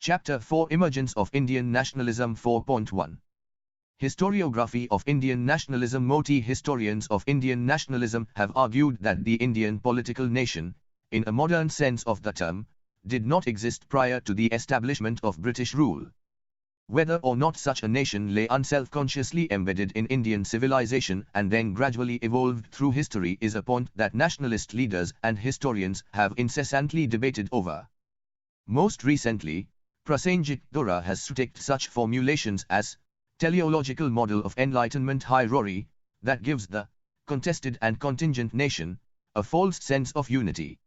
Chapter 4 Emergence of Indian Nationalism 4.1 Historiography of Indian Nationalism. Moti historians of Indian nationalism have argued that the Indian political nation, in a modern sense of the term, did not exist prior to the establishment of British rule. Whether or not such a nation lay unself-consciously embedded in Indian civilization and then gradually evolved through history is a point that nationalist leaders and historians have incessantly debated over. Most recently, Prasenjit Dora has critiqued such formulations as teleological model of enlightenment hierarchy that gives the contested and contingent nation a false sense of unity.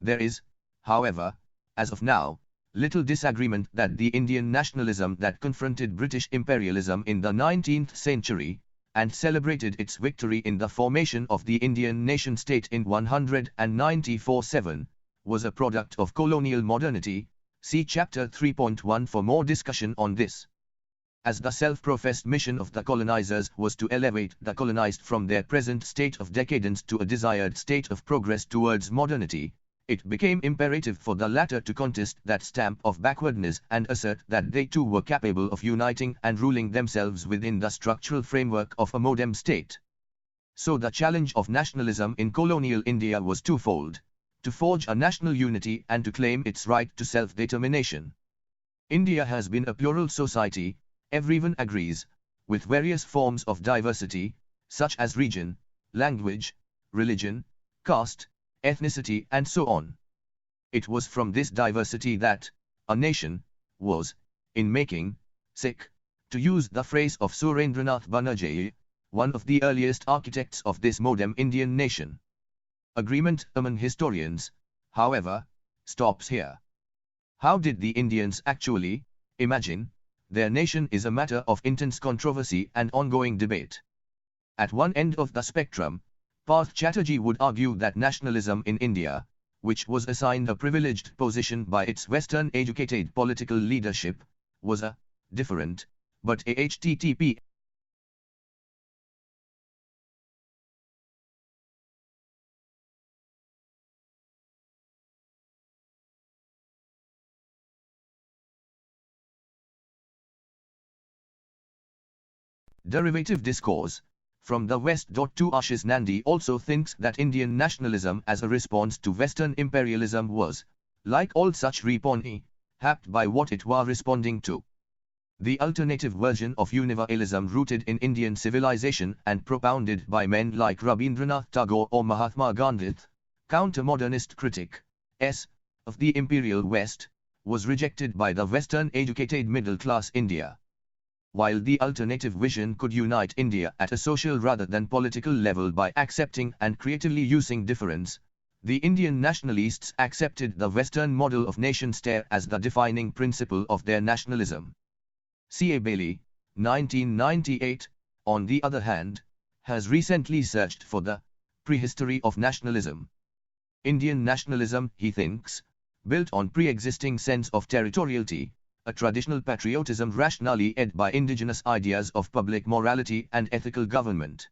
There is, however, as of now, little disagreement that the Indian nationalism that confronted British imperialism in the 19th century and celebrated its victory in the formation of the Indian nation-state in 194-7 was a product of colonial modernity. See Chapter 3.1 for more discussion on this. As the self-professed mission of the colonizers was to elevate the colonized from their present state of decadence to a desired state of progress towards modernity, it became imperative for the latter to contest that stamp of backwardness and assert that they too were capable of uniting and ruling themselves within the structural framework of a modern state. So the challenge of nationalism in colonial India was twofold: to forge a national unity and to claim its right to self-determination. India has been a plural society, everyone agrees, with various forms of diversity, such as region, language, religion, caste, ethnicity and so on. It was from this diversity that a nation was, in making, sick, to use the phrase of Surendranath Banerjee, one of the earliest architects of this modern Indian nation. Agreement among historians, however, stops here. How did the Indians actually imagine their nation is a matter of intense controversy and ongoing debate. At one end of the spectrum, Parth Chatterjee would argue that nationalism in India, which was assigned a privileged position by its Western-educated political leadership, was a different, but a http derivative discourse from the West. To Ashish Nandi also thinks that Indian nationalism as a response to Western imperialism was, like all such response, hacked by what it was responding to. The alternative version of universalism rooted in Indian civilization and propounded by men like Rabindranath Tagore or Mahatma Gandhi, counter-modernist critic, of the Imperial West, was rejected by the Western-educated middle-class India. While the alternative vision could unite India at a social rather than political level by accepting and creatively using difference, the Indian nationalists accepted the Western model of nation-state as the defining principle of their nationalism. C. A. Bailey, 1998, on the other hand, has recently searched for the prehistory of nationalism. Indian nationalism, he thinks, built on pre-existing sense of territoriality, a traditional patriotism rationally led by indigenous ideas of public morality and ethical government.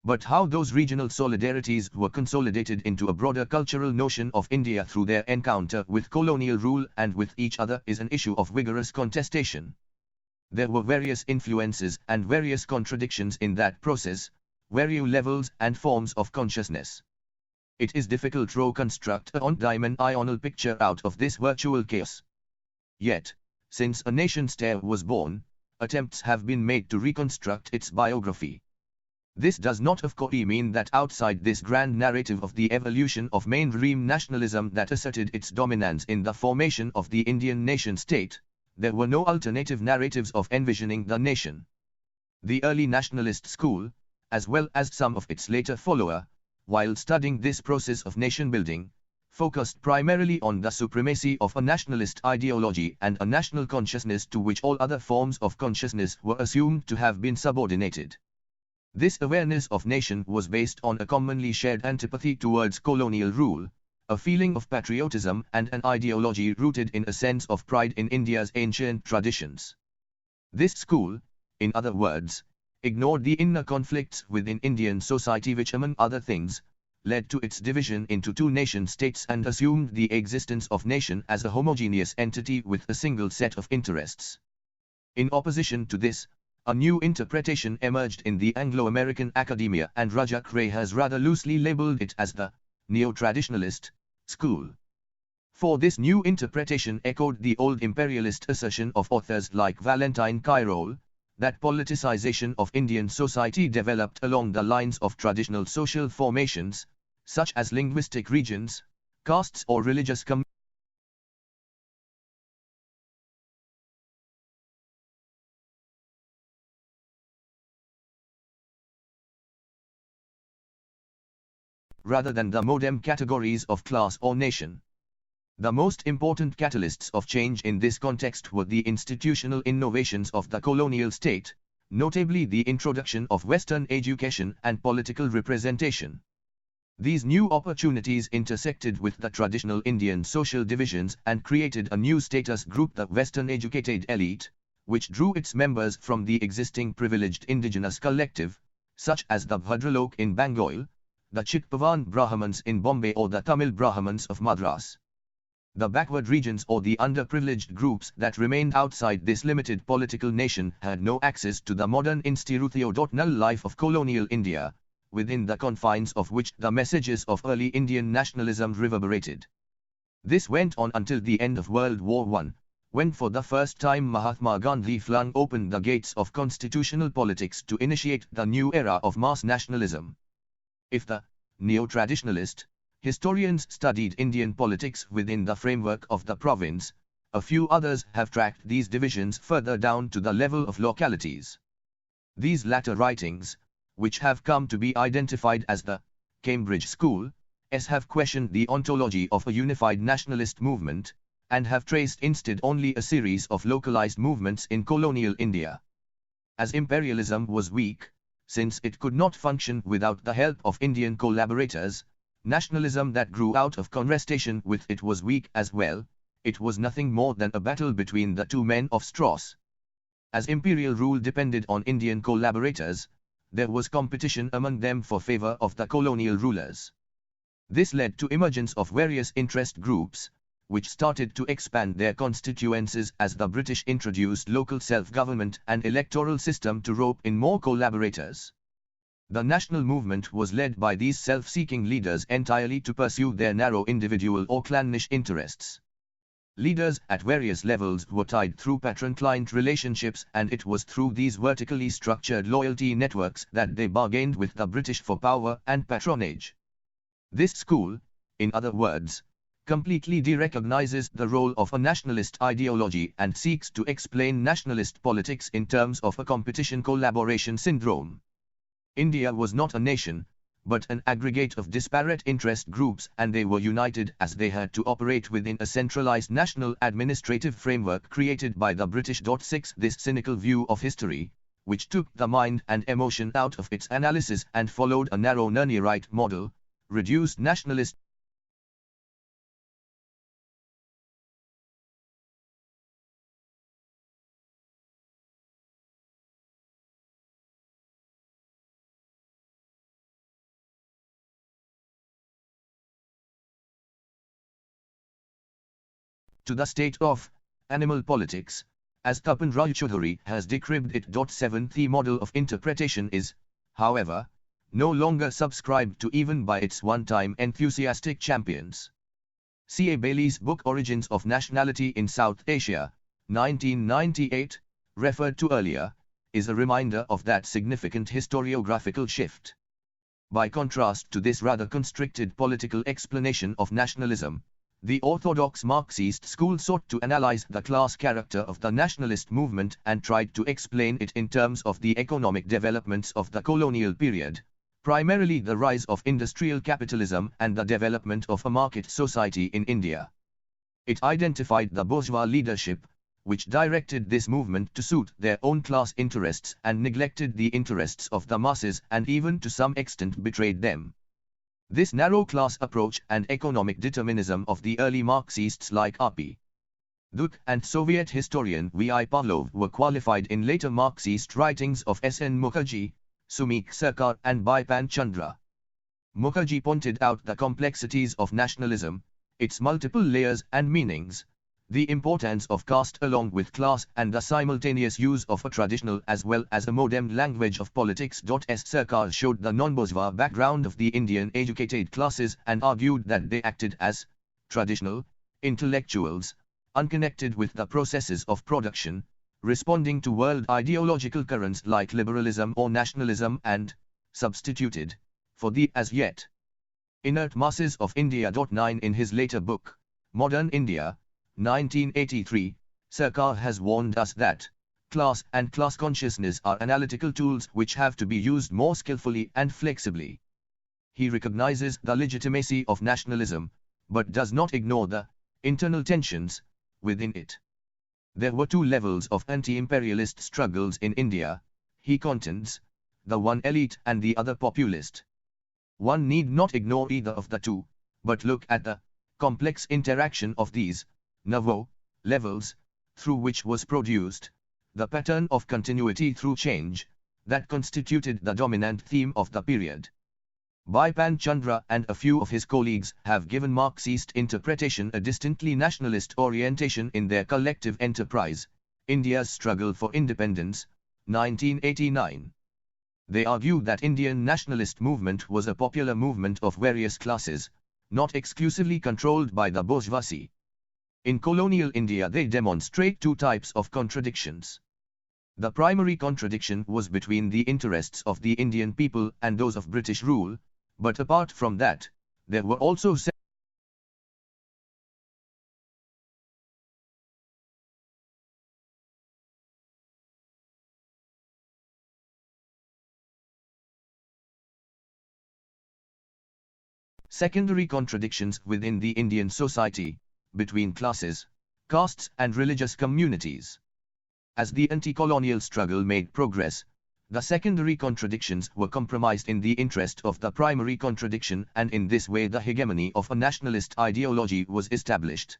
But how those regional solidarities were consolidated into a broader cultural notion of India through their encounter with colonial rule and with each other is an issue of vigorous contestation. There were various influences and various contradictions in that process, various levels and forms of consciousness. It is difficult to construct a one-dimensional picture out of this virtual chaos. Yet, since a nation-state was born, attempts have been made to reconstruct its biography. This does not of course mean that outside this grand narrative of the evolution of mainstream nationalism that asserted its dominance in the formation of the Indian nation-state, there were no alternative narratives of envisioning the nation. The early nationalist school, as well as some of its later followers, while studying this process of nation-building, focused primarily on the supremacy of a nationalist ideology and a national consciousness to which all other forms of consciousness were assumed to have been subordinated. This awareness of nation was based on a commonly shared antipathy towards colonial rule, a feeling of patriotism and an ideology rooted in a sense of pride in India's ancient traditions. This school, in other words, ignored the inner conflicts within Indian society which among other things, led to its division into two nation-states and assumed the existence of nation as a homogeneous entity with a single set of interests. In opposition to this, a new interpretation emerged in the Anglo-American academia, and Rajak Ray has rather loosely labeled it as the neo-traditionalist school. For this new interpretation echoed the old imperialist assertion of authors like Valentine Cairol, that politicization of Indian society developed along the lines of traditional social formations, such as linguistic regions, castes or religious communities, rather than the modern categories of class or nation. The most important catalysts of change in this context were the institutional innovations of the colonial state, notably the introduction of Western education and political representation. These new opportunities intersected with the traditional Indian social divisions and created a new status group, the Western educated elite, which drew its members from the existing privileged indigenous collective, such as the Bhadralok in Bengal, the Chitpavan Brahmins in Bombay or the Tamil Brahmins of Madras. The backward regions or the underprivileged groups that remained outside this limited political nation had no access to the modern institutional life of colonial India, within the confines of which the messages of early Indian nationalism reverberated. This went on until the end of World War I, when for the first time Mahatma Gandhi flung open the gates of constitutional politics to initiate the new era of mass nationalism. If the neo-traditionalist historians studied Indian politics within the framework of the province, a few others have tracked these divisions further down to the level of localities. These latter writings, which have come to be identified as the Cambridge School, have questioned the ontology of a unified nationalist movement, and have traced instead only a series of localized movements in colonial India. As imperialism was weak, since it could not function without the help of Indian collaborators, nationalism that grew out of conversation with it was weak as well. It was nothing more than a battle between the two men of straws. As imperial rule depended on Indian collaborators, there was competition among them for favor of the colonial rulers. This led to emergence of various interest groups, which started to expand their constituencies as the British introduced local self-government and electoral system to rope in more collaborators. The national movement was led by these self-seeking leaders entirely to pursue their narrow individual or clannish interests. Leaders at various levels were tied through patron-client relationships, and it was through these vertically structured loyalty networks that they bargained with the British for power and patronage. This school, in other words, completely derecognizes the role of a nationalist ideology and seeks to explain nationalist politics in terms of a competition-collaboration syndrome. India was not a nation, but an aggregate of disparate interest groups, and they were united as they had to operate within a centralized national administrative framework created by the British. 6. This cynical view of history, which took the mind and emotion out of its analysis and followed a narrow Nernierite model, reduced nationalist to the state of animal politics, as Tapan Rai Chaudhuri has decribbed it. 7. The model of interpretation is, however, no longer subscribed to even by its one-time enthusiastic champions. C. A. Bailey's book Origins of Nationality in South Asia, 1998, referred to earlier, is a reminder of that significant historiographical shift. By contrast to this rather constricted political explanation of nationalism, the orthodox Marxist school sought to analyze the class character of the nationalist movement and tried to explain it in terms of the economic developments of the colonial period, primarily the rise of industrial capitalism and the development of a market society in India. It identified the bourgeois leadership, which directed this movement to suit their own class interests and neglected the interests of the masses and even to some extent betrayed them. This narrow class approach and economic determinism of the early Marxists like R.P. Duk and Soviet historian V.I. Pavlov were qualified in later Marxist writings of S.N. Mukherjee, Sumik Sarkar and Bipan Chandra. Mukherjee pointed out the complexities of nationalism, its multiple layers and meanings, the importance of caste along with class and the simultaneous use of a traditional as well as a modern language of politics. S. Sarkar showed the non-bourgeois background of the Indian educated classes and argued that they acted as traditional intellectuals, unconnected with the processes of production, responding to world ideological currents like liberalism or nationalism and substituted for the as yet inert masses of India. 9 In his later book, Modern India, 1983, Sarkar has warned us that class and class consciousness are analytical tools which have to be used more skillfully and flexibly. He recognizes the legitimacy of nationalism, but does not ignore the internal tensions within it. There were two levels of anti-imperialist struggles in India, he contends, the one elite and the other populist. One need not ignore either of the two, but look at the complex interaction of these levels, through which was produced the pattern of continuity through change that constituted the dominant theme of the period. Bipan Chandra and a few of his colleagues have given Marxist interpretation a distantly nationalist orientation in their collective enterprise, India's Struggle for Independence, 1989. They argue that Indian nationalist movement was a popular movement of various classes, not exclusively controlled by the bourgeoisie. In colonial India they demonstrate two types of contradictions. The primary contradiction was between the interests of the Indian people and those of British rule, but apart from that, there were also secondary contradictions within the Indian society, between classes, castes and religious communities. As the anti-colonial struggle made progress, the secondary contradictions were compromised in the interest of the primary contradiction, and in this way the hegemony of a nationalist ideology was established.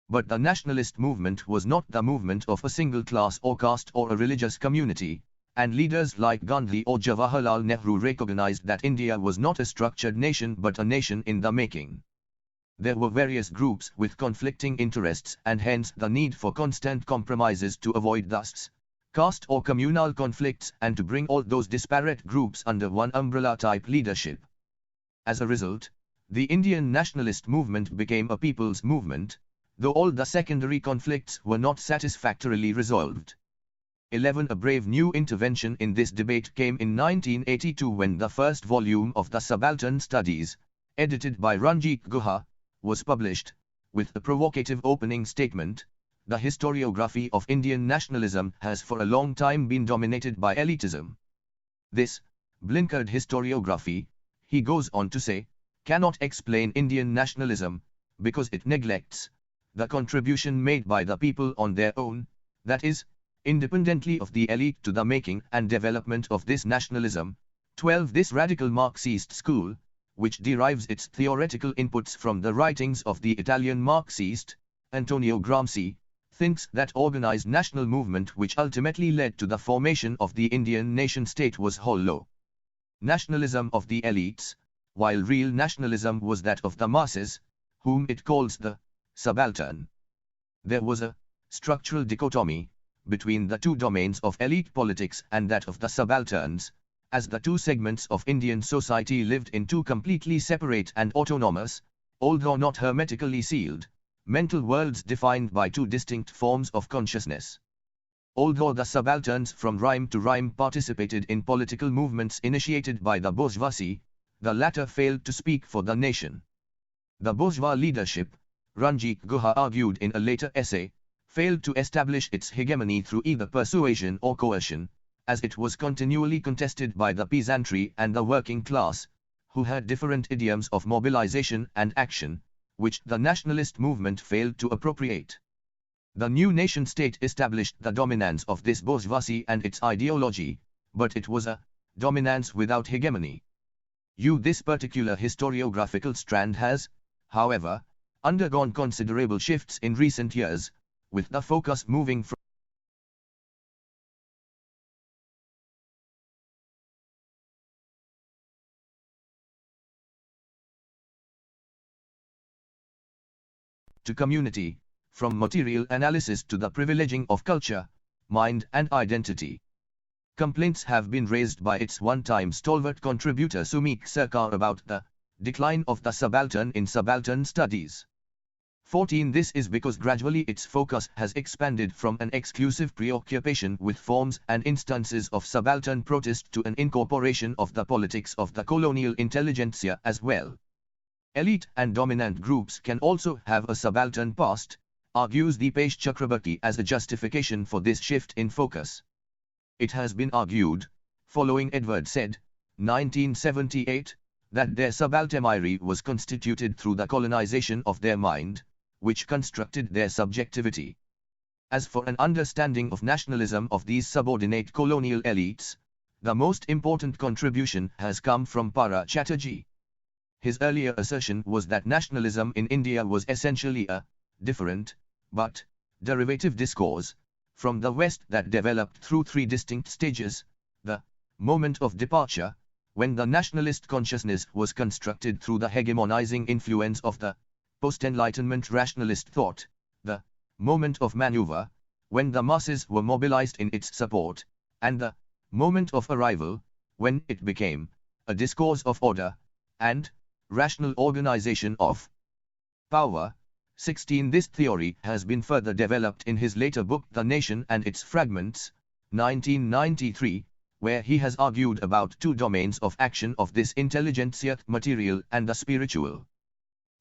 But the nationalist movement was not the movement of a single class or caste or a religious community, and leaders like Gandhi or Jawaharlal Nehru recognized that India was not a structured nation but a nation in the making. There were various groups with conflicting interests and hence the need for constant compromises to avoid thus caste or communal conflicts and to bring all those disparate groups under one umbrella-type leadership. As a result, the Indian nationalist movement became a people's movement, though all the secondary conflicts were not satisfactorily resolved. 11 A brave new intervention in this debate came in 1982 when the first volume of the Subaltern Studies, edited by Ranjit Guha, was published, with a provocative opening statement: "The historiography of Indian nationalism has for a long time been dominated by elitism. This blinkered historiography," he goes on to say, "cannot explain Indian nationalism, because it neglects the contribution made by the people on their own, that is, independently of the elite to the making and development of this nationalism." 12 This radical Marxist school, which derives its theoretical inputs from the writings of the Italian Marxist, Antonio Gramsci, thinks that organized national movement which ultimately led to the formation of the Indian nation-state was hollow nationalism of the elites, while real nationalism was that of the masses, whom it calls the subaltern. There was a structural dichotomy between the two domains of elite politics and that of the subalterns, as the two segments of Indian society lived in two completely separate and autonomous, although not hermetically sealed, mental worlds defined by two distinct forms of consciousness. Although the subalterns from rhyme to rhyme participated in political movements initiated by the bourgeoisie, the latter failed to speak for the nation. The bourgeois leadership, Ranjit Guha argued in a later essay, failed to establish its hegemony through either persuasion or coercion, as it was continually contested by the peasantry and the working class, who had different idioms of mobilization and action, which the nationalist movement failed to appropriate. The new nation-state established the dominance of this bourgeoisie and its ideology, but it was a dominance without hegemony. This particular historiographical strand has, however, undergone considerable shifts in recent years, with the focus moving from to community, from material analysis to the privileging of culture, mind and identity. Complaints have been raised by its one-time stalwart contributor Sumik Sarkar about the decline of the subaltern in subaltern studies. 14. This is because gradually its focus has expanded from an exclusive preoccupation with forms and instances of subaltern protest to an incorporation of the politics of the colonial intelligentsia as well. Elite and dominant groups can also have a subaltern past, argues Deepesh Chakrabarti as a justification for this shift in focus. It has been argued, following Edward Said, 1978, that their subaltermiri was constituted through the colonization of their mind, which constructed their subjectivity. As for an understanding of nationalism of these subordinate colonial elites, the most important contribution has come from Para Chatterjee. His earlier assertion was that nationalism in India was essentially a different, but derivative discourse, from the West that developed through three distinct stages: the moment of departure, when the nationalist consciousness was constructed through the hegemonizing influence of the post-Enlightenment rationalist thought; the moment of maneuver, when the masses were mobilized in its support; and the moment of arrival, when it became a discourse of order and rational organization of power. 16. This theory has been further developed in his later book The Nation and Its Fragments, 1993, where he has argued about two domains of action of this intelligentsia, material and the spiritual.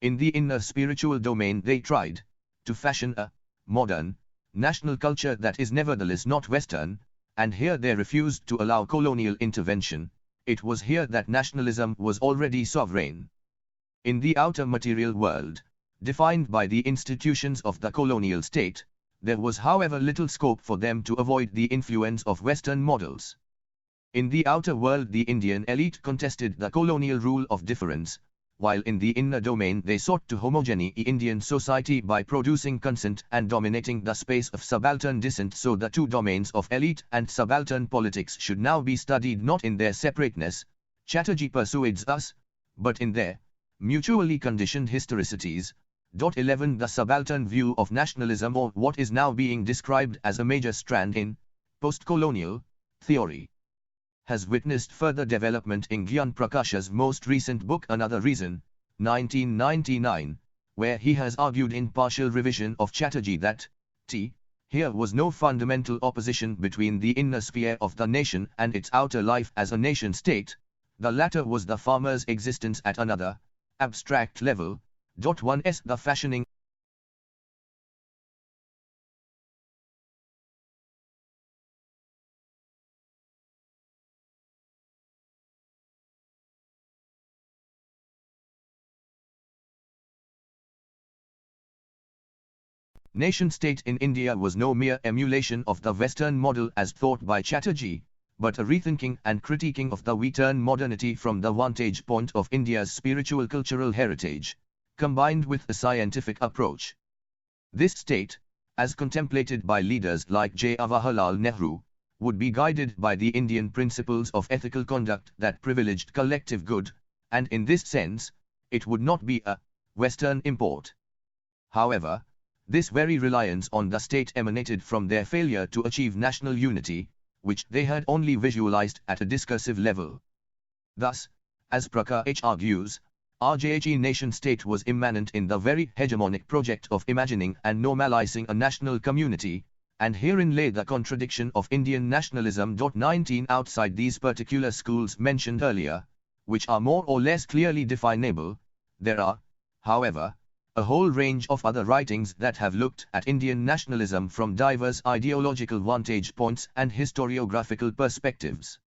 In the inner spiritual domain they tried to fashion a modern, national culture that is nevertheless not Western, and here they refused to allow colonial intervention. It was here that nationalism was already sovereign. In the outer material world, defined by the institutions of the colonial state, there was however little scope for them to avoid the influence of Western models. In the outer world the Indian elite contested the colonial rule of difference, while in the inner domain they sought to homogeneize Indian society by producing consent and dominating the space of subaltern dissent. So the two domains of elite and subaltern politics should now be studied not in their separateness, Chatterjee persuades us, but in their mutually conditioned historicities. 11. The subaltern view of nationalism, or what is now being described as a major strand in post-colonial theory, has witnessed further development in Gyan Prakash's most recent book Another Reason, 1999, where he has argued in partial revision of Chatterjee that here was no fundamental opposition between the inner sphere of the nation and its outer life as a nation-state. The latter was the farmer's existence at another, abstract level. 1. The fashioning nation-state in India was no mere emulation of the Western model as thought by Chatterjee, but a rethinking and critiquing of the Western modernity from the vantage point of India's spiritual cultural heritage, combined with a scientific approach. This state, as contemplated by leaders like Jawaharlal Nehru, would be guided by the Indian principles of ethical conduct that privileged collective good, and in this sense, it would not be a Western import. However, this very reliance on the state emanated from their failure to achieve national unity, which they had only visualized at a discursive level. Thus, as Prakash argues, RJHE nation-state was immanent in the very hegemonic project of imagining and normalizing a national community, and herein lay the contradiction of Indian nationalism. 19 Outside these particular schools mentioned earlier, which are more or less clearly definable, there are, however, a whole range of other writings that have looked at Indian nationalism from diverse ideological vantage points and historiographical perspectives.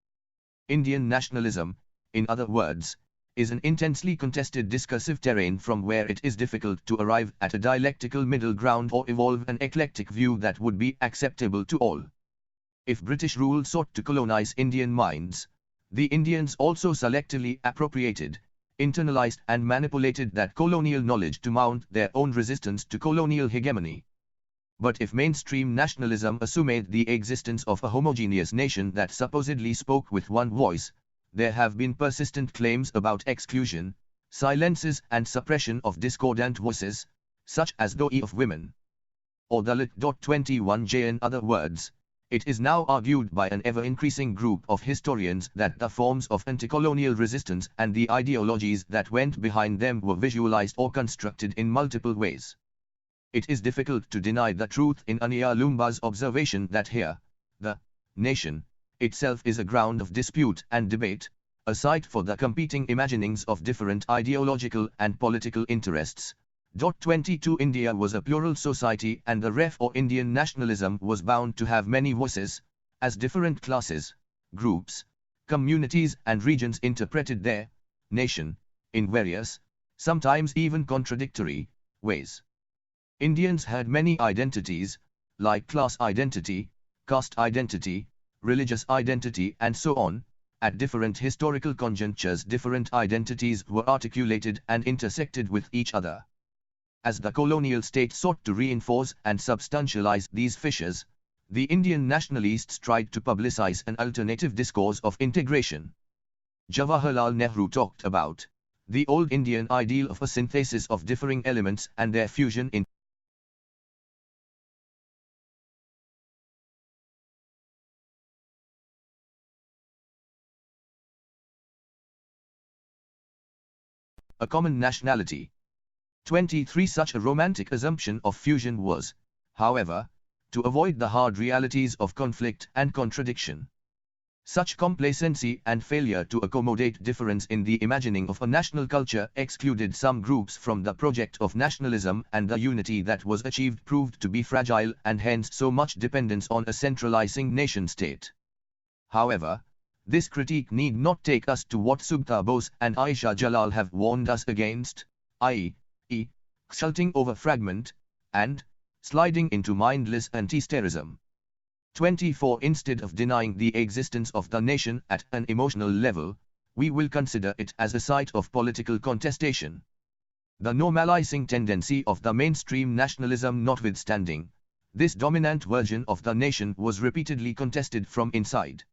Indian nationalism, in other words, is an intensely contested discursive terrain from where it is difficult to arrive at a dialectical middle ground or evolve an eclectic view that would be acceptable to all. If British rule sought to colonize Indian minds, the Indians also selectively appropriated, internalized and manipulated that colonial knowledge to mount their own resistance to colonial hegemony. But if mainstream nationalism assumed the existence of a homogeneous nation that supposedly spoke with one voice, there have been persistent claims about exclusion, silences and suppression of discordant voices. such as the of women, or the lit.21j. In other words, it is now argued by an ever-increasing group of historians that the forms of anti-colonial resistance and the ideologies that went behind them were visualized or constructed in multiple ways. It is difficult to deny the truth in Ania Lumba's observation that here, the nation itself is a ground of dispute and debate, a site for the competing imaginings of different ideological and political interests. 22 India was a plural society, and the ref or Indian nationalism was bound to have many voices, as different classes, groups, communities and regions interpreted their nation in various, sometimes even contradictory, ways. Indians had many identities, like class identity, caste identity, religious identity and so on. At different historical conjunctures different identities were articulated and intersected with each other. As the colonial state sought to reinforce and substantialize these fissures, the Indian nationalists tried to publicize an alternative discourse of integration. Jawaharlal Nehru talked about the old Indian ideal of a synthesis of differing elements and their fusion in a common nationality. 23 Such a romantic assumption of fusion was, however, to avoid the hard realities of conflict and contradiction. Such complacency and failure to accommodate difference in the imagining of a national culture excluded some groups from the project of nationalism, and the unity that was achieved proved to be fragile and hence so much dependence on a centralizing nation-state. However, this critique need not take us to what Subta Bose and Aisha Jalal have warned us against, i.e., exulting over fragment, and sliding into mindless anti-statism. 24 Instead of denying the existence of the nation at an emotional level, we will consider it as a site of political contestation. The normalizing tendency of the mainstream nationalism notwithstanding, this dominant version of the nation was repeatedly contested from inside.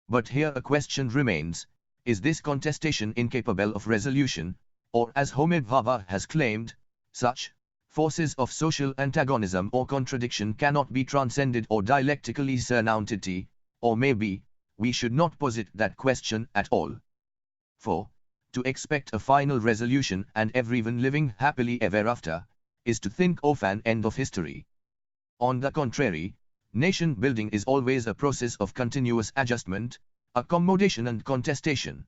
But here a question remains: is this contestation incapable of resolution, or, as Homi Bhabha has claimed, such forces of social antagonism or contradiction cannot be transcended or dialectically surmounted, or maybe we should not posit that question at all. For to expect a final resolution and everyone living happily ever after is to think of an end of history. On the contrary, nation building is always a process of continuous adjustment, accommodation and contestation.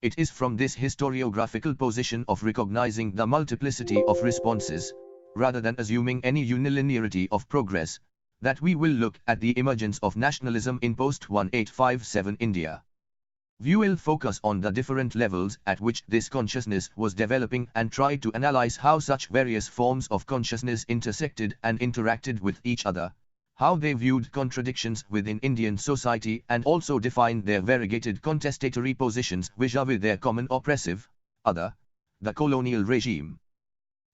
It is from this historiographical position of recognizing the multiplicity of responses, rather than assuming any unilinearity of progress, that we will look at the emergence of nationalism in post-1857 India. We will focus on the different levels at which this consciousness was developing and try to analyze how such various forms of consciousness intersected and interacted with each other, how they viewed contradictions within Indian society and also defined their variegated contestatory positions vis-à-vis their common oppressive other, the colonial regime.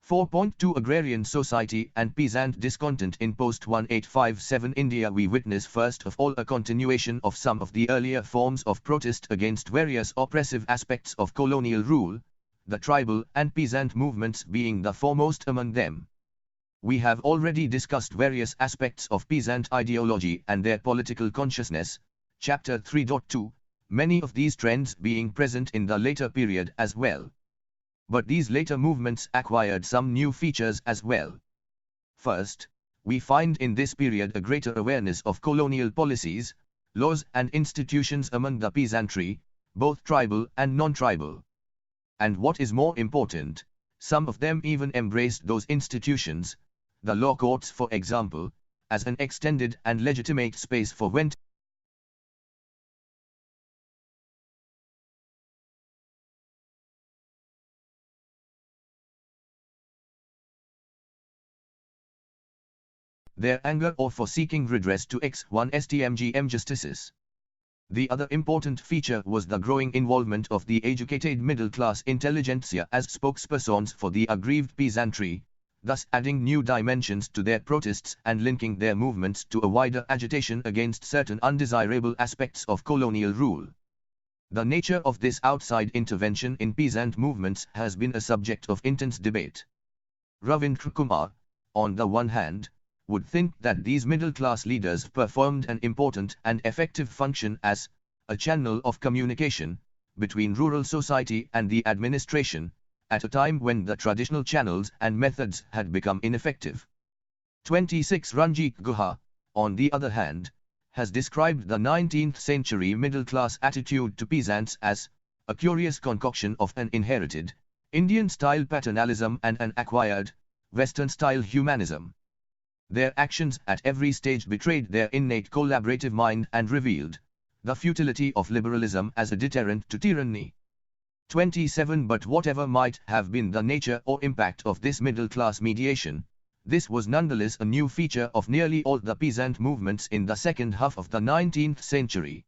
4.2 Agrarian society and peasant discontent in post-1857 India. We witness first of all a continuation of some of the earlier forms of protest against various oppressive aspects of colonial rule, the tribal and peasant movements being the foremost among them. We have already discussed various aspects of peasant ideology and their political consciousness, Chapter 3.2, many of these trends being present in the later period as well. But these later movements acquired some new features as well. First, we find in this period a greater awareness of colonial policies, laws and institutions among the peasantry, both tribal and non-tribal. And what is more important, some of them even embraced those institutions, the law courts for example, as an extended and legitimate space for venting their anger or for seeking redress to X1STMGM justices. The other important feature was the growing involvement of the educated middle-class intelligentsia as spokespersons for the aggrieved peasantry, thus adding new dimensions to their protests and linking their movements to a wider agitation against certain undesirable aspects of colonial rule. The nature of this outside intervention in peasant movements has been a subject of intense debate. Ravindra Kumar, on the one hand, would think that these middle-class leaders performed an important and effective function as a channel of communication between rural society and the administration, at a time when the traditional channels and methods had become ineffective. 26 Ranjit Guha, on the other hand, has described the 19th century middle-class attitude to peasants as a curious concoction of an inherited Indian-style paternalism and an acquired Western-style humanism. Their actions at every stage betrayed their innate collaborative mind and revealed the futility of liberalism as a deterrent to tyranny. 27 But whatever might have been the nature or impact of this middle-class mediation, this was nonetheless a new feature of nearly all the peasant movements in the second half of the 19th century.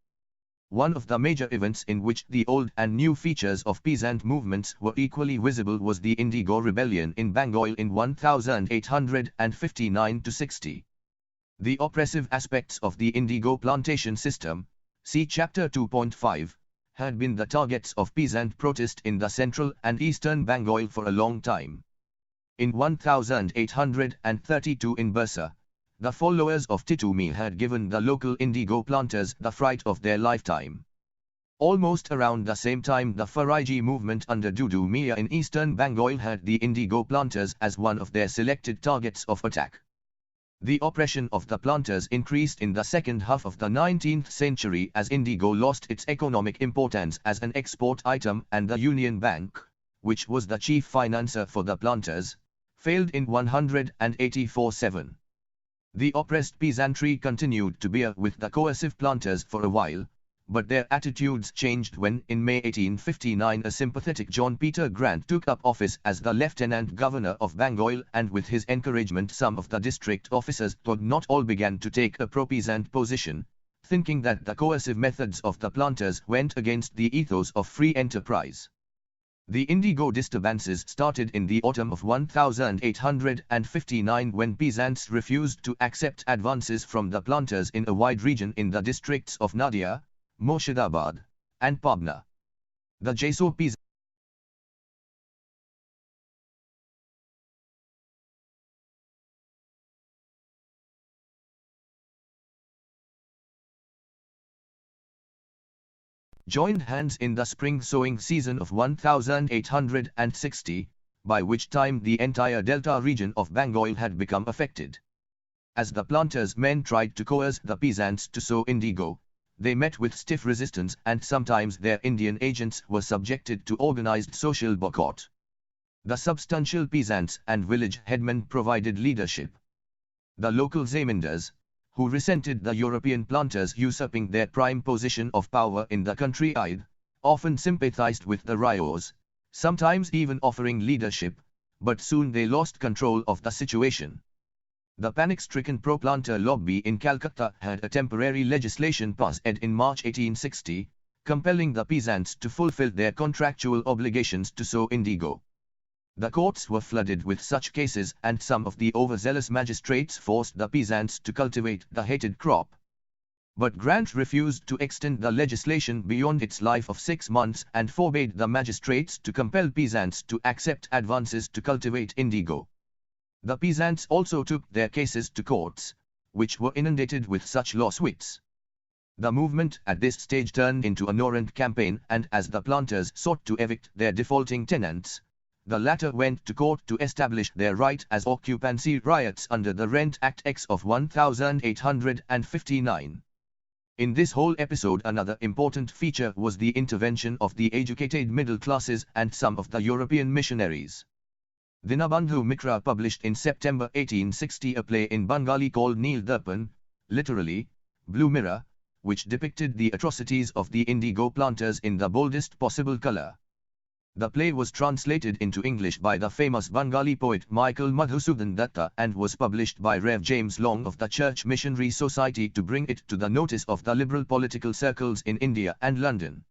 One of the major events in which the old and new features of peasant movements were equally visible was the Indigo Rebellion in Bengal in 1859–60. The oppressive aspects of the indigo plantation system, see Chapter 2.5, had been the targets of peasant protest in the central and eastern Bengal for a long time. In 1832 in Bursa, the followers of Titu Mir had given the local indigo planters the fright of their lifetime. Almost around the same time, the Faraiji movement under Dudu Miah in eastern Bengal had the indigo planters as one of their selected targets of attack. The oppression of the planters increased in the second half of the 19th century as indigo lost its economic importance as an export item, and the Union Bank, which was the chief financier for the planters, failed in 1884–7. The oppressed peasantry continued to bear with the coercive planters for a while, but their attitudes changed when in May 1859 a sympathetic John Peter Grant took up office as the Lieutenant Governor of Bengal, and with his encouragement some of the district officers, though not all, began to take a pro-peasant position, thinking that the coercive methods of the planters went against the ethos of free enterprise. The indigo disturbances started in the autumn of 1859 when peasants refused to accept advances from the planters in a wide region in the districts of Nadia, Murshidabad, and Pabna. The Jaiso peasants joined hands in the spring sowing season of 1860, by which time the entire delta region of Bengal had become affected. As the planters' men tried to coerce the peasants to sow indigo, they met with stiff resistance, and sometimes their Indian agents were subjected to organized social boycott. The substantial peasants and village headmen provided leadership. The local zamindars, who resented the European planters usurping their prime position of power in the country, often sympathized with the riots, sometimes even offering leadership, but soon they lost control of the situation. The panic-stricken pro-planter lobby in Calcutta had a temporary legislation passed in March 1860, compelling the peasants to fulfill their contractual obligations to sow indigo. The courts were flooded with such cases, and some of the overzealous magistrates forced the peasants to cultivate the hated crop. But Grant refused to extend the legislation beyond its life of 6 months and forbade the magistrates to compel peasants to accept advances to cultivate indigo. The peasants also took their cases to courts, which were inundated with such lawsuits. The movement at this stage turned into a no-rent campaign, and as the planters sought to evict their defaulting tenants, the latter went to court to establish their right as occupancy riots under the Rent Act X of 1859. In this whole episode, another important feature was the intervention of the educated middle classes and some of the European missionaries. Dinabandhu Mitra published in September 1860 a play in Bengali called Neel Darpan, literally, Blue Mirror, which depicted the atrocities of the indigo planters in the boldest possible color. The play was translated into English by the famous Bengali poet Michael Madhusudan Datta and was published by Rev. James Long of the Church Missionary Society to bring it to the notice of the liberal political circles in India and London.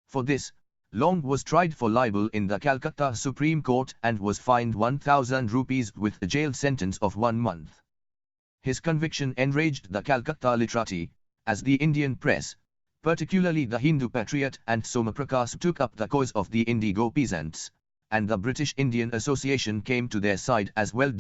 For this, Long was tried for libel in the Calcutta Supreme Court and was fined 1,000 rupees with a jail sentence of 1 month. His conviction enraged the Calcutta literati, as the Indian press, particularly the Hindu Patriot and Somaprakash, took up the cause of the indigo peasants, and the British Indian Association came to their side as well.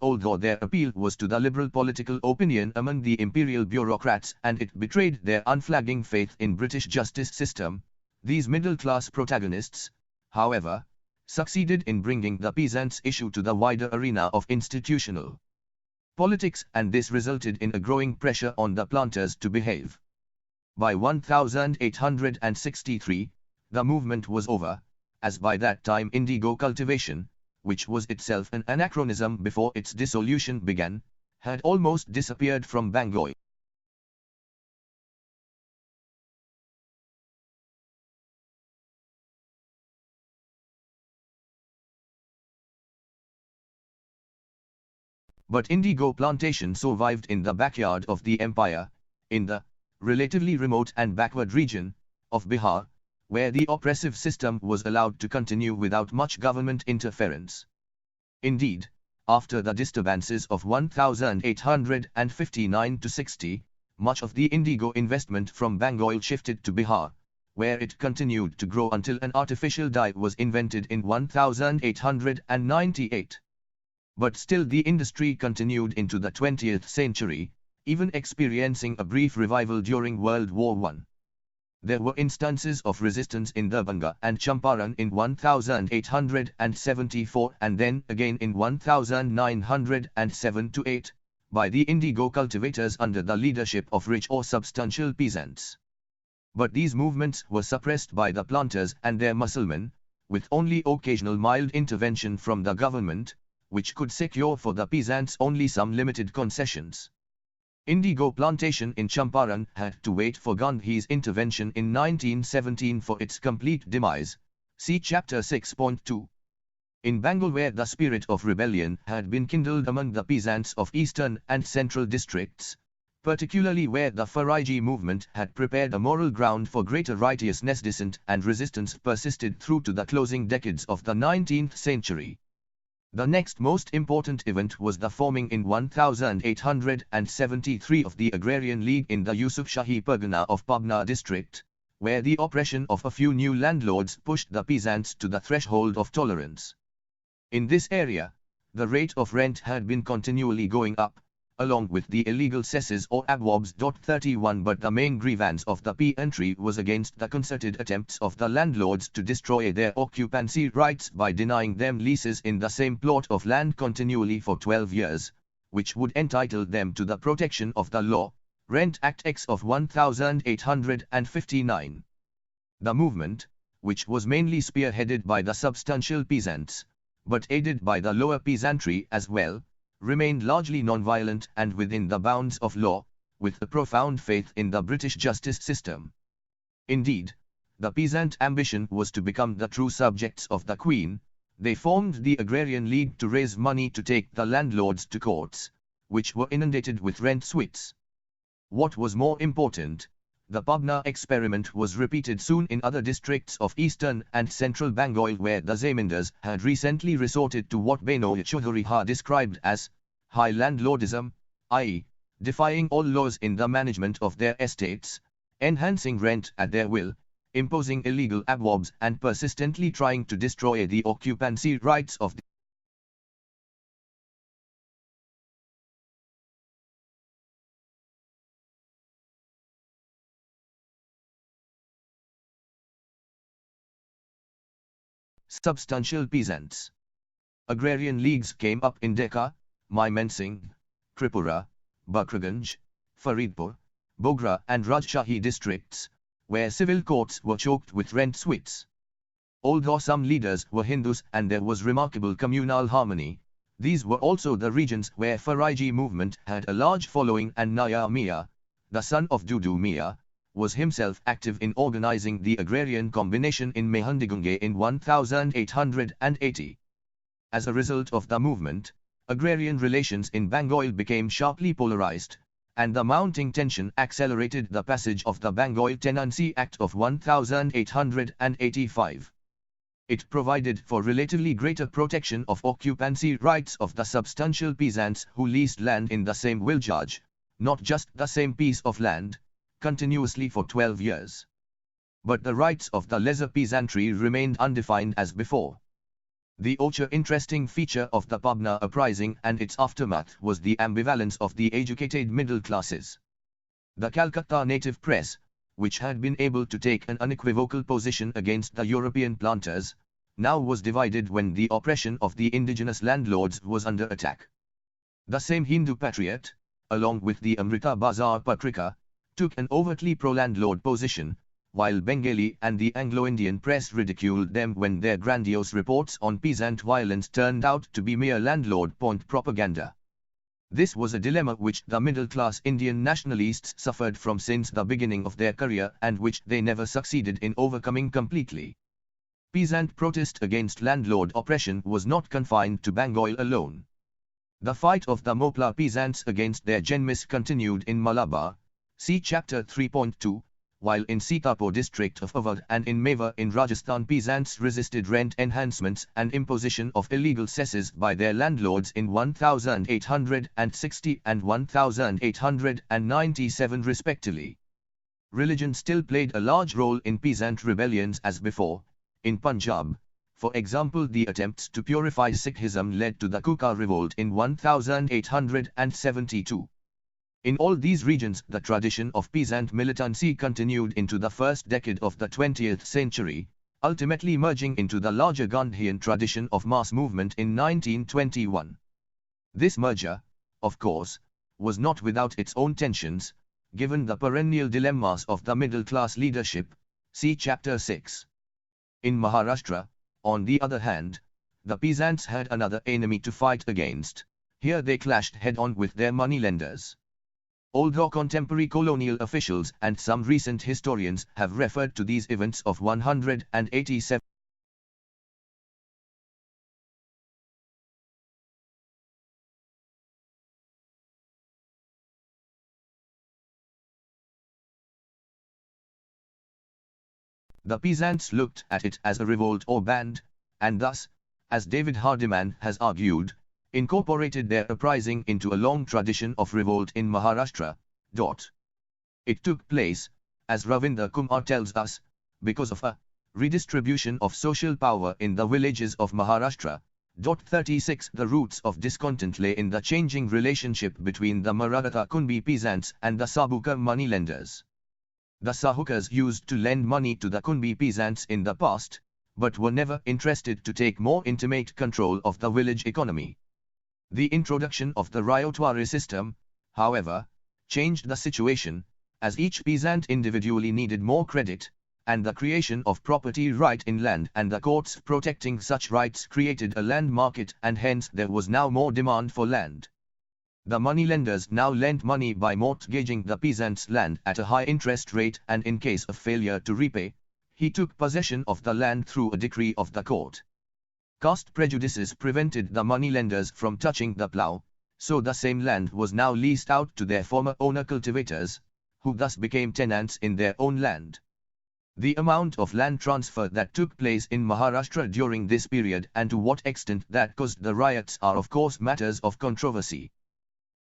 Although their appeal was to the liberal political opinion among the imperial bureaucrats and it betrayed their unflagging faith in British justice system, these middle-class protagonists, however, succeeded in bringing the peasants' issue to the wider arena of institutional politics, and this resulted in a growing pressure on the planters to behave. By 1863, the movement was over, as by that time indigo cultivation, which was itself an anachronism before its dissolution began, had almost disappeared from Bengal. But indigo plantation survived in the backyard of the empire, in the relatively remote and backward region of Bihar, where the oppressive system was allowed to continue without much government interference. Indeed, after the disturbances of 1859–60, much of the indigo investment from Bengal shifted to Bihar, where it continued to grow until an artificial dye was invented in 1898. But still the industry continued into the 20th century, even experiencing a brief revival during World War I. There were instances of resistance in Darbhanga and Champaran in 1874 and then again in 1907–8 by the indigo cultivators under the leadership of rich or substantial peasants. But these movements were suppressed by the planters and their musclemen, with only occasional mild intervention from the government, which could secure for the peasants only some limited concessions. Indigo plantation in Champaran had to wait for Gandhi's intervention in 1917 for its complete demise. See Chapter 6.2. In Bengal, where the spirit of rebellion had been kindled among the peasants of eastern and central districts, particularly where the Faraiji movement had prepared a moral ground for greater righteousness, dissent and resistance persisted through to the closing decades of the 19th century. The next most important event was the forming in 1873 of the Agrarian League in the Yusufshahi Pargana of Pabna district, where the oppression of a few new landlords pushed the peasants to the threshold of tolerance. In this area, the rate of rent had been continually going up, along with the illegal cesses or abwabs. 31 But the main grievance of the peasantry was against the concerted attempts of the landlords to destroy their occupancy rights by denying them leases in the same plot of land continually for 12 years, which would entitle them to the protection of the law, Rent Act X of 1859. The movement, which was mainly spearheaded by the substantial peasants, but aided by the lower peasantry as well, remained largely non-violent and within the bounds of law, with a profound faith in the British justice system. Indeed, the peasant ambition was to become the true subjects of the Queen. They formed the Agrarian League to raise money to take the landlords to courts, which were inundated with rent suits. What was more important, the Pabna experiment was repeated soon in other districts of eastern and central Bengal, where the Zamindars had recently resorted to what Benoy Chaudhuri had described as high landlordism, i.e., defying all laws in the management of their estates, enhancing rent at their will, imposing illegal abwabs and persistently trying to destroy the occupancy rights of the substantial peasants. Agrarian leagues came up in Decca, Mymensingh, Tripura, Bakraganj, Faridpur, Bogra and Rajshahi districts, where civil courts were choked with rent suits. Although some leaders were Hindus and there was remarkable communal harmony, these were also the regions where Faraiji movement had a large following, and Naya Miah, the son of Dudu Miah, was himself active in organizing the agrarian combination in Mehandigunge in 1880. As a result of the movement, agrarian relations in Bengal became sharply polarized, and the mounting tension accelerated the passage of the Bengal Tenancy Act of 1885. It provided for relatively greater protection of occupancy rights of the substantial peasants who leased land in the same village, not just the same piece of land, continuously for 12 years. But the rights of the lesser peasantry remained undefined as before. The interesting feature of the Pabna uprising and its aftermath was the ambivalence of the educated middle classes. The Calcutta native press, which had been able to take an unequivocal position against the European planters, now was divided when the oppression of the indigenous landlords was under attack. The same Hindu patriot, along with the Amrita Bazar Patrika, took an overtly pro-landlord position, while Bengali and the Anglo-Indian press ridiculed them when their grandiose reports on peasant violence turned out to be mere landlord point propaganda. This was a dilemma which the middle-class Indian nationalists suffered from since the beginning of their career and which they never succeeded in overcoming completely. Peasant protest against landlord oppression was not confined to Bengal alone. The fight of the Mopla peasants against their Janmis continued in Malabar, see Chapter 3.2, while in Sitapur district of Awadh and in Mewar in Rajasthan peasants resisted rent enhancements and imposition of illegal cesses by their landlords in 1860 and 1897 respectively. Religion still played a large role in peasant rebellions as before. In Punjab, for example, the attempts to purify Sikhism led to the Kukar revolt in 1872. In all these regions, the tradition of peasant militancy continued into the first decade of the 20th century, ultimately merging into the larger Gandhian tradition of mass movement in 1921. This merger, of course, was not without its own tensions, given the perennial dilemmas of the middle-class leadership, see Chapter 6. In Maharashtra, on the other hand, the peasants had another enemy to fight against. Here they clashed head-on with their moneylenders. Although contemporary colonial officials and some recent historians have referred to these events of 187, the peasants looked at it as a revolt or band, and thus, as David Hardiman has argued, incorporated their uprising into a long tradition of revolt in Maharashtra. It took place, as Ravinder Kumar tells us, because of a redistribution of social power in the villages of Maharashtra. 36 The roots of discontent lay in the changing relationship between the Maratha Kunbi peasants and the Sabukar moneylenders. The Sahukars used to lend money to the Kunbi peasants in the past, but were never interested to take more intimate control of the village economy. The introduction of the Ryotwari system, however, changed the situation, as each peasant individually needed more credit, and the creation of property right in land and the courts protecting such rights created a land market, and hence there was now more demand for land. The moneylenders now lent money by mortgaging the peasant's land at a high interest rate, and in case of failure to repay, he took possession of the land through a decree of the court. Caste prejudices prevented the moneylenders from touching the plough, so the same land was now leased out to their former owner cultivators, who thus became tenants in their own land. The amount of land transfer that took place in Maharashtra during this period and to what extent that caused the riots are of course matters of controversy.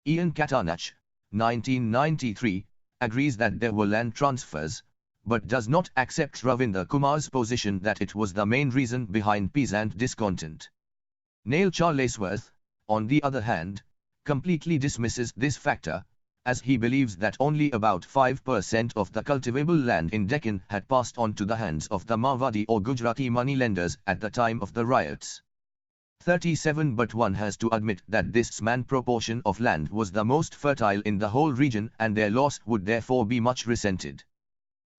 Ian Katanach, 1993, agrees that there were land transfers, but does not accept Ravinder Kumar's position that it was the main reason behind peasant discontent. Neil Charlesworth, on the other hand, completely dismisses this factor, as he believes that only about 5% of the cultivable land in Deccan had passed on to the hands of the Marwadi or Gujarati moneylenders at the time of the riots. 37 But one has to admit that this sman proportion of land was the most fertile in the whole region, and their loss would therefore be much resented.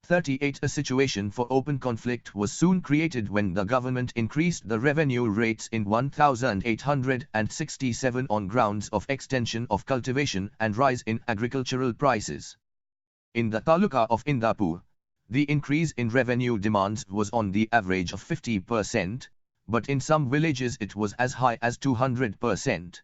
38 A situation for open conflict was soon created when the government increased the revenue rates in 1867 on grounds of extension of cultivation and rise in agricultural prices. In the taluka of Indapur, the increase in revenue demands was on the average of 50%, but in some villages it was as high as 200%.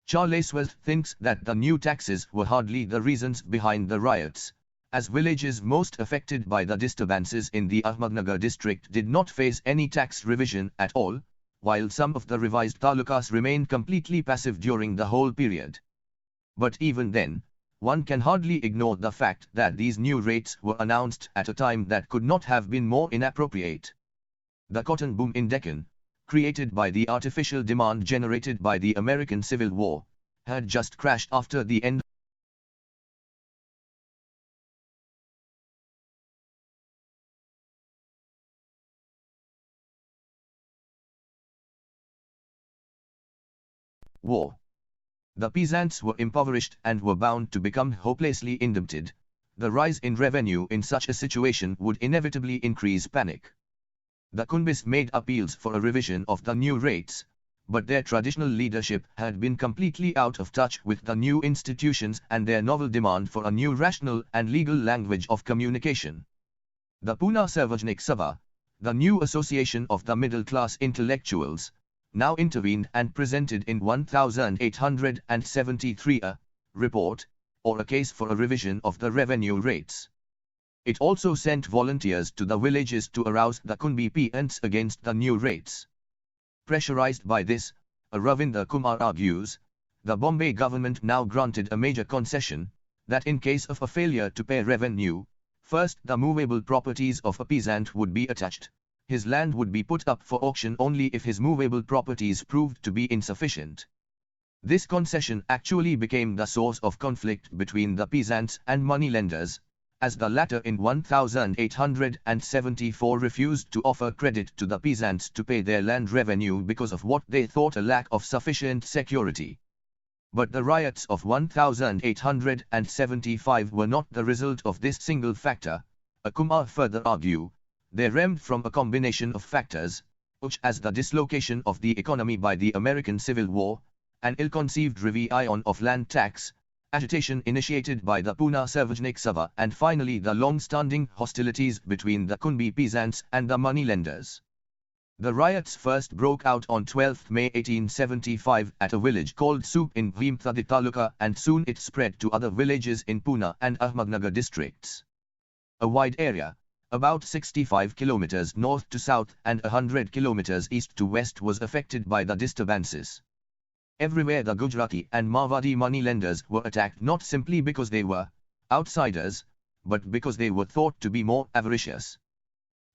Charlesworth thinks that the new taxes were hardly the reasons behind the riots, as villages most affected by the disturbances in the Ahmednagar district did not face any tax revision at all, while some of the revised talukas remained completely passive during the whole period. But even then, one can hardly ignore the fact that these new rates were announced at a time that could not have been more inappropriate. The cotton boom in Deccan, created by the artificial demand generated by the American Civil War, had just crashed after the end war. The peasants were impoverished and were bound to become hopelessly indebted. The rise in revenue in such a situation would inevitably increase panic. The Kunbis made appeals for a revision of the new rates, but their traditional leadership had been completely out of touch with the new institutions and their novel demand for a new rational and legal language of communication. The Pune Sarvajnik Sabha, the new association of the middle-class intellectuals, now intervened and presented in 1873 a report, or a case for a revision of the revenue rates. It also sent volunteers to the villages to arouse the Kunbi peasants against the new rates. Pressurized by this, Ravinder Kumar argues, the Bombay government now granted a major concession, that in case of a failure to pay revenue, first the movable properties of a peasant would be attached. His land would be put up for auction only if his movable properties proved to be insufficient. This concession actually became the source of conflict between the peasants and moneylenders, as the latter in 1874 refused to offer credit to the peasants to pay their land revenue because of what they thought a lack of sufficient security. But the riots of 1875 were not the result of this single factor. Kumar further argue, they stemmed from a combination of factors, such as the dislocation of the economy by the American Civil War, an ill-conceived revision of land tax, agitation initiated by the Pune Sarvajnik Sabha, and finally the long-standing hostilities between the Kunbi peasants and the moneylenders. The riots first broke out on 12 May 1875 at a village called Sup in Bhimthadi Taluka, and soon it spread to other villages in Pune and Ahmednagar districts. A wide area, about 65 kilometers north to south and 100 kilometers east to west, was affected by the disturbances. Everywhere the Gujarati and Marwadi moneylenders were attacked not simply because they were outsiders, but because they were thought to be more avaricious.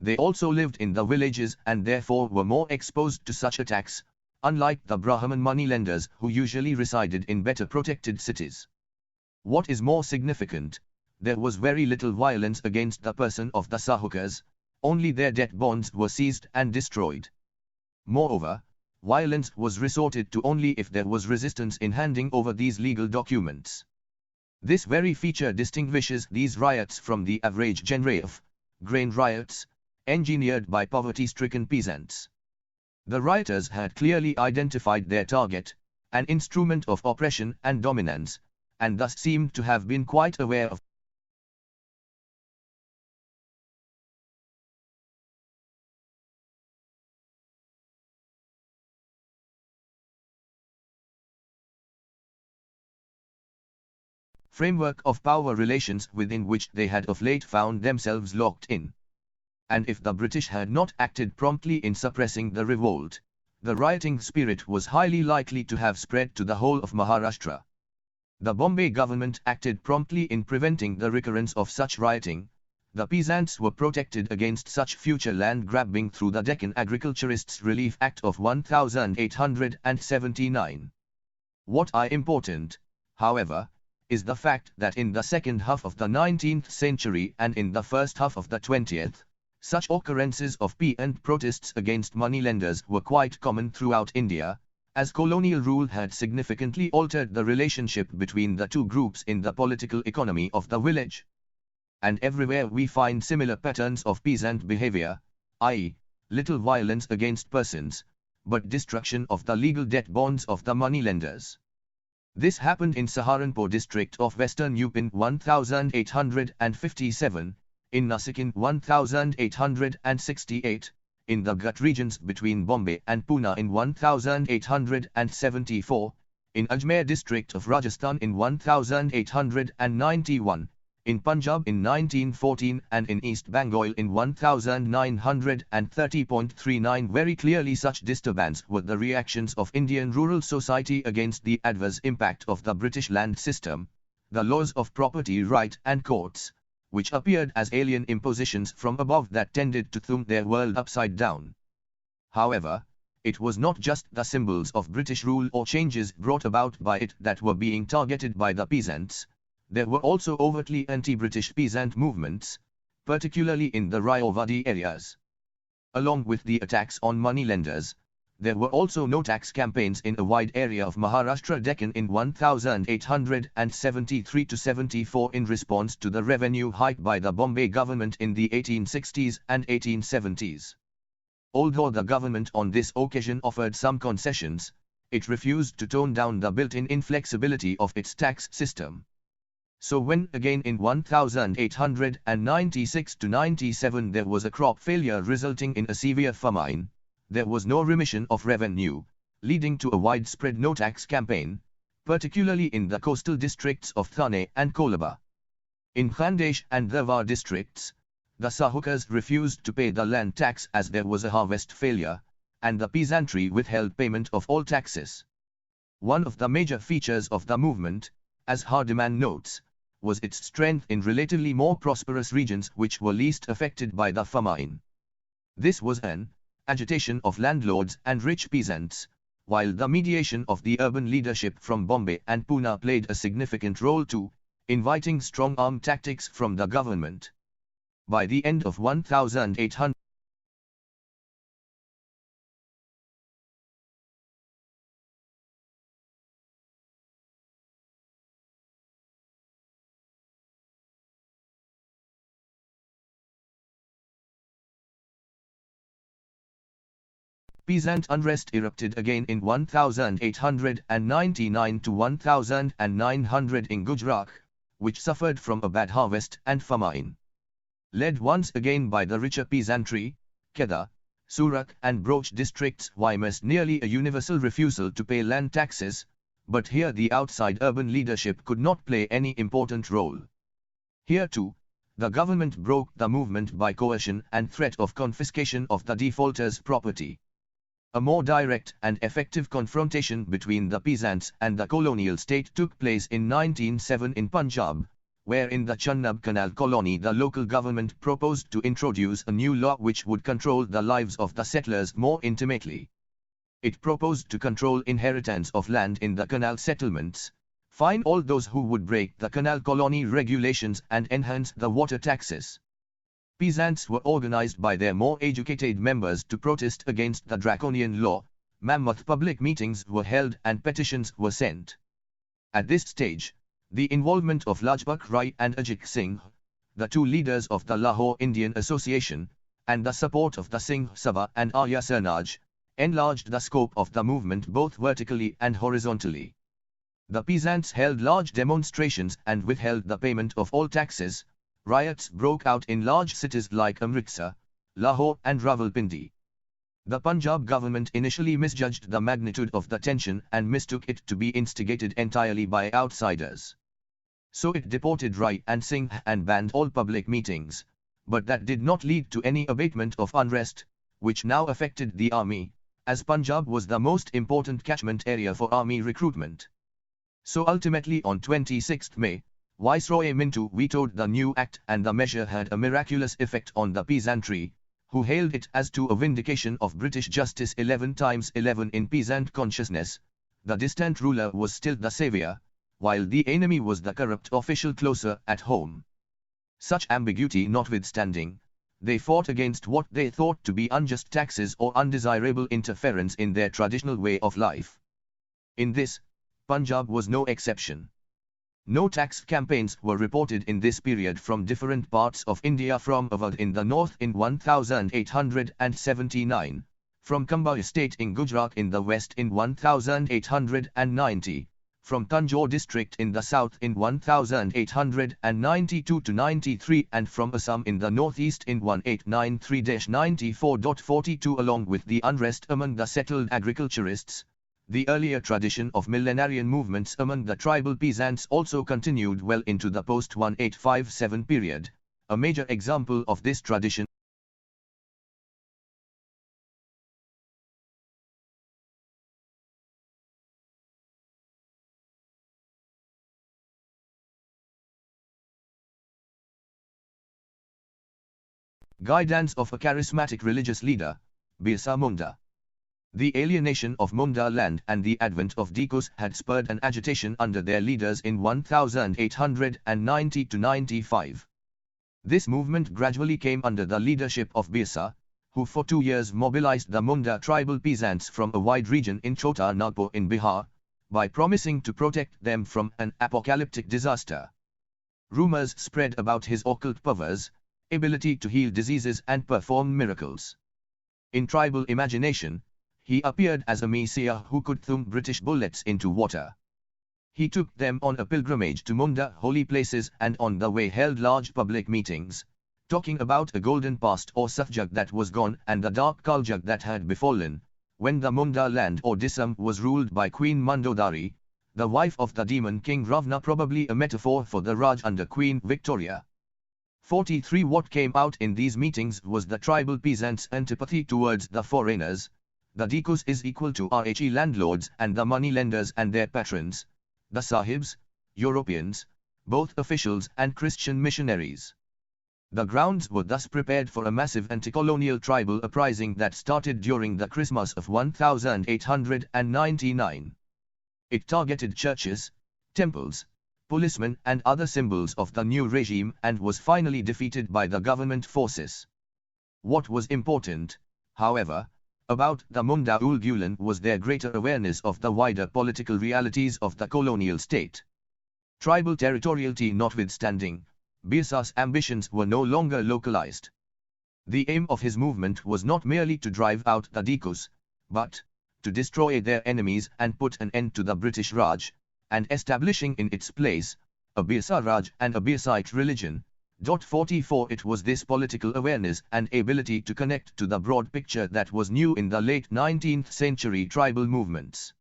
They also lived in the villages and therefore were more exposed to such attacks, unlike the Brahman moneylenders who usually resided in better protected cities. What is more significant, there was very little violence against the person of the Sahukars, only their debt bonds were seized and destroyed. Moreover, violence was resorted to only if there was resistance in handing over these legal documents. This very feature distinguishes these riots from the average genre of grain riots, engineered by poverty-stricken peasants. The rioters had clearly identified their target, an instrument of oppression and dominance, and thus seemed to have been quite aware of framework of power relations within which they had of late found themselves locked in. And if the British had not acted promptly in suppressing the revolt, the rioting spirit was highly likely to have spread to the whole of Maharashtra. The Bombay government acted promptly in preventing the recurrence of such rioting. The peasants were protected against such future land grabbing through the Deccan Agriculturists' Relief Act of 1879. What is important, however, is the fact that in the second half of the 19th century and in the first half of the 20th, such occurrences of peasant protests against moneylenders were quite common throughout India, as colonial rule had significantly altered the relationship between the two groups in the political economy of the village. And everywhere we find similar patterns of peasant behavior, i.e., little violence against persons, but destruction of the legal debt bonds of the moneylenders. This happened in Saharanpur district of Western UP in 1857, in Nasik in 1868, in the Gut regions between Bombay and Pune in 1874, in Ajmer district of Rajasthan in 1891, in Punjab in 1914 and in East Bengal in 1930.39. Very clearly such disturbance were the reactions of Indian rural society against the adverse impact of the British land system, the laws of property right and courts, which appeared as alien impositions from above that tended to thumb their world upside down. However, It was not just the symbols of British rule or changes brought about by it that were being targeted by the peasants. There were also overtly anti-British peasant movements, particularly in the Rayavadi areas. Along with the attacks on moneylenders, there were also no-tax campaigns in a wide area of Maharashtra Deccan in 1873-74 in response to the revenue hike by the Bombay government in the 1860s and 1870s. Although the government on this occasion offered some concessions, it refused to tone down the built-in inflexibility of its tax system. So when again in 1896-97 there was a crop failure resulting in a severe famine, there was no remission of revenue, leading to a widespread no-tax campaign, particularly in the coastal districts of Thane and Kolaba. In Khandesh and Dharwar districts, the Sahukars refused to pay the land tax as there was a harvest failure, and the peasantry withheld payment of all taxes. One of the major features of the movement, as Hardiman notes, was its strength in relatively more prosperous regions which were least affected by the famine. This was an agitation of landlords and rich peasants, while the mediation of the urban leadership from Bombay and Pune played a significant role too, inviting strong-arm tactics from the government. By the end of 1800, Peasant Unrest erupted again in 1899 to 1900 in Gujarat, which suffered from a bad harvest and famine. Led once again by the richer peasantry, Kheda, Surat and Broch districts witnessed nearly a universal refusal to pay land taxes, but here the outside urban leadership could not play any important role. Here too, the government broke the movement by coercion and threat of confiscation of the defaulters' property. A more direct and effective confrontation between the peasants and the colonial state took place in 1907 in Punjab, where in the Chenab Canal colony the local government proposed to introduce a new law which would control the lives of the settlers more intimately. It proposed to control inheritance of land in the canal settlements, fine all those who would break the canal colony regulations and enhance the water taxes. Peasants were organized by their more educated members to protest against the draconian law, mammoth public meetings were held and petitions were sent. At this stage, the involvement of Lajpat Rai and Ajit Singh, the two leaders of the Lahore Indian Association, and the support of the Singh Sabha and Arya Samaj, enlarged the scope of the movement both vertically and horizontally. The peasants held large demonstrations and withheld the payment of all taxes. Riots broke out in large cities like Amritsar, Lahore and Rawalpindi. The Punjab government initially misjudged the magnitude of the tension and mistook it to be instigated entirely by outsiders. So it deported Rai and Singh and banned all public meetings, but that did not lead to any abatement of unrest, which now affected the army, as Punjab was the most important catchment area for army recruitment. So ultimately on 26 May, Viceroy Minto vetoed the new act and the measure had a miraculous effect on the peasantry, who hailed it as to a vindication of British justice 11 times 11 in peasant consciousness. The distant ruler was still the savior, while the enemy was the corrupt official closer at home. Such ambiguity notwithstanding, they fought against what they thought to be unjust taxes or undesirable interference in their traditional way of life. In this, Punjab was no exception. No tax campaigns were reported in this period from different parts of India, from Awadh in the north in 1879, from Kamba estate in Gujarat in the west in 1890, from Tanjore district in the south in 1892-93 and from Assam in the northeast in 1893-94. Along with the unrest among the settled agriculturists, the earlier tradition of millenarian movements among the tribal peasants also continued well into the post-1857 period. A major example of this tradition guidance of a charismatic religious leader, Birsa Munda. The alienation of Munda land and the advent of Dikus had spurred an agitation under their leaders in 1890–95. This movement gradually came under the leadership of Birsa, who for 2 years mobilized the Munda tribal peasants from a wide region in Chota Nagpur in Bihar, by promising to protect them from an apocalyptic disaster. Rumors spread about his occult powers, ability to heal diseases and perform miracles. In tribal imagination, he appeared as a messiah who could thumb British bullets into water. He took them on a pilgrimage to Munda holy places and on the way held large public meetings, talking about a golden past or Safjug that was gone and the dark Kaljug that had befallen, when the Munda land or Disam was ruled by Queen Mandodari, the wife of the demon king Ravana, probably a metaphor for the Raj under Queen Victoria. 43. What came out in these meetings was the tribal peasants' antipathy towards the foreigners. The Dikus is equal to RHE landlords and the money lenders and their patrons, the Sahibs, Europeans, both officials and Christian missionaries. The grounds were thus prepared for a massive anti-colonial tribal uprising that started during the Christmas of 1899. It targeted churches, temples, policemen and other symbols of the new regime and was finally defeated by the government forces. What was important, however, about the Munda Ulgulan was their greater awareness of the wider political realities of the colonial state. Tribal territoriality notwithstanding, Birsa's ambitions were no longer localized. The aim of his movement was not merely to drive out the Dikus, but to destroy their enemies and put an end to the British Raj, and establishing in its place a Birsa Raj and a Birsite religion. 44. It was this political awareness and ability to connect to the broad picture that was new in the late 19th century tribal movements.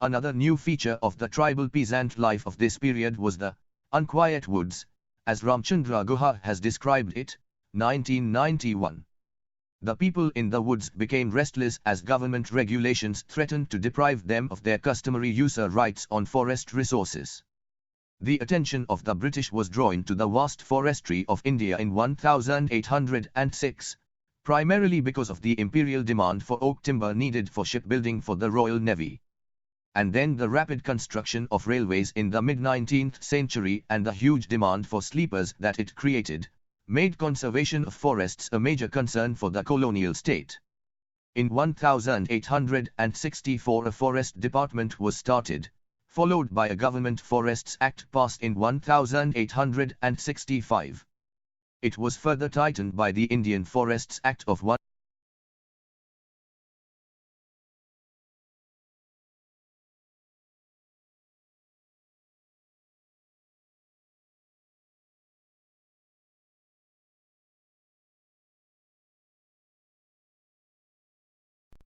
Another new feature of the tribal peasant life of this period was the unquiet woods, as Ramchandra Guha has described it, 1991. The people in the woods became restless as government regulations threatened to deprive them of their customary user rights on forest resources. The attention of the British was drawn to the vast forestry of India in 1806, primarily because of the imperial demand for oak timber needed for shipbuilding for the Royal Navy. And then the rapid construction of railways in the mid-19th century and the huge demand for sleepers that it created, made conservation of forests a major concern for the colonial state. In 1864 a forest department was started, followed by a Government Forests Act passed in 1865. It was further tightened by the Indian Forests Act of 1.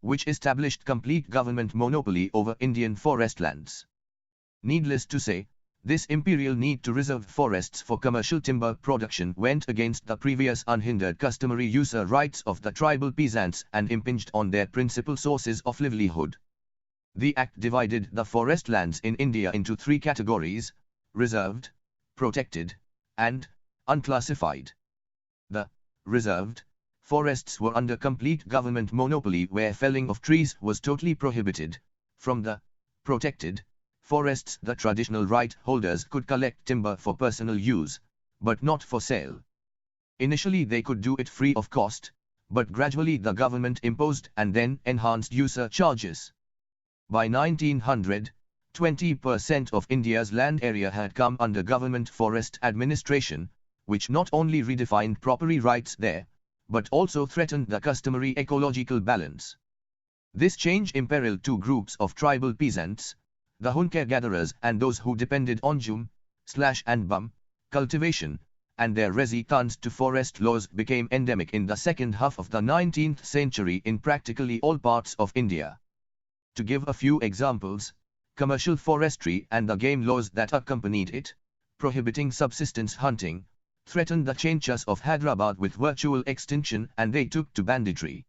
Which established complete government monopoly over Indian forest lands. Needless to say, this imperial need to reserve forests for commercial timber production went against the previous unhindered customary user rights of the tribal peasants and impinged on their principal sources of livelihood. The Act divided the forest lands in India into 3 categories: reserved, protected, and unclassified. The reserved forests were under complete government monopoly where felling of trees was totally prohibited. From the protected forests the traditional right holders could collect timber for personal use, but not for sale. Initially they could do it free of cost, but gradually the government imposed and then enhanced user charges. By 1900, 20% of India's land area had come under government forest administration, which not only redefined property rights there, but also threatened the customary ecological balance. This change imperiled 2 groups of tribal peasants, the hunter-gatherers and those who depended on jum/and cultivation, and their resistance to forest laws became endemic in the second half of the 19th century in practically all parts of India. To give a few examples, commercial forestry and the game laws that accompanied it, prohibiting subsistence hunting, threatened the Chenchas of Hyderabad with virtual extinction and they took to banditry.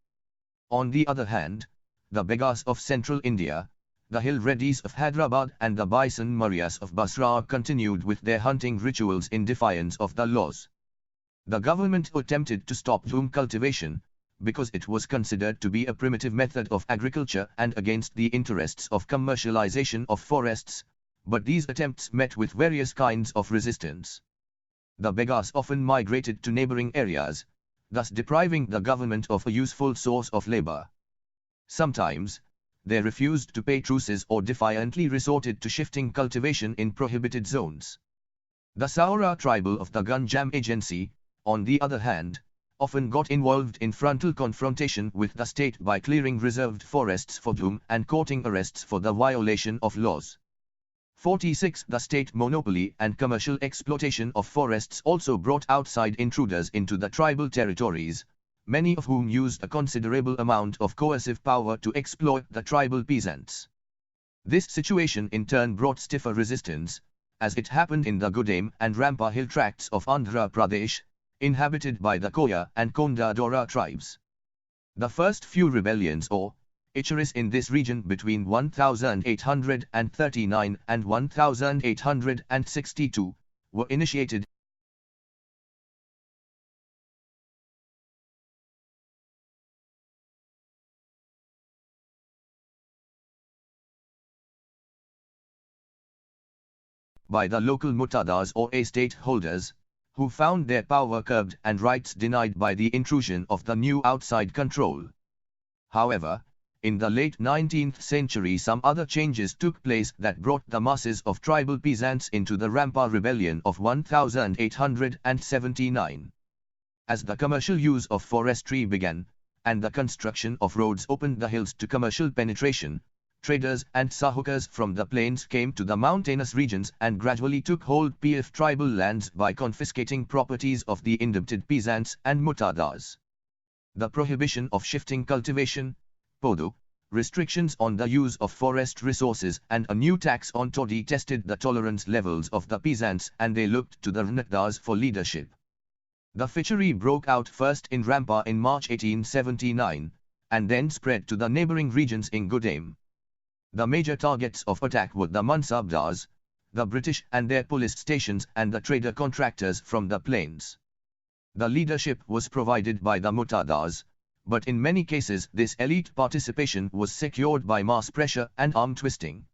On the other hand, the Begas of central India, the Hill Reddys of Hyderabad and the Bison Marias of Basra continued with their hunting rituals in defiance of the laws. The government attempted to stop cultivation, because it was considered to be a primitive method of agriculture and against the interests of commercialization of forests, but these attempts met with various kinds of resistance. The beggars often migrated to neighboring areas, thus depriving the government of a useful source of labor. Sometimes, they refused to pay truces or defiantly resorted to shifting cultivation in prohibited zones. The Saura tribal of the Ganjam Agency, on the other hand, often got involved in frontal confrontation with the state by clearing reserved forests for them and courting arrests for the violation of laws. 46. The state monopoly and commercial exploitation of forests also brought outside intruders into the tribal territories, many of whom used a considerable amount of coercive power to exploit the tribal peasants. This situation in turn brought stiffer resistance, as it happened in the Gudem and Rampa hill tracts of Andhra Pradesh, inhabited by the Koya and Konda Dora tribes. The first few rebellions or Icharis in this region between 1839 and 1862 were initiated by the local mutadas or estate holders, who found their power curbed and rights denied by the intrusion of the new outside control. However, in the late 19th century some other changes took place that brought the masses of tribal peasants into the Rampa rebellion of 1879. As the commercial use of forestry began, and the construction of roads opened the hills to commercial penetration, traders and sahukas from the plains came to the mountainous regions and gradually took hold of tribal lands by confiscating properties of the indebted peasants and mutadas. The prohibition of shifting cultivation, podu, restrictions on the use of forest resources and a new tax on toddy tested the tolerance levels of the peasants and they looked to the Ranadas for leadership. The fishery broke out first in Rampa in March 1879, and then spread to the neighboring regions in Gudem. The major targets of attack were the Mansabdars, the British and their police stations and the trader contractors from the plains. The leadership was provided by the mutadas, but in many cases this elite participation was secured by mass pressure and arm twisting.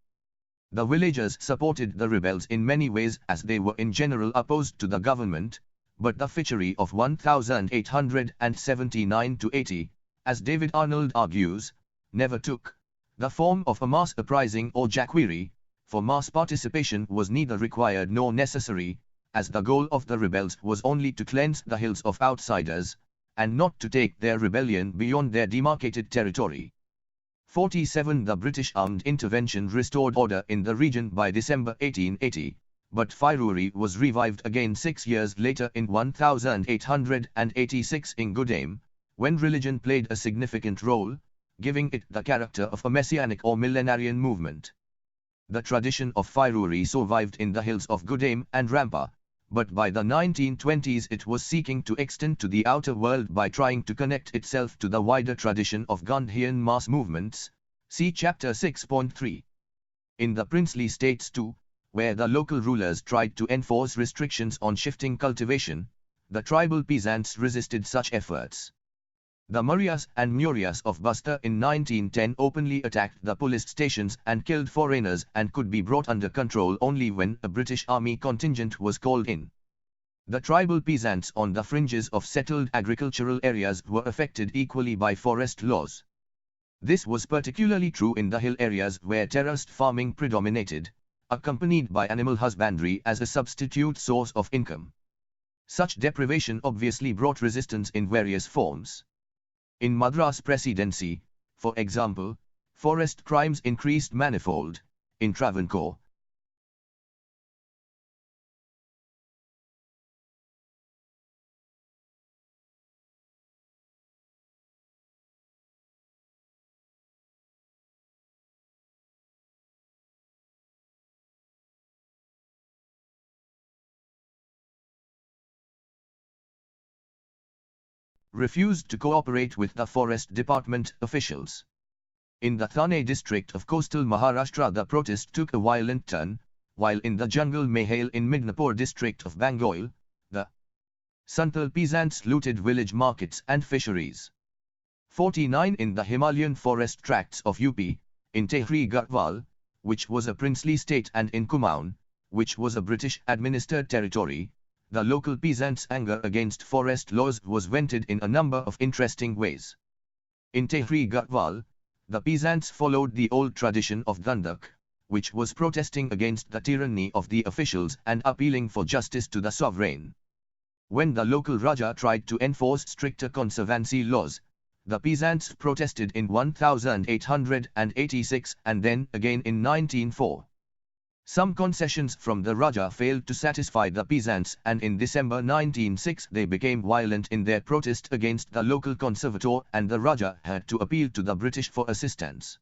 The villagers supported the rebels in many ways as they were in general opposed to the government, but the fishery of 1879–80, as David Arnold argues, never took the form of a mass uprising or jacquerie, for mass participation was neither required nor necessary, as the goal of the rebels was only to cleanse the hills of outsiders, and not to take their rebellion beyond their demarcated territory. 47. The British armed intervention restored order in the region by December 1880, but Firuri was revived again 6 years later in 1886 in Gudem, when religion played a significant role, giving it the character of a messianic or millenarian movement. The tradition of Firuri survived in the hills of Gudem and Rampa, but by the 1920s it was seeking to extend to the outer world by trying to connect itself to the wider tradition of Gandhian mass movements, see Chapter 6.3. In the princely states too, where the local rulers tried to enforce restrictions on shifting cultivation, the tribal peasants resisted such efforts. The Marias and Murias of Bastar in 1910 openly attacked the police stations and killed foreigners and could be brought under control only when a British army contingent was called in. The tribal peasants on the fringes of settled agricultural areas were affected equally by forest laws. This was particularly true in the hill areas where terraced farming predominated, accompanied by animal husbandry as a substitute source of income. Such deprivation obviously brought resistance in various forms. In Madras Presidency, for example, forest crimes increased manifold. In Travancore, refused to cooperate with the Forest Department officials. In the Thane district of coastal Maharashtra the protest took a violent turn, while in the jungle Mahale in Midnapur district of Bengal, the Santal peasants looted village markets and fisheries. 49 in the Himalayan forest tracts of UP, in Tehri Garhwal, which was a princely state, and in Kumaon, which was a British-administered territory, the local peasants' anger against forest laws was vented in a number of interesting ways. In Tehri Garhwal, the peasants followed the old tradition of Dandak, which was protesting against the tyranny of the officials and appealing for justice to the sovereign. When the local Raja tried to enforce stricter conservancy laws, the peasants protested in 1886 and then again in 1904. Some concessions from the Raja failed to satisfy the peasants, and in December 1906 they became violent in their protest against the local conservator, and the Raja had to appeal to the British for assistance.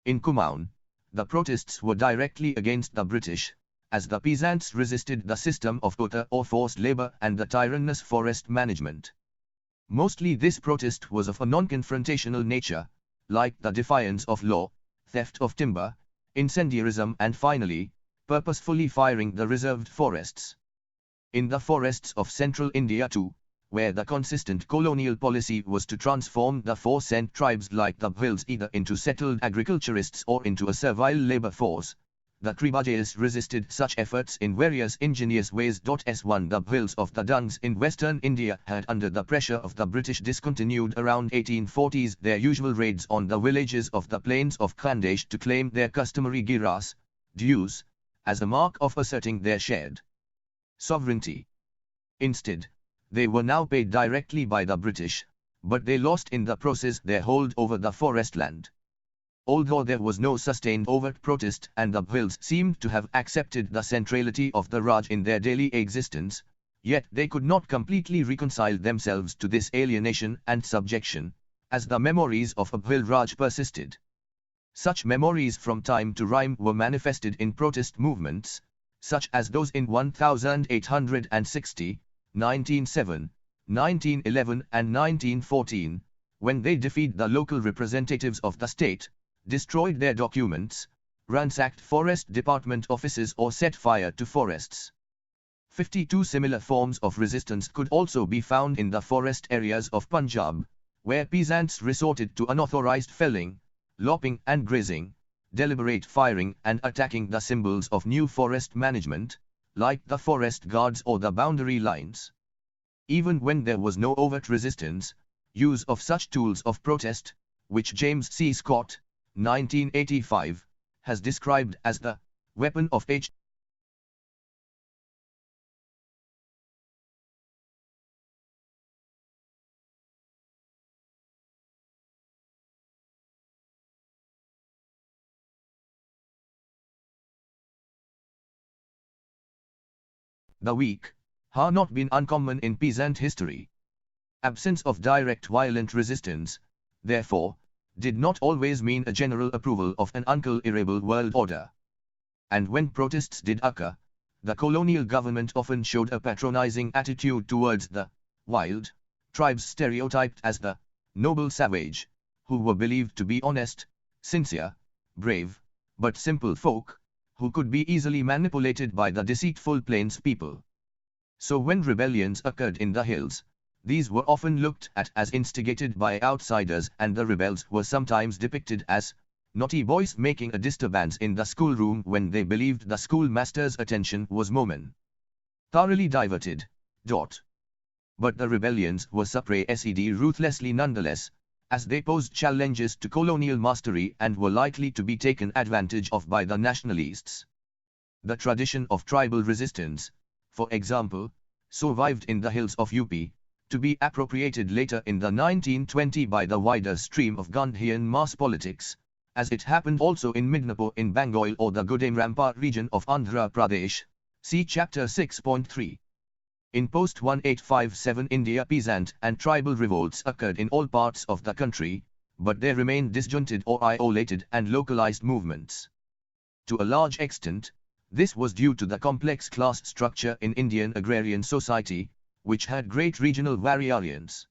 In Kumaon, the protests were directly against the British, as the peasants resisted the system of quota or forced labor and the tyrannous forest management. Mostly this protest was of a non-confrontational nature, like the defiance of law, theft of timber, incendiarism, and finally, purposefully firing the reserved forests. In the forests of central India too, where the consistent colonial policy was to transform the 4 cent tribes like the Bhils either into settled agriculturists or into a servile labor force, the Tribajais resisted such efforts in various ingenious ways. S1 The Bhils of the Dungs in western India had, under the pressure of the British, discontinued around 1840s their usual raids on the villages of the plains of Khandesh to claim their customary giras, dues, as a mark of asserting their shared sovereignty. Instead, they were now paid directly by the British, but they lost in the process their hold over the forest land. Although there was no sustained overt protest and the Bhils seemed to have accepted the centrality of the Raj in their daily existence, yet they could not completely reconcile themselves to this alienation and subjection, as the memories of a Bhil Raj persisted. Such memories from time to time were manifested in protest movements, such as those in 1860, 1907, 1911 and 1914, when they defied the local representatives of the state, destroyed their documents, ransacked forest department offices or set fire to forests. 52 similar forms of resistance could also be found in the forest areas of Punjab, where peasants resorted to unauthorized felling, lopping and grazing, deliberate firing and attacking the symbols of new forest management, like the forest guards or the boundary lines. Even when there was no overt resistance, use of such tools of protest, which James C. Scott, 1985, has described as the weapon of age. The weak have not been uncommon in peasant history. Absence of direct violent resistance, therefore, did not always mean a general approval of an unalterable world order. And when protests did occur, the colonial government often showed a patronizing attitude towards the wild tribes stereotyped as the noble savage, who were believed to be honest, sincere, brave, but simple folk, who could be easily manipulated by the deceitful plains people. So when rebellions occurred in the hills, these were often looked at as instigated by outsiders, and the rebels were sometimes depicted as naughty boys making a disturbance in the schoolroom when they believed the schoolmaster's attention was momentarily diverted. But the rebellions were suppressed ruthlessly nonetheless, as they posed challenges to colonial mastery and were likely to be taken advantage of by the nationalists. The tradition of tribal resistance, for example, survived in the hills of UP, to be appropriated later in the 1920s by the wider stream of Gandhian mass politics, as it happened also in Midnapur in Bengal or the Godamarappa region of Andhra Pradesh, see Chapter 6.3. In post-1857 India peasant and tribal revolts occurred in all parts of the country, but they remained disjointed or isolated and localized movements. To a large extent, this was due to the complex class structure in Indian agrarian society, which had great regional variance.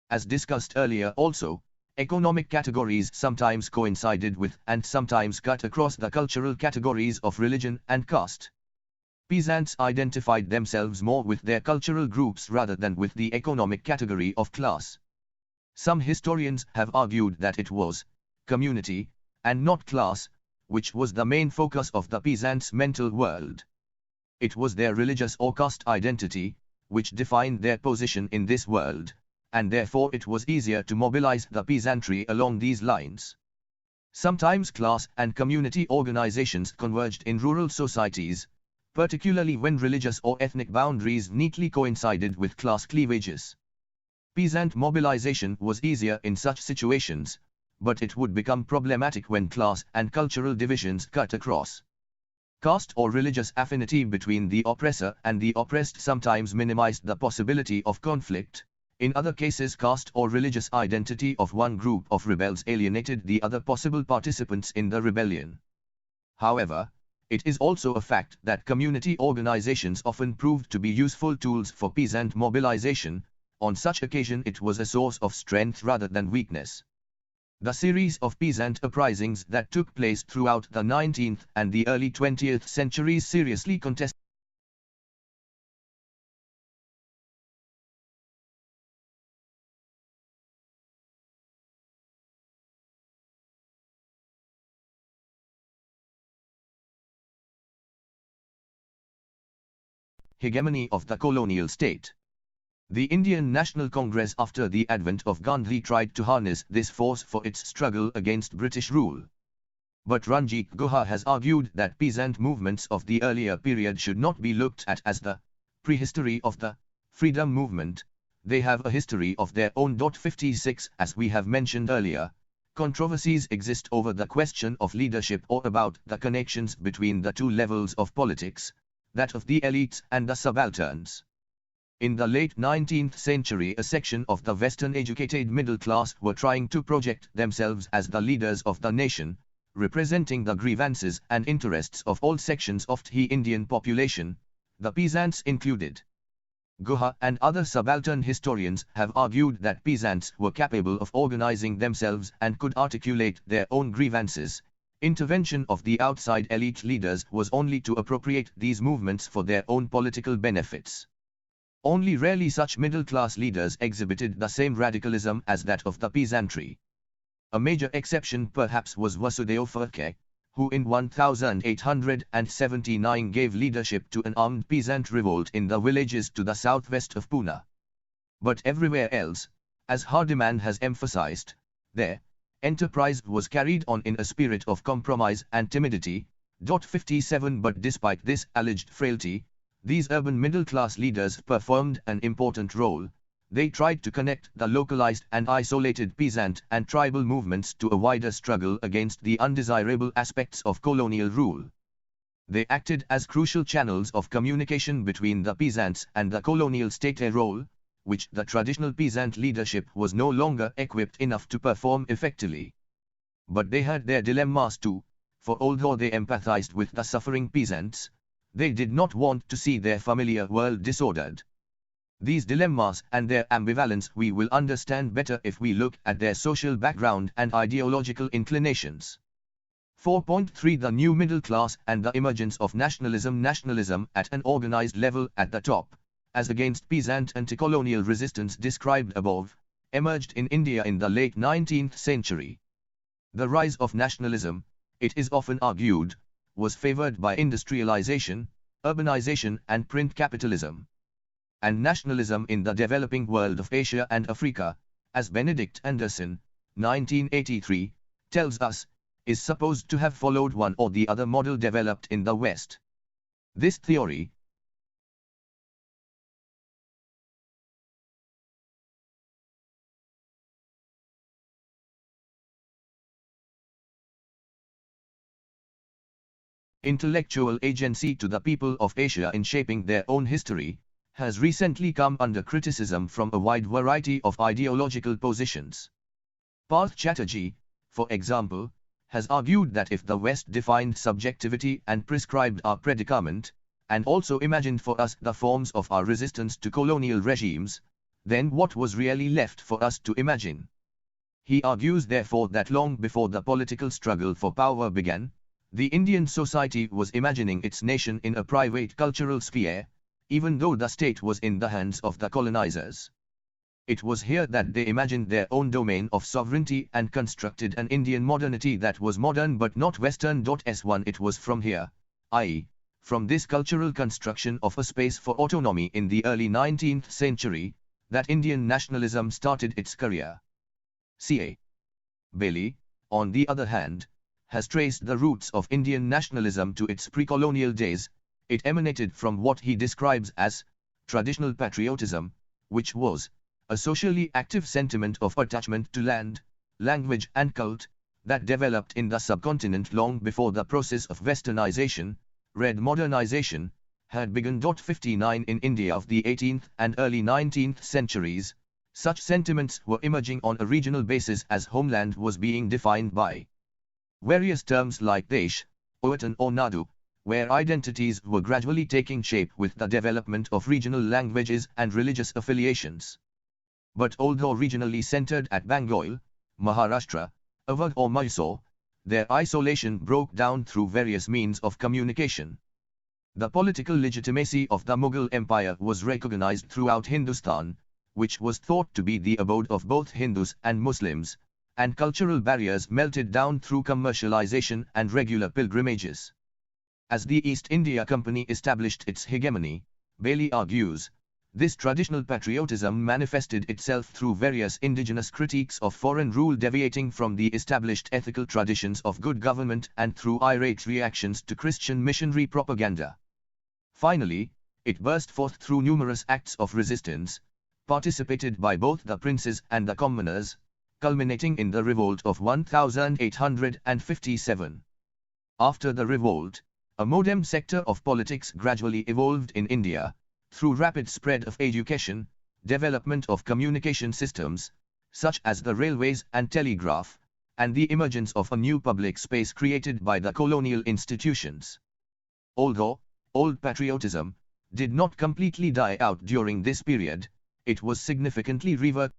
As discussed earlier also, economic categories sometimes coincided with and sometimes cut across the cultural categories of religion and caste. Peasants identified themselves more with their cultural groups rather than with the economic category of class. Some historians have argued that it was community, and not class, which was the main focus of the peasants' mental world. It was their religious or caste identity, which defined their position in this world, and therefore it was easier to mobilize the peasantry along these lines. Sometimes class and community organizations converged in rural societies, particularly when religious or ethnic boundaries neatly coincided with class cleavages. Peasant mobilization was easier in such situations, but it would become problematic when class and cultural divisions cut across. Caste or religious affinity between the oppressor and the oppressed sometimes minimized the possibility of conflict. In other cases, caste or religious identity of one group of rebels alienated the other possible participants in the rebellion. However, it is also a fact that community organizations often proved to be useful tools for peasant mobilization. On such occasion it was a source of strength rather than weakness. The series of peasant uprisings that took place throughout the 19th and the early 20th centuries seriously contested hegemony of the colonial state. The Indian National Congress after the advent of Gandhi tried to harness this force for its struggle against British rule. But Ranjit Guha has argued that peasant movements of the earlier period should not be looked at as the prehistory of the freedom movement. They have a history of their own. 56 As we have mentioned earlier, controversies exist over the question of leadership or about the connections between the two levels of politics, that of the elites and the subalterns. In the late 19th century, a section of the Western educated middle class were trying to project themselves as the leaders of the nation, representing the grievances and interests of all sections of the Indian population, the peasants included. Guha and other subaltern historians have argued that peasants were capable of organizing themselves and could articulate their own grievances. Intervention of the outside elite leaders was only to appropriate these movements for their own political benefits. Only rarely such middle-class leaders exhibited the same radicalism as that of the peasantry. A major exception perhaps was Vasudeva Phadke, who in 1879 gave leadership to an armed peasant revolt in the villages to the southwest of Pune. But everywhere else, as Hardiman has emphasized, their enterprise was carried on in a spirit of compromise and timidity. 57 But despite this alleged frailty, these urban middle-class leaders performed an important role. They tried to connect the localized and isolated peasant and tribal movements to a wider struggle against the undesirable aspects of colonial rule. They acted as crucial channels of communication between the peasants and the colonial state, a role which the traditional peasant leadership was no longer equipped enough to perform effectively. But they had their dilemmas too, for although they empathized with the suffering peasants, they did not want to see their familiar world disordered. These dilemmas and their ambivalence we will understand better if we look at their social background and ideological inclinations. 4.3 The new middle class and the emergence of nationalism. Nationalism at an organized level at the top, as against peasant anti-colonial resistance described above, emerged in India in the late 19th century. The rise of nationalism, it is often argued, was favored by industrialization, urbanization and print capitalism. And nationalism in the developing world of Asia and Africa, as Benedict Anderson, 1983, tells us, is supposed to have followed one or the other model developed in the West. This theory, intellectual agency to the people of Asia in shaping their own history, has recently come under criticism from a wide variety of ideological positions. Parth Chatterjee, for example, has argued that if the West defined subjectivity and prescribed our predicament, and also imagined for us the forms of our resistance to colonial regimes, then what was really left for us to imagine? He argues therefore that long before the political struggle for power began, the Indian society was imagining its nation in a private cultural sphere, even though the state was in the hands of the colonizers. It was here that they imagined their own domain of sovereignty and constructed an Indian modernity that was modern but not Western. S1 It was from here, i.e., from this cultural construction of a space for autonomy in the early 19th century, that Indian nationalism started its career. C.A. Bailey, on the other hand, has traced the roots of Indian nationalism to its pre-colonial days. It emanated from what he describes as traditional patriotism, which was a socially active sentiment of attachment to land, language and cult, that developed in the subcontinent long before the process of westernization, red modernization, had begun. 59 In India of the 18th and early 19th centuries, such sentiments were emerging on a regional basis as homeland was being defined by various terms like Desh, Oatan or Nadu, where identities were gradually taking shape with the development of regional languages and religious affiliations. But although regionally centered at Bengal, Maharashtra, Awadh or Mysore, their isolation broke down through various means of communication. The political legitimacy of the Mughal Empire was recognized throughout Hindustan, which was thought to be the abode of both Hindus and Muslims, and cultural barriers melted down through commercialization and regular pilgrimages. As the East India Company established its hegemony, Bailey argues, this traditional patriotism manifested itself through various indigenous critiques of foreign rule deviating from the established ethical traditions of good government and through irate reactions to Christian missionary propaganda. Finally, it burst forth through numerous acts of resistance, participated by both the princes and the commoners, culminating in the revolt of 1857. After the revolt, a modern sector of politics gradually evolved in India, through rapid spread of education, development of communication systems, such as the railways and telegraph, and the emergence of a new public space created by the colonial institutions. Although old patriotism did not completely die out during this period, it was significantly reworked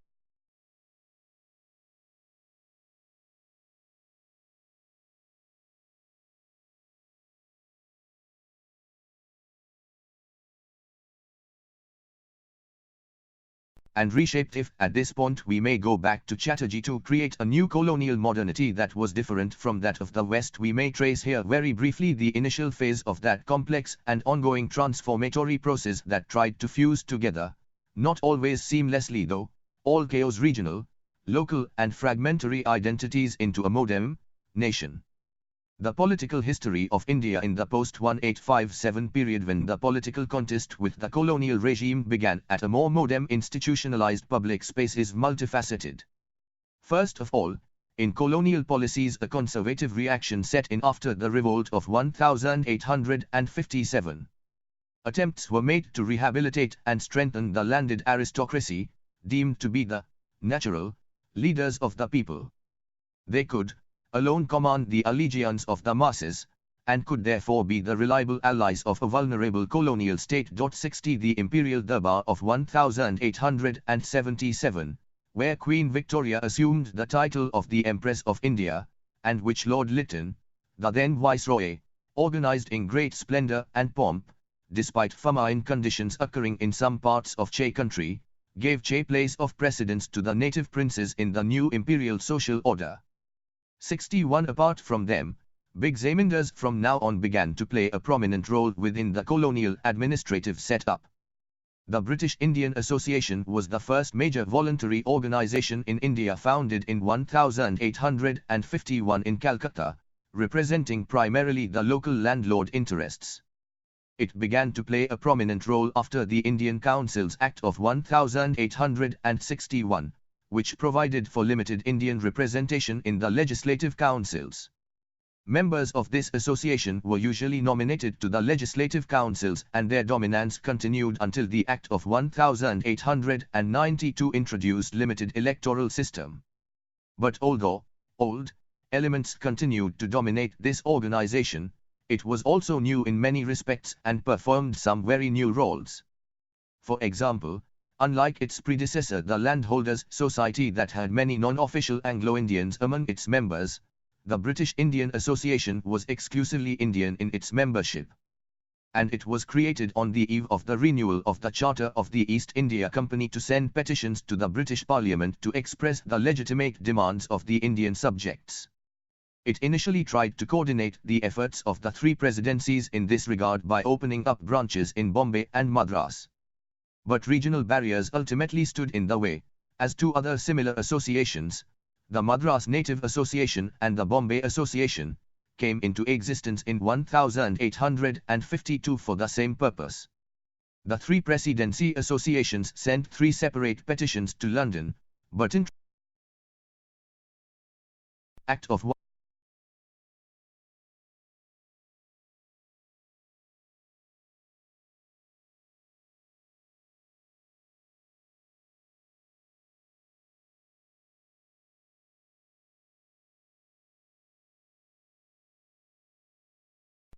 and reshaped. If at this point we may go back to Chatterjee to create a new colonial modernity that was different from that of the West, we may trace here very briefly the initial phase of that complex and ongoing transformatory process that tried to fuse together, not always seamlessly though, all chaos regional, local and fragmentary identities into a modern nation. The political history of India in the post-1857 period, when the political contest with the colonial regime began at a more modern institutionalized public space, is multifaceted. First of all, in colonial policies a conservative reaction set in after the revolt of 1857. Attempts were made to rehabilitate and strengthen the landed aristocracy, deemed to be the natural leaders of the people. They could alone command the allegiance of the masses, and could therefore be the reliable allies of a vulnerable colonial state. 60 The Imperial Dhaba of 1877, where Queen Victoria assumed the title of the Empress of India, and which Lord Lytton, the then Viceroy, organized in great splendor and pomp, despite famine conditions occurring in some parts of Che country, gave Che place of precedence to the native princes in the new imperial social order. 61 Apart from them, big zamindars from now on began to play a prominent role within the colonial administrative setup. The British Indian Association was the first major voluntary organization in India, founded in 1851 in Calcutta, representing primarily the local landlord interests. It began to play a prominent role after the Indian Councils Act of 1861, which provided for limited Indian representation in the legislative councils. Members of this association were usually nominated to the legislative councils, and their dominance continued until the Act of 1892 introduced limited electoral system. But although old elements continued to dominate this organization, it was also new in many respects and performed some very new roles. For example, unlike its predecessor, the Landholders' Society, that had many non-official Anglo-Indians among its members, the British Indian Association was exclusively Indian in its membership. and it was created on the eve of the renewal of the Charter of the East India Company to send petitions to the British Parliament to express the legitimate demands of the Indian subjects. It initially tried to coordinate the efforts of the three presidencies in this regard by opening up branches in Bombay and Madras. But regional barriers ultimately stood in the way, as two other similar associations, the Madras Native Association and the Bombay Association, came into existence in 1852 for the same purpose. The three presidency associations sent three separate petitions to London, but in Act of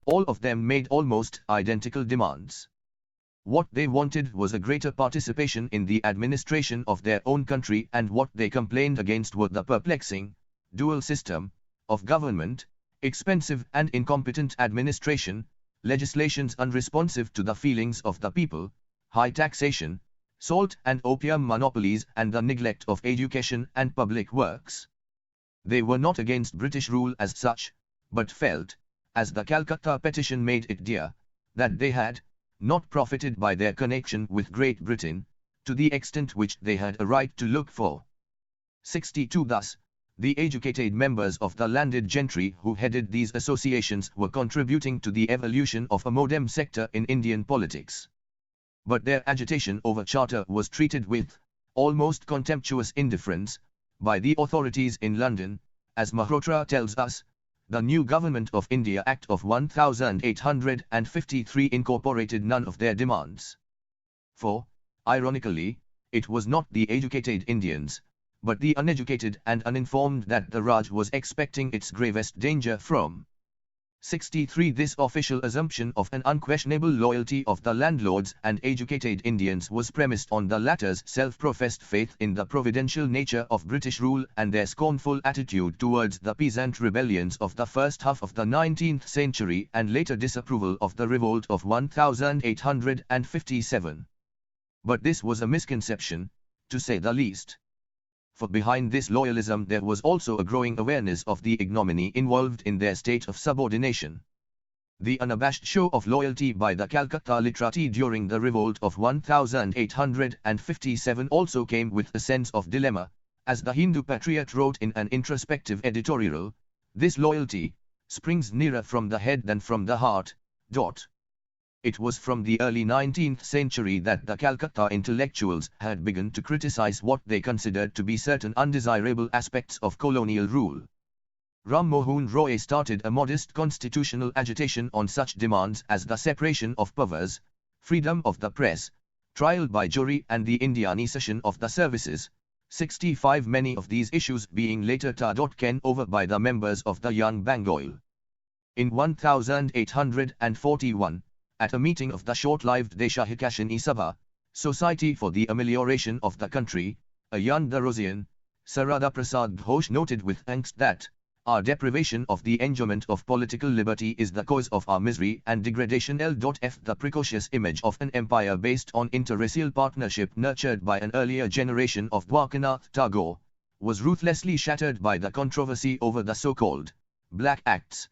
all of them made almost identical demands. What they wanted was a greater participation in the administration of their own country, and what they complained against were the perplexing, dual system of government, expensive and incompetent administration, legislations unresponsive to the feelings of the people, high taxation, salt and opium monopolies, and the neglect of education and public works. They were not against British rule as such, but felt, as the Calcutta petition made it clear, that they had not profited by their connection with Great Britain, to the extent which they had a right to look for. 62 Thus, the educated members of the landed gentry who headed these associations were contributing to the evolution of a modern sector in Indian politics. But their agitation over charter was treated with almost contemptuous indifference by the authorities in London. As Malhotra tells us, the new Government of India Act of 1853 incorporated none of their demands. For, ironically, it was not the educated Indians, but the uneducated and uninformed that the Raj was expecting its gravest danger from. 63 This official assumption of an unquestionable loyalty of the landlords and educated Indians was premised on the latter's self-professed faith in the providential nature of British rule and their scornful attitude towards the peasant rebellions of the first half of the 19th century and later disapproval of the revolt of 1857. But this was a misconception, to say the least. For behind this loyalism there was also a growing awareness of the ignominy involved in their state of subordination. The unabashed show of loyalty by the Calcutta literati during the revolt of 1857 also came with a sense of dilemma. As the Hindu Patriot wrote in an introspective editorial, this loyalty springs nearer from the head than from the heart. It was from the early 19th century that the Calcutta intellectuals had begun to criticize what they considered to be certain undesirable aspects of colonial rule. Ram Mohan Roy started a modest constitutional agitation on such demands as the separation of powers, freedom of the press, trial by jury and the Indianization of the services, 65 many of these issues being later taken over by the members of the Young Bengal. In 1841, at a meeting of the short-lived Deshahikashini Sabha, Society for the Amelioration of the Country, a young Darosian, Sarada Prasad Ghosh noted with angst that, our deprivation of the enjoyment of political liberty is the cause of our misery and degradation. The precocious image of an empire based on interracial partnership nurtured by an earlier generation of Dwarkanath Tagore, was ruthlessly shattered by the controversy over the so-called Black Acts.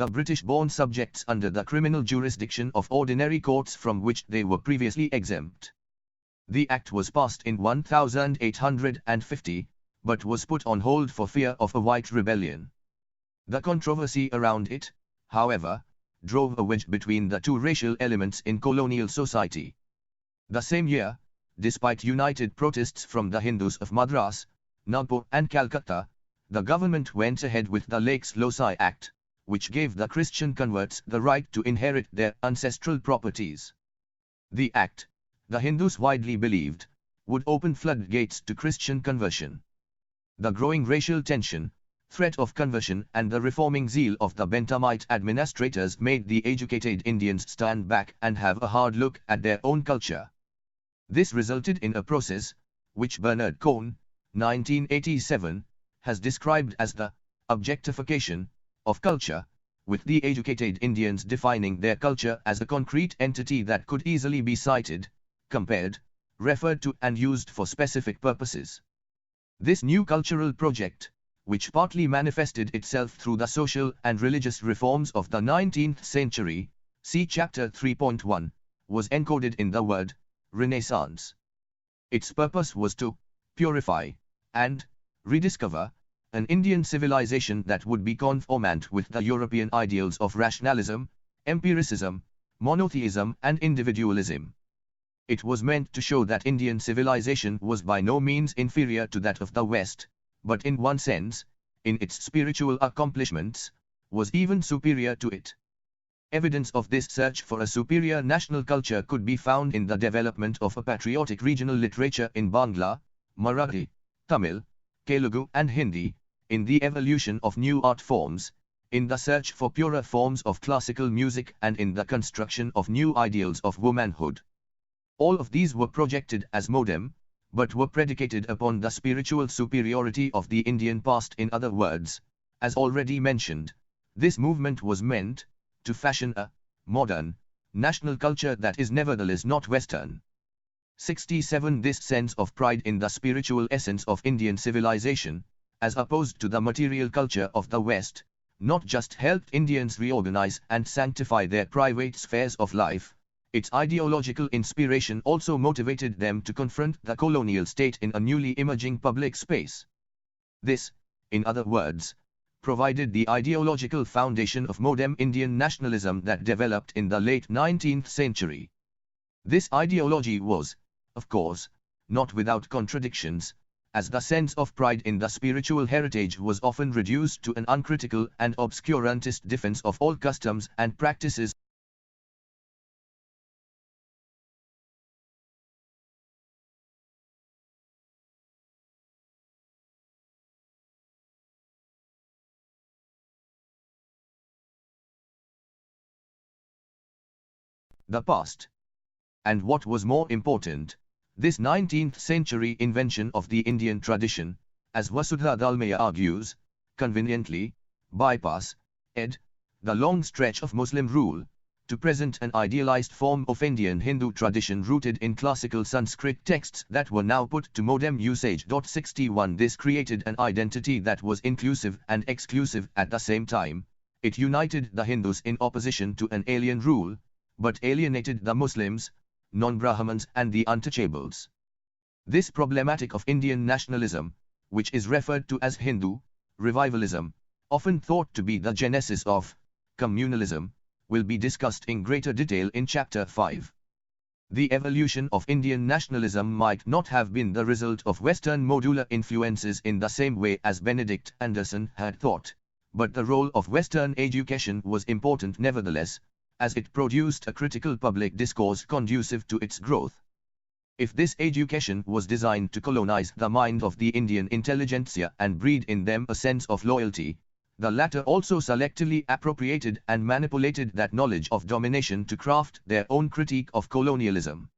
The British-born subjects under the criminal jurisdiction of ordinary courts from which they were previously exempt. The Act was passed in 1850, but was put on hold for fear of a white rebellion. The controversy around it, however, drove a wedge between the two racial elements in colonial society. The same year, despite united protests from the Hindus of Madras, Nagpur and Calcutta, the government went ahead with the Lakes Loci Act, which gave the Christian converts the right to inherit their ancestral properties. The act, the Hindus widely believed, would open floodgates to Christian conversion. The growing racial tension, threat of conversion and the reforming zeal of the Bentamite administrators made the educated Indians stand back and have a hard look at their own culture. This resulted in a process, which Bernard Cohn, 1987, has described as the objectification of culture, with the educated Indians defining their culture as a concrete entity that could easily be cited, compared, referred to and used for specific purposes. This new cultural project, which partly manifested itself through the social and religious reforms of the 19th century, see Chapter 3.1, was encoded in the word Renaissance. Its purpose was to purify and rediscover an Indian civilization that would be conformant with the European ideals of rationalism, empiricism, monotheism and individualism. It was meant to show that Indian civilization was by no means inferior to that of the West, but in one sense, in its spiritual accomplishments, was even superior to it. Evidence of this search for a superior national culture could be found in the development of a patriotic regional literature in Bangla, Marathi, Tamil, Telugu and Hindi, in the evolution of new art forms, in the search for purer forms of classical music and in the construction of new ideals of womanhood. All of these were projected as modern, but were predicated upon the spiritual superiority of the Indian past. In other words, as already mentioned, this movement was meant to fashion a modern, national culture that is nevertheless not Western. 67. This sense of pride in the spiritual essence of Indian civilization, as opposed to the material culture of the West, not just helped Indians reorganize and sanctify their private spheres of life, its ideological inspiration also motivated them to confront the colonial state in a newly emerging public space. This, in other words, provided the ideological foundation of modern Indian nationalism that developed in the late 19th century. This ideology was, of course, not without contradictions, as the sense of pride in the spiritual heritage was often reduced to an uncritical and obscurantist defense of all customs and practices. The past. And what was more important, this 19th century invention of the Indian tradition, as Vasudha Dalmia argues, conveniently, bypass, ed, the long stretch of Muslim rule, to present an idealized form of Indian Hindu tradition rooted in classical Sanskrit texts that were now put to modern usage. 61. This created an identity that was inclusive and exclusive at the same time. It united the Hindus in opposition to an alien rule, but alienated the Muslims, non-Brahmins and the untouchables. This problematic of Indian nationalism, which is referred to as Hindu revivalism, often thought to be the genesis of communalism, will be discussed in greater detail in Chapter 5. The evolution of Indian nationalism might not have been the result of Western modular influences in the same way as Benedict Anderson had thought, but the role of Western education was important nevertheless, as it produced a critical public discourse conducive to its growth. If this education was designed to colonize the mind of the Indian intelligentsia and breed in them a sense of loyalty, the latter also selectively appropriated and manipulated that knowledge of domination to craft their own critique of colonialism.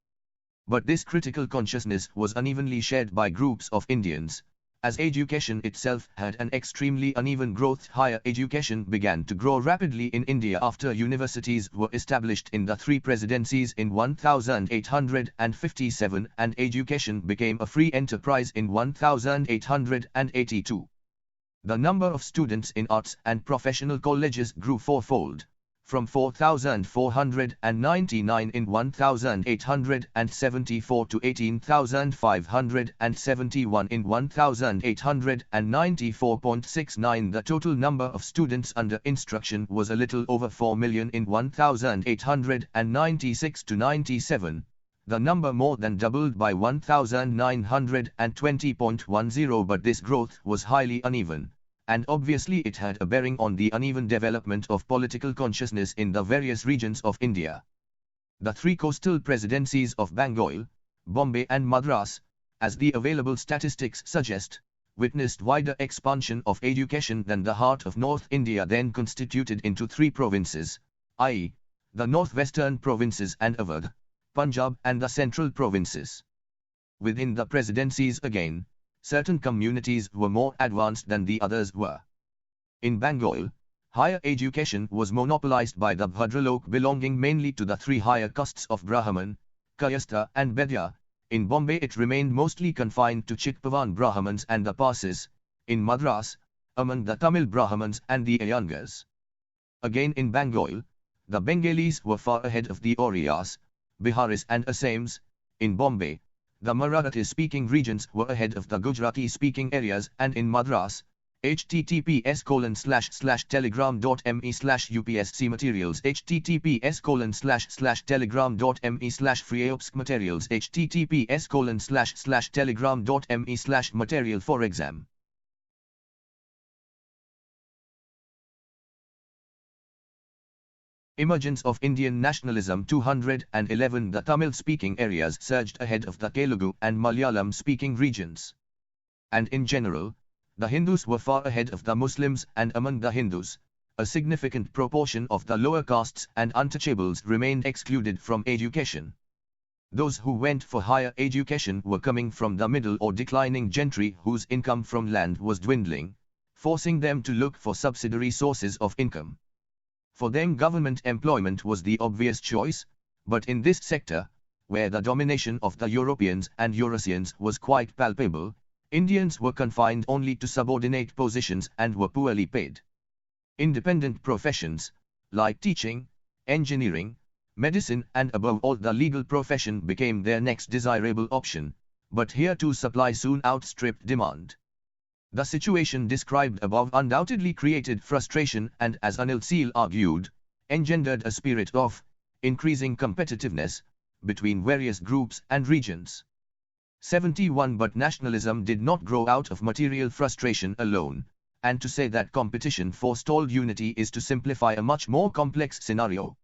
But this critical consciousness was unevenly shared by groups of Indians. As education itself had an extremely uneven growth, higher education began to grow rapidly in India after universities were established in the three presidencies in 1857 and education became a free enterprise in 1882. The number of students in arts and professional colleges grew fourfold, from 4,499 in 1874 to 18,571 in 1894.69. The total number of students under instruction was a little over 4 million in 1896 to 97. The number more than doubled by 1920.10, but this growth was highly uneven, and obviously it had a bearing on the uneven development of political consciousness in the various regions of India. The three coastal presidencies of Bengal, Bombay and Madras, as the available statistics suggest, witnessed wider expansion of education than the heart of North India, then constituted into three provinces, i.e., the northwestern provinces and Awadh, Punjab and the central provinces. Within the presidencies again, certain communities were more advanced than the others were. In Bengal, higher education was monopolized by the Bhadralok belonging mainly to the three higher castes of Brahman, Kayastha and Bedya. In Bombay it remained mostly confined to Chitpavan Brahmins and the Parsis, in Madras, among the Tamil Brahmins and the Iyangars. Again in Bengal, the Bengalis were far ahead of the Orias, Biharis and Assams. In Bombay, the Marathi-speaking regions were ahead of the Gujarati-speaking areas, and in Madras, https://telegram.me/upsc materials, https://telegram.me/freeopsk materials, https://telegram.me/material for exam. Emergence of Indian nationalism. 211 The Tamil-speaking areas surged ahead of the Telugu and Malayalam-speaking regions. And in general, the Hindus were far ahead of the Muslims, and among the Hindus, a significant proportion of the lower castes and untouchables remained excluded from education. Those who went for higher education were coming from the middle or declining gentry whose income from land was dwindling, forcing them to look for subsidiary sources of income. For them government employment was the obvious choice, but in this sector, where the domination of the Europeans and Eurasians was quite palpable, Indians were confined only to subordinate positions and were poorly paid. Independent professions, like teaching, engineering, medicine and above all the legal profession became their next desirable option, but here too supply soon outstripped demand. The situation described above undoubtedly created frustration and, as Anil Seal argued, engendered a spirit of increasing competitiveness between various groups and regions. 71 But nationalism did not grow out of material frustration alone, and to say that competition forestalled unity is to simplify a much more complex scenario.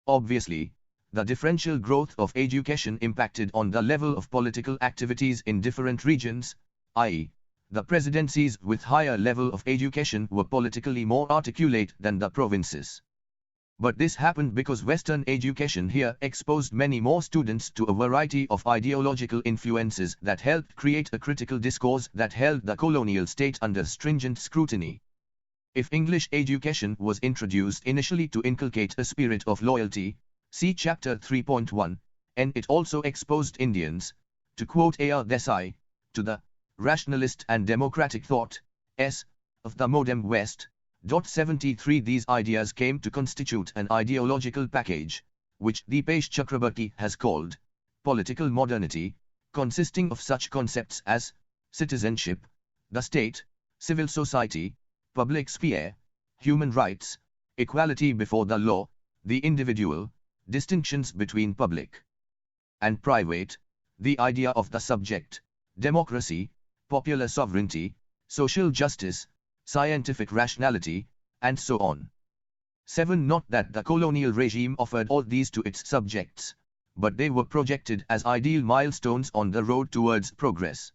Obviously, the differential growth of education impacted on the level of political activities in different regions, i.e., the presidencies with higher level of education were politically more articulate than the provinces. But this happened because Western education here exposed many more students to a variety of ideological influences that helped create a critical discourse that held the colonial state under stringent scrutiny. If English education was introduced initially to inculcate a spirit of loyalty, see Chapter 3.1, and it also exposed Indians, to quote A.R. Desai, to the rationalist and democratic thought of the modern West. 73 These ideas came to constitute an ideological package, which Deepesh Chakrabarti has called political modernity, consisting of such concepts as citizenship, the state, civil society, public sphere, human rights, equality before the law, the individual, distinctions between public and private, the idea of the subject, democracy, popular sovereignty, social justice, scientific rationality, and so on. 7 Not that the colonial regime offered all these to its subjects, but they were projected as ideal milestones on the road towards progress.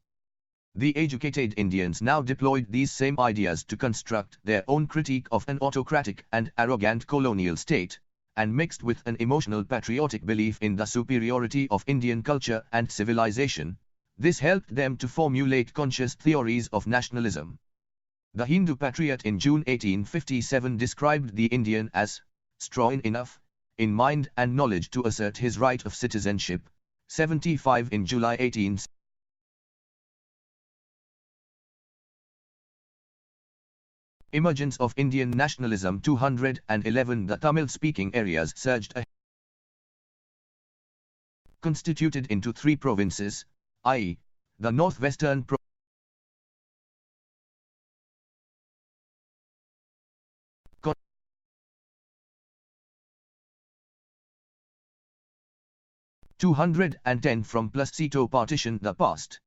The educated Indians now deployed these same ideas to construct their own critique of an autocratic and arrogant colonial state, and mixed with an emotional patriotic belief in the superiority of Indian culture and civilization, this helped them to formulate conscious theories of nationalism. The Hindu patriot in June 1857 described the Indian as strong enough, in mind and knowledge to assert his right of citizenship. 75 In July 18 Emergence of Indian nationalism. 211 The Tamil-speaking areas surged ahead, constituted into three provinces, i.e., the northwestern 210 From PLASSEY to Partition. The past.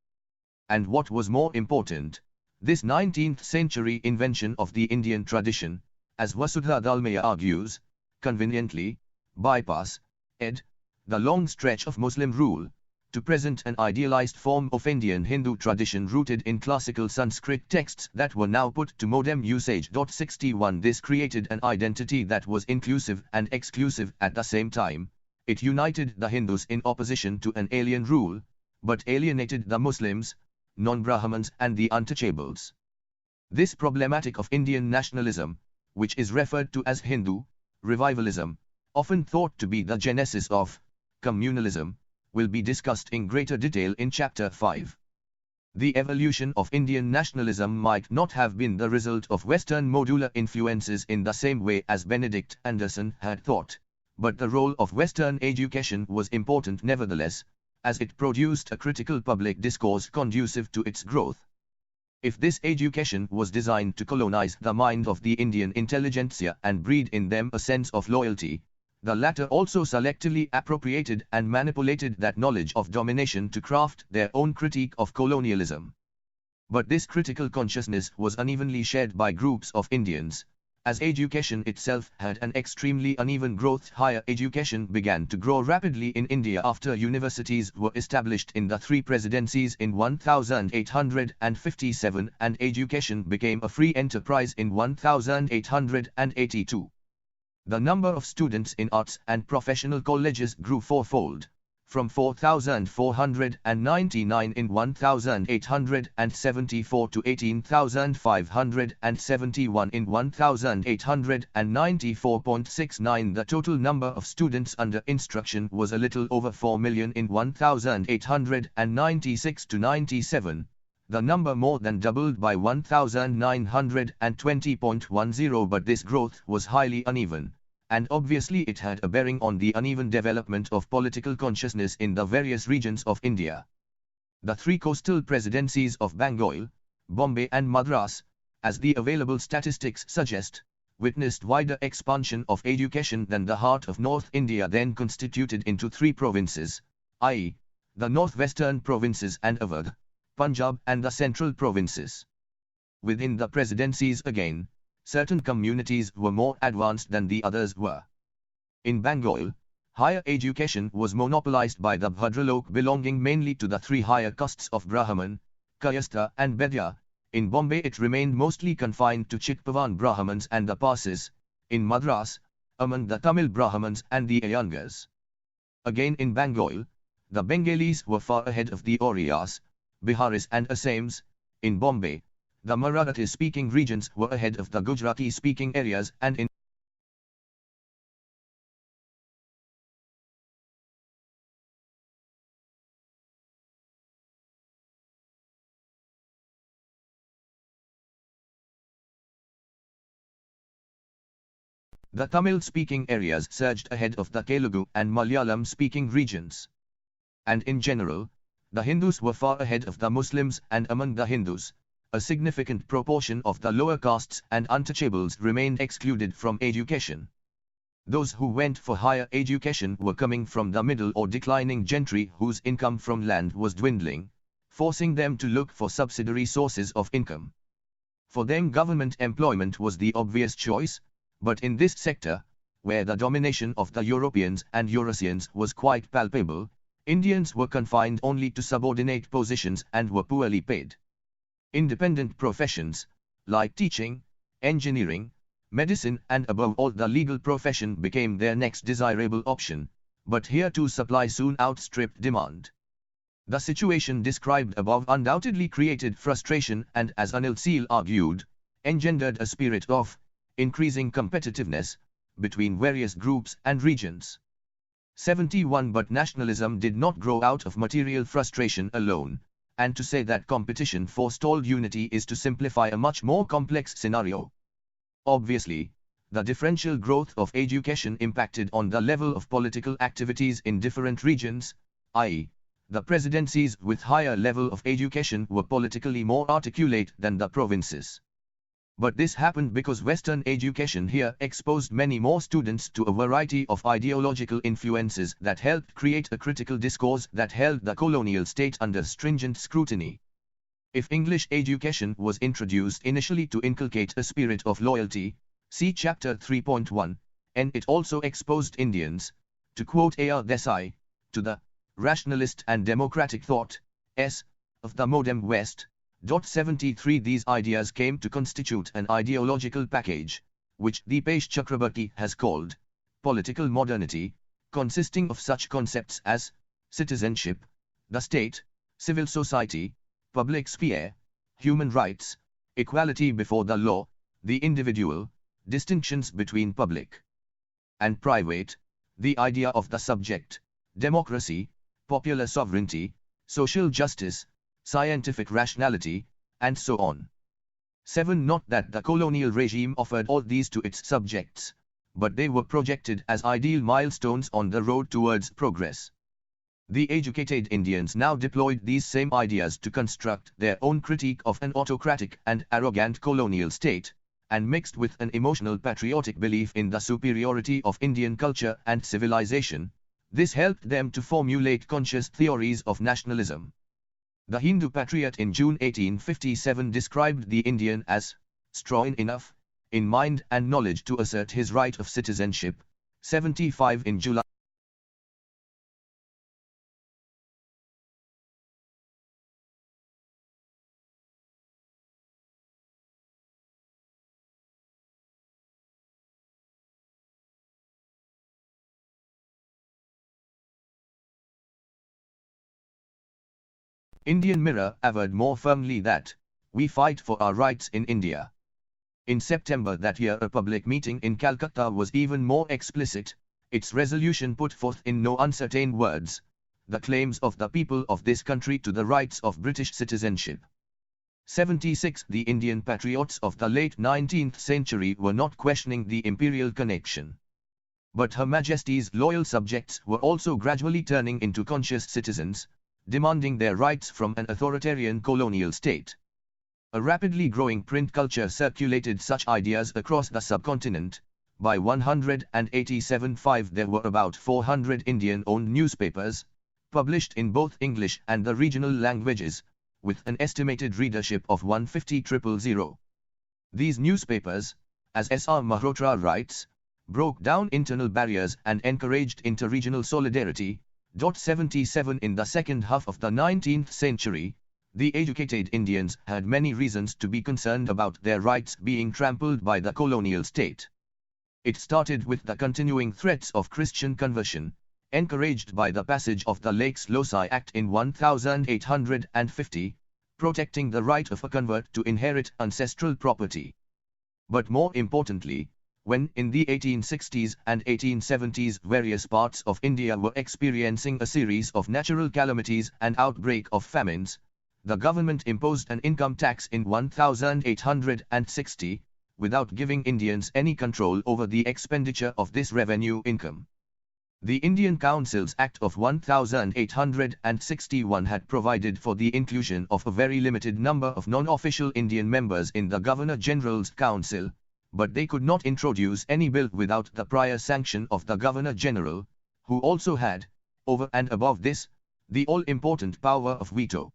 And what was more important, this 19th century invention of the Indian tradition, as Vasudha Dalmia argues, conveniently bypass the long stretch of Muslim rule, to present an idealized form of Indian Hindu tradition rooted in classical Sanskrit texts that were now put to modern usage. 61 This created an identity that was inclusive and exclusive at the same time. It united the Hindus in opposition to an alien rule, but alienated the Muslims, non-Brahmins and the untouchables. This problematic of Indian nationalism, which is referred to as Hindu revivalism, often thought to be the genesis of communalism, will be discussed in greater detail in Chapter 5. The evolution of Indian nationalism might not have been the result of Western modular influences in the same way as Benedict Anderson had thought, but the role of Western education was important nevertheless, as it produced a critical public discourse conducive to its growth. If this education was designed to colonize the mind of the Indian intelligentsia and breed in them a sense of loyalty, the latter also selectively appropriated and manipulated that knowledge of domination to craft their own critique of colonialism. But this critical consciousness was unevenly shared by groups of Indians, as education itself had an extremely uneven growth. Higher education began to grow rapidly in India after universities were established in the three presidencies in 1857 and education became a free enterprise in 1882. The number of students in arts and professional colleges grew fourfold, from 4,499 in 1874 to 18,571 in 1894.69. The total number of students under instruction was a little over 4 million in 1896 to 97. The number more than doubled by 1920.10, but this growth was highly uneven, and obviously it had a bearing on the uneven development of political consciousness in the various regions of India. The three coastal presidencies of Bengal, Bombay and Madras, as the available statistics suggest, witnessed wider expansion of education than the heart of North India then constituted into three provinces, i.e., the northwestern provinces and Awadh, Punjab and the central provinces. Within the presidencies again, certain communities were more advanced than the others were. In Bengal, higher education was monopolized by the Bhadralok belonging mainly to the three higher castes of Brahman, Kayastha and Bedya. In Bombay it remained mostly confined to Chitpavan Brahmins and the Parsis, in Madras, among the Tamil Brahmins and the Iyangars. Again in Bengal, the Bengalis were far ahead of the Orias, Biharis and Assams. In Bombay, the Marathi-speaking regions were ahead of the Gujarati-speaking areas, and in the Tamil-speaking areas surged ahead of the Telugu and Malayalam-speaking regions. And in general, the Hindus were far ahead of the Muslims, and among the Hindus, a significant proportion of the lower castes and untouchables remained excluded from education. Those who went for higher education were coming from the middle or declining gentry whose income from land was dwindling, forcing them to look for subsidiary sources of income. For them government employment was the obvious choice, but in this sector, where the domination of the Europeans and Eurasians was quite palpable, Indians were confined only to subordinate positions and were poorly paid. Independent professions, like teaching, engineering, medicine and above all the legal profession became their next desirable option, but here too supply soon outstripped demand. The situation described above undoubtedly created frustration and, as Anil Seal argued, engendered a spirit of increasing competitiveness between various groups and regions. 71 But nationalism did not grow out of material frustration alone, and to say that competition forestalled unity is to simplify a much more complex scenario. Obviously, the differential growth of education impacted on the level of political activities in different regions, i.e., the presidencies with higher level of education were politically more articulate than the provinces. But this happened because Western education here exposed many more students to a variety of ideological influences that helped create a critical discourse that held the colonial state under stringent scrutiny. If English education was introduced initially to inculcate a spirit of loyalty, see Chapter 3.1, and it also exposed Indians, to quote A.R. Desai, to the rationalist and democratic thought, s, of the modern West. 73 These ideas came to constitute an ideological package, which Deepesh Chakrabarti has called political modernity, consisting of such concepts as citizenship, the state, civil society, public sphere, human rights, equality before the law, the individual, distinctions between public and private, the idea of the subject, democracy, popular sovereignty, social justice, scientific rationality, and so on. 7. Not that the colonial regime offered all these to its subjects, but they were projected as ideal milestones on the road towards progress. The educated Indians now deployed these same ideas to construct their own critique of an autocratic and arrogant colonial state, and mixed with an emotional patriotic belief in the superiority of Indian culture and civilization, this helped them to formulate conscious theories of nationalism. The Hindu Patriot in June 1857 described the Indian as strong enough, in mind and knowledge to assert his right of citizenship. 75 In July Indian Mirror averred more firmly that, "We fight for our rights in India." In September that year a public meeting in Calcutta was even more explicit. Its resolution put forth in no uncertain words the claims of the people of this country to the rights of British citizenship. 76 The Indian patriots of the late 19th century were not questioning the imperial connection. But Her Majesty's loyal subjects were also gradually turning into conscious citizens, demanding their rights from an authoritarian colonial state. A rapidly growing print culture circulated such ideas across the subcontinent. By 187-5 there were about 400 Indian-owned newspapers, published in both English and the regional languages, with an estimated readership of 150,000. These newspapers, as S.R. Malhotra writes, broke down internal barriers and encouraged interregional solidarity. 77 In the second half of the 19th century, the educated Indians had many reasons to be concerned about their rights being trampled by the colonial state. It started with the continuing threats of Christian conversion, encouraged by the passage of the Leacture Act in 1850, protecting the right of a convert to inherit ancestral property. But more importantly, when in the 1860s and 1870s various parts of India were experiencing a series of natural calamities and outbreak of famines, the government imposed an income tax in 1860, without giving Indians any control over the expenditure of this revenue income. The Indian Councils Act of 1861 had provided for the inclusion of a very limited number of non-official Indian members in the Governor-General's Council, but they could not introduce any bill without the prior sanction of the Governor-General, who also had, over and above this, the all-important power of veto.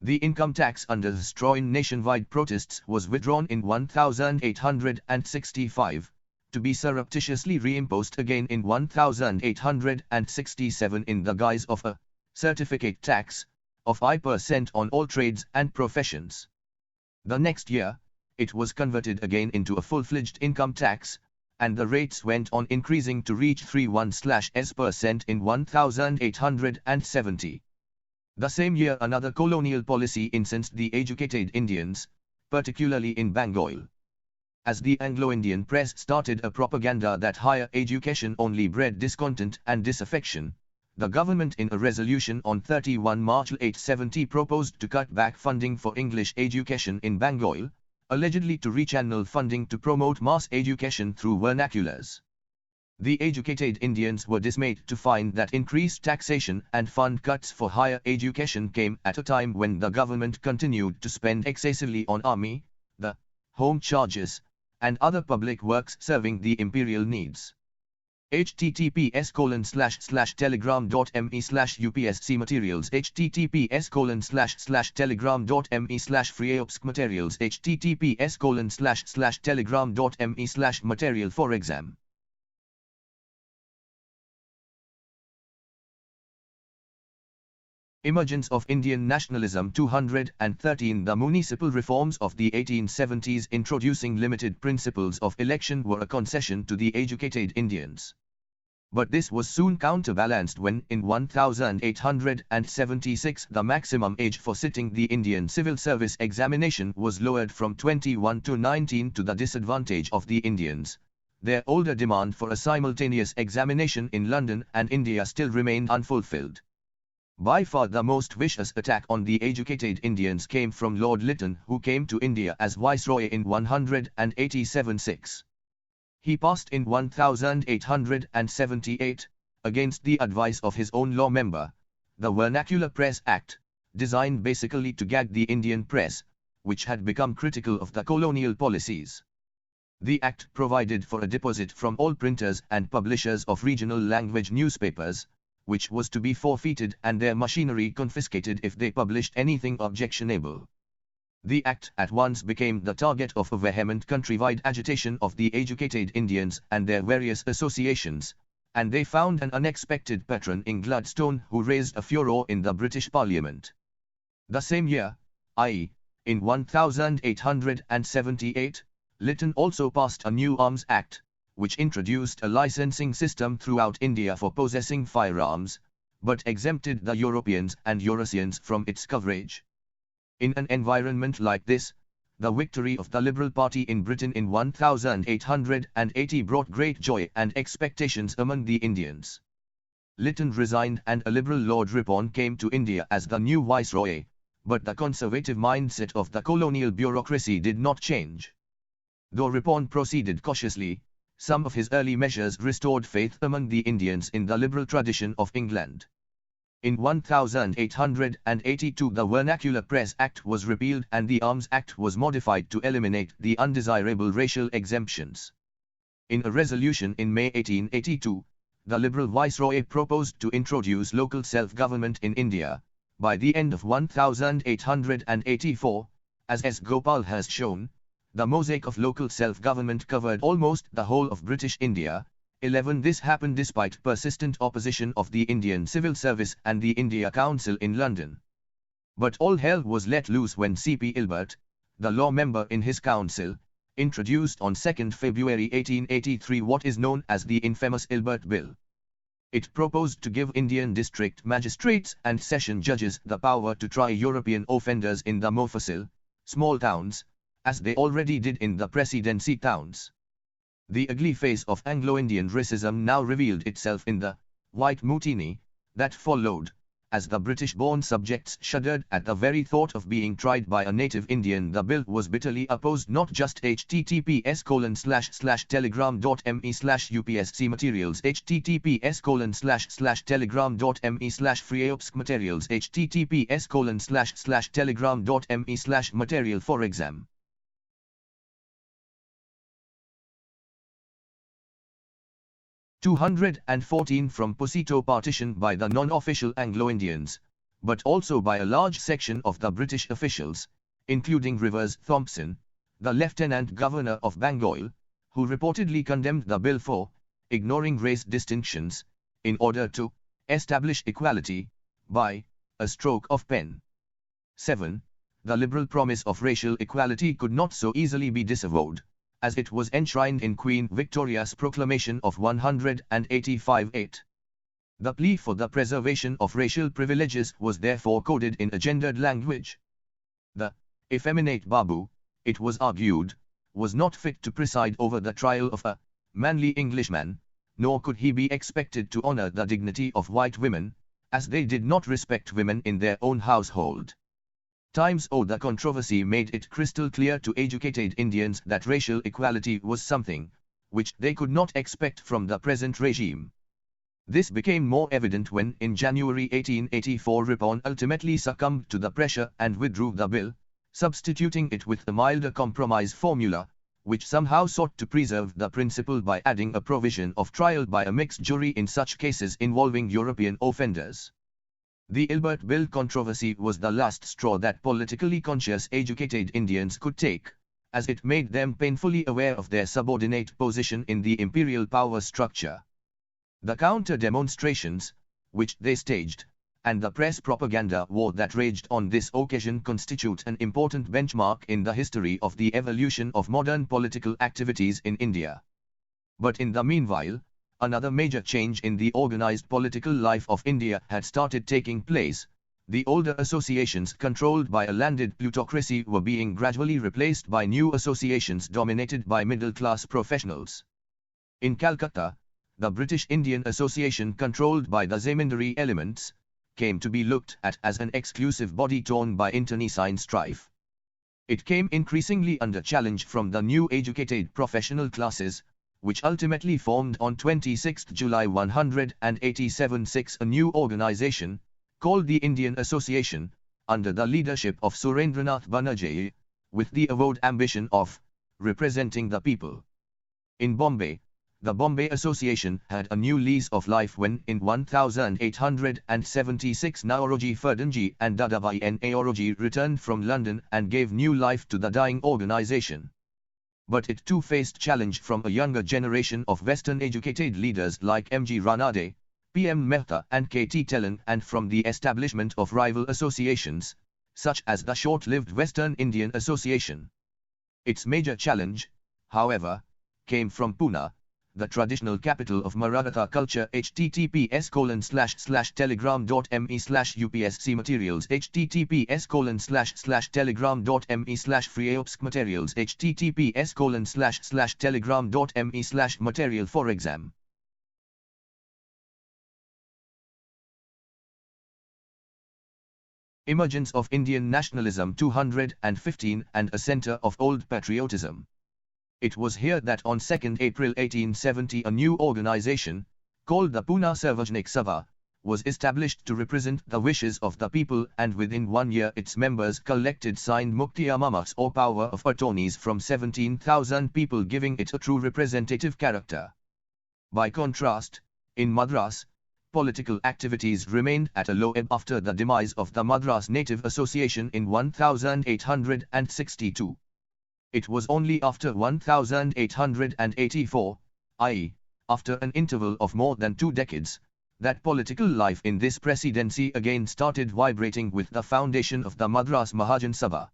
The income tax under the strong nationwide protests was withdrawn in 1865, to be surreptitiously reimposed again in 1867 in the guise of a certificate tax of 5% on all trades and professions. The next year, it was converted again into a full-fledged income tax, and the rates went on increasing to reach 31% in 1870. The same year another colonial policy incensed the educated Indians, particularly in Bengal. As the Anglo-Indian press started a propaganda that higher education only bred discontent and disaffection, the government in a resolution on 31 March 1870 proposed to cut back funding for English education in Bengal, allegedly to rechannel funding to promote mass education through vernaculars. The educated Indians were dismayed to find that increased taxation and fund cuts for higher education came at a time when the government continued to spend excessively on army, the home charges, and other public works serving the imperial needs. https://telegram.me/upsc materials https://telegram.me/freeopsc materials https://telegram.me/material for exam Emergence of Indian nationalism 213. The municipal reforms of the 1870s introducing limited principles of election were a concession to the educated Indians. But this was soon counterbalanced when, in 1876, the maximum age for sitting the Indian civil service examination was lowered from 21 to 19 to the disadvantage of the Indians. Their older demand for a simultaneous examination in London and India still remained unfulfilled. By far the most vicious attack on the educated Indians came from Lord Lytton, who came to India as Viceroy in 187-6. He passed in 1878, against the advice of his own law member, the Vernacular Press Act, designed basically to gag the Indian press, which had become critical of the colonial policies. The Act provided for a deposit from all printers and publishers of regional language newspapers, which was to be forfeited and their machinery confiscated if they published anything objectionable. The Act at once became the target of a vehement countrywide agitation of the educated Indians and their various associations, and they found an unexpected patron in Gladstone who raised a furore in the British Parliament. The same year, i.e., in 1878, Lytton also passed a new Arms Act, which introduced a licensing system throughout India for possessing firearms, but exempted the Europeans and Eurasians from its coverage. In an environment like this, the victory of the Liberal Party in Britain in 1880 brought great joy and expectations among the Indians. Lytton resigned and a Liberal Lord Ripon came to India as the new Viceroy, but the conservative mindset of the colonial bureaucracy did not change. Though Ripon proceeded cautiously, some of his early measures restored faith among the Indians in the liberal tradition of England. In 1882 the Vernacular Press Act was repealed and the Arms Act was modified to eliminate the undesirable racial exemptions. In a resolution in May 1882, the Liberal Viceroy proposed to introduce local self-government in India. By the end of 1884, as S. Gopal has shown, the mosaic of local self-government covered almost the whole of British India. 11. This happened despite persistent opposition of the Indian Civil Service and the India Council in London. But all hell was let loose when C.P. Ilbert, the law member in his council, introduced on 2 February 1883 what is known as the infamous Ilbert Bill. It proposed to give Indian district magistrates and session judges the power to try European offenders in the Mofussil, small towns, as they already did in the Presidency towns. The ugly face of Anglo-Indian racism now revealed itself in the White Mutiny that followed, as the British-born subjects shuddered at the very thought of being tried by a native Indian. The bill was bitterly opposed. Not just https://telegram.me/upsc materials, https://telegram.me/freeopsc materials, https://telegram.me/material for exam. 214 from PLASSEY to Partition by the non-official Anglo-Indians, but also by a large section of the British officials, including Rivers Thompson, the Lieutenant Governor of Bengal, who reportedly condemned the bill for ignoring race distinctions, in order to establish equality, by a stroke of pen. 7. The liberal promise of racial equality could not so easily be disavowed, as it was enshrined in Queen Victoria's proclamation of 185-8. The plea for the preservation of racial privileges was therefore coded in a gendered language. The effeminate Babu, it was argued, was not fit to preside over the trial of a manly Englishman, nor could he be expected to honor the dignity of white women, as they did not respect women in their own household. Times O. The controversy made it crystal clear to educated Indians that racial equality was something which they could not expect from the present regime. This became more evident when, in January 1884, Ripon ultimately succumbed to the pressure and withdrew the bill, substituting it with a milder compromise formula, which somehow sought to preserve the principle by adding a provision of trial by a mixed jury in such cases involving European offenders. The Ilbert Bill controversy was the last straw that politically conscious educated Indians could take, as it made them painfully aware of their subordinate position in the imperial power structure. The counter-demonstrations, which they staged, and the press propaganda war that raged on this occasion constitute an important benchmark in the history of the evolution of modern political activities in India. But in the meanwhile, another major change in the organized political life of India had started taking place. The older associations controlled by a landed plutocracy were being gradually replaced by new associations dominated by middle-class professionals. In Calcutta, the British Indian Association controlled by the zamindari elements came to be looked at as an exclusive body torn by internecine strife. It came increasingly under challenge from the new educated professional classes, which ultimately formed on 26 July 187 a new organization, called the Indian Association, under the leadership of Surendranath Banerjee, with the avowed ambition of representing the people. In Bombay, the Bombay Association had a new lease of life when in 1876 Nauroji Ferdinand and Dadabhai Naoroji returned from London and gave new life to the dying organization. But it too faced challenge from a younger generation of Western educated leaders like M.G. Ranade, P.M. Mehta and K.T. Tellon, and from the establishment of rival associations, such as the short-lived Western Indian Association. Its major challenge, however, came from Pune, the traditional capital of Maratha culture. https://telegram.me/upsc materials https://telegram.me/freeopsk materials https://telegram.me/material for exam. Emergence of Indian Nationalism 215 and a center of old patriotism. It was here that on 2 April 1870 a new organization, called the Pune Sarvajnik Sabha, was established to represent the wishes of the people, and within 1 year its members collected signed Muktiyamamas or power of attorneys from 17,000 people, giving it a true representative character. By contrast, in Madras, political activities remained at a low ebb after the demise of the Madras Native Association in 1862. It was only after 1884, i.e., after an interval of more than 2 decades, that political life in this presidency again started vibrating with the foundation of the Madras Mahajan Sabha.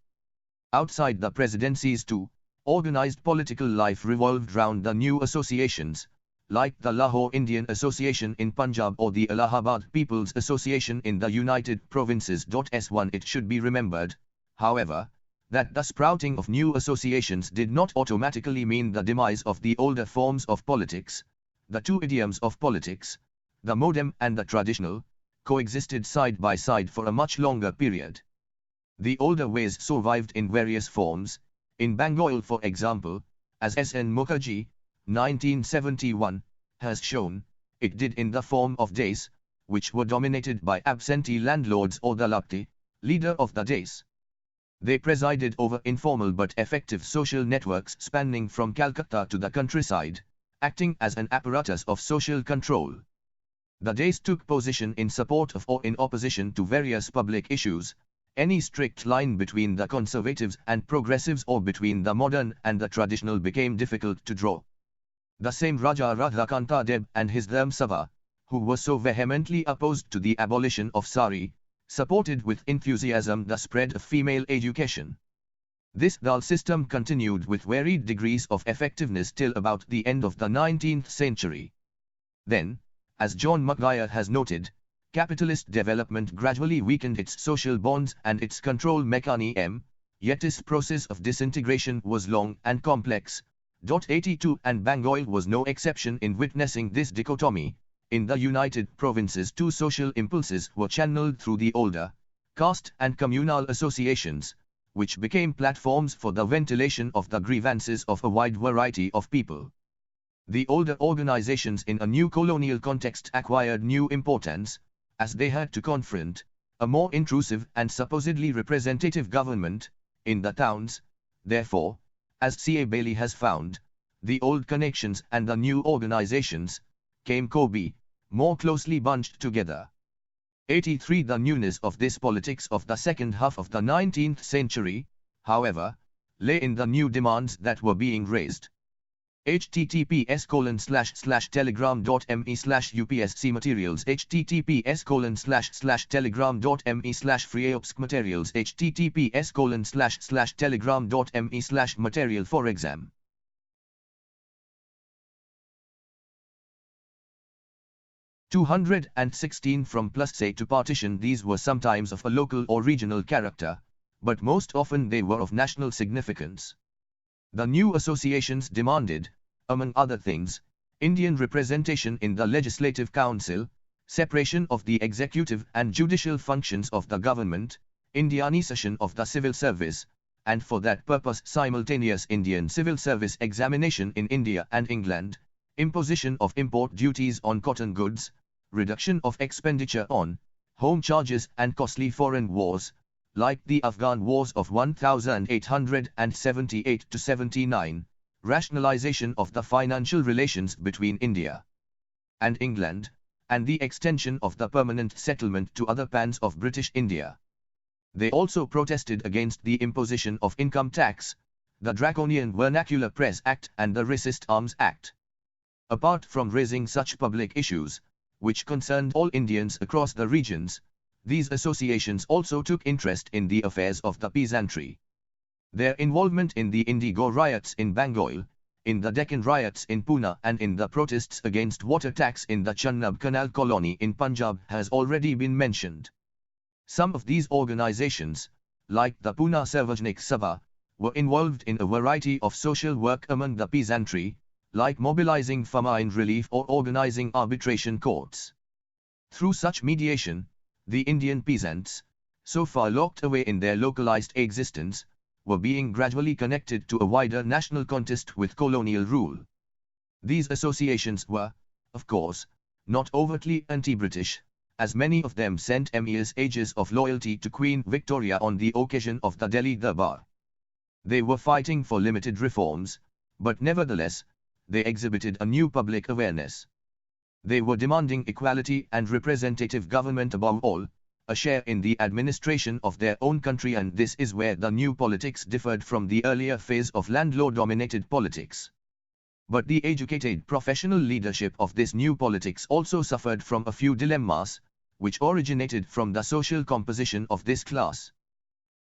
Outside the presidencies too, organized political life revolved round the new associations, like the Lahore Indian Association in Punjab or the Allahabad People's Association in the United Provinces. S1 It should be remembered, however, that the sprouting of new associations did not automatically mean the demise of the older forms of politics. The two idioms of politics, the modern and the traditional, coexisted side by side for a much longer period. The older ways survived in various forms. In Bengal, for example, as S.N. Mukherjee, 1971, has shown, it did in the form of days, which were dominated by absentee landlords or the Lapti, leader of the days. They presided over informal but effective social networks spanning from Calcutta to the countryside, acting as an apparatus of social control. The days took position in support of or in opposition to various public issues. Any strict line between the conservatives and progressives or between the modern and the traditional became difficult to draw. The same Raja Radhakanta Deb and his Dharm Sabha, who were so vehemently opposed to the abolition of sari, supported with enthusiasm the spread of female education. This dual system continued with varied degrees of effectiveness till about the end of the 19th century. Then, as John McGuire has noted, capitalist development gradually weakened its social bonds and its control mechanism, yet this process of disintegration was long and complex. 82 and Bengal was no exception in witnessing this dichotomy. In the United Provinces, two social impulses were channeled through the older caste and communal associations, which became platforms for the ventilation of the grievances of a wide variety of people. The older organizations in a new colonial context acquired new importance, as they had to confront a more intrusive and supposedly representative government in the towns. Therefore, as C. A. Bailey has found, the old connections and the new organizations came to be more closely bunched together. 83 The newness of this politics of the second half of the 19th century, however, lay in the new demands that were being raised. https://telegram.me/upsc materials https://telegram.me/freeopsk materials https://telegram.me/material for exam 216 from PLASSEY to partition. These were sometimes of a local or regional character, but most often they were of national significance. The new associations demanded, among other things, Indian representation in the Legislative Council, separation of the executive and judicial functions of the government, Indianization of the civil service, and for that purpose simultaneous Indian civil service examination in India and England, imposition of import duties on cotton goods, reduction of expenditure on home charges and costly foreign wars, like the Afghan wars of 1878-79, rationalization of the financial relations between India and England, and the extension of the permanent settlement to other parts of British India. They also protested against the imposition of income tax, the draconian Vernacular Press Act and the Racist Arms Act. Apart from raising such public issues, which concerned all Indians across the regions, these associations also took interest in the affairs of the peasantry. Their involvement in the Indigo riots in Bengal, in the Deccan riots in Pune and in the protests against water tax in the Chenab Canal colony in Punjab has already been mentioned. Some of these organizations, like the Pune Sarvajnik Sabha, were involved in a variety of social work among the peasantry, like mobilizing famine relief or organizing arbitration courts. Through such mediation, the Indian peasants, so far locked away in their localized existence, were being gradually connected to a wider national contest with colonial rule. These associations were, of course, not overtly anti-British, as many of them sent messages of loyalty to Queen Victoria on the occasion of the Delhi Durbar. They were fighting for limited reforms, but nevertheless, they exhibited a new public awareness. They were demanding equality and representative government above all, a share in the administration of their own country, and this is where the new politics differed from the earlier phase of landlord-dominated politics. But the educated professional leadership of this new politics also suffered from a few dilemmas, which originated from the social composition of this class.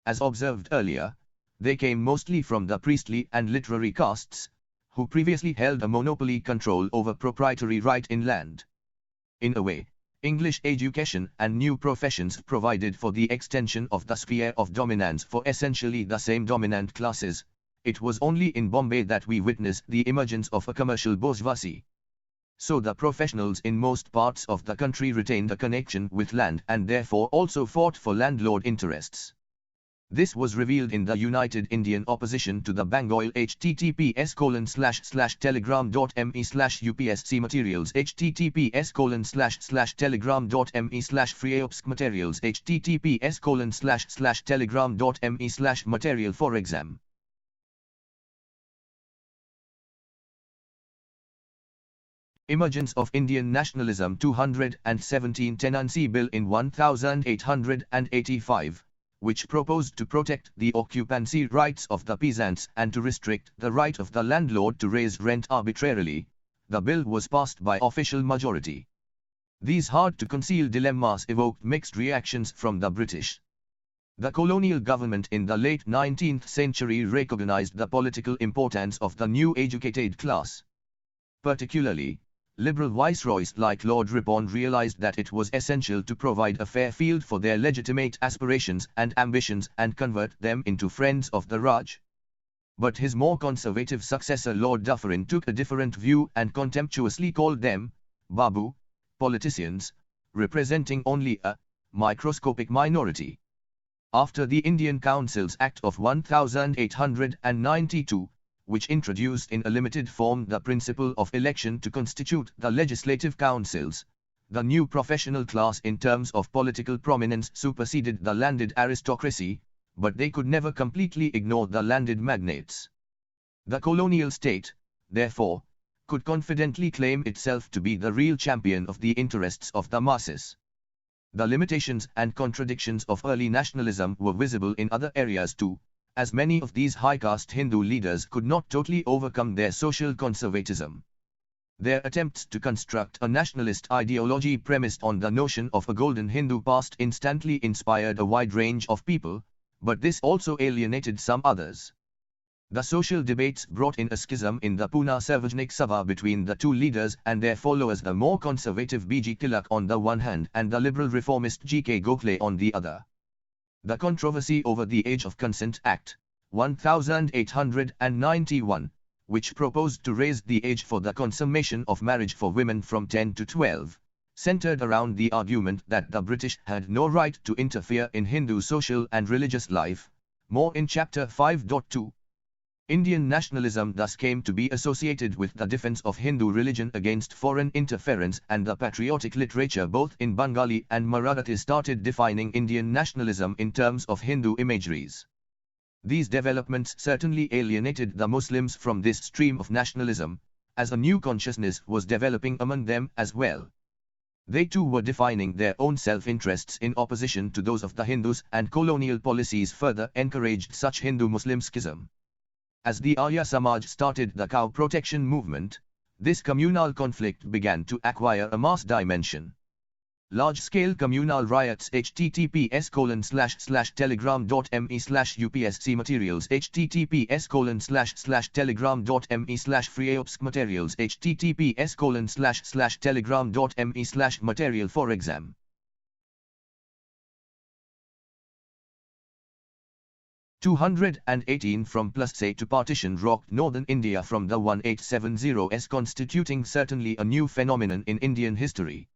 As observed earlier, they came mostly from the priestly and literary castes, who previously held a monopoly control over proprietary right in land. In a way, English education and new professions provided for the extension of the sphere of dominance for essentially the same dominant classes. It was only in Bombay that we witnessed the emergence of a commercial bourgeoisie. So the professionals in most parts of the country retained a connection with land and therefore also fought for landlord interests. This was revealed in the United Indian Opposition to the Bengal https://telegram.me/upsc materials https://telegram.me/freeopsk materials https://telegram.me/material for exam Emergence of Indian Nationalism 217 Tenancy Bill in 1885, which proposed to protect the occupancy rights of the peasants and to restrict the right of the landlord to raise rent arbitrarily. The bill was passed by official majority. These hard-to-conceal dilemmas evoked mixed reactions from the British. The colonial government in the late 19th century recognized the political importance of the new educated class. Particularly, liberal viceroys like Lord Ripon realized that it was essential to provide a fair field for their legitimate aspirations and ambitions and convert them into friends of the Raj. But his more conservative successor Lord Dufferin took a different view and contemptuously called them, Babu, politicians, representing only a microscopic minority. After the Indian Councils Act of 1892, which introduced in a limited form the principle of election to constitute the legislative councils, the new professional class in terms of political prominence superseded the landed aristocracy, but they could never completely ignore the landed magnates. The colonial state, therefore, could confidently claim itself to be the real champion of the interests of the masses. The limitations and contradictions of early nationalism were visible in other areas too, as many of these high-caste Hindu leaders could not totally overcome their social conservatism. Their attempts to construct a nationalist ideology premised on the notion of a golden Hindu past instantly inspired a wide range of people, but this also alienated some others. The social debates brought in a schism in the Pune Sarvajanik Sabha between the two leaders and their followers, the more conservative B.G. Tilak on the one hand and the liberal reformist G.K. Gokhale on the other. The controversy over the Age of Consent Act, 1891, which proposed to raise the age for the consummation of marriage for women from 10 to 12, centered around the argument that the British had no right to interfere in Hindu social and religious life. More in Chapter 5.2. Indian nationalism thus came to be associated with the defense of Hindu religion against foreign interference, and the patriotic literature both in Bengali and Marathi started defining Indian nationalism in terms of Hindu imageries. These developments certainly alienated the Muslims from this stream of nationalism, as a new consciousness was developing among them as well. They too were defining their own self-interests in opposition to those of the Hindus, and colonial policies further encouraged such Hindu-Muslim schism. As the Arya Samaj started the cow protection movement, this communal conflict began to acquire a mass dimension. Large-scale communal riots. https://telegram.me/upsc materials https://telegram.me/freeopsk materials https://telegram.me/material for exam. (218) From PLASSEY to Partition rocked northern India from the 1870s, constituting certainly a new phenomenon in Indian history.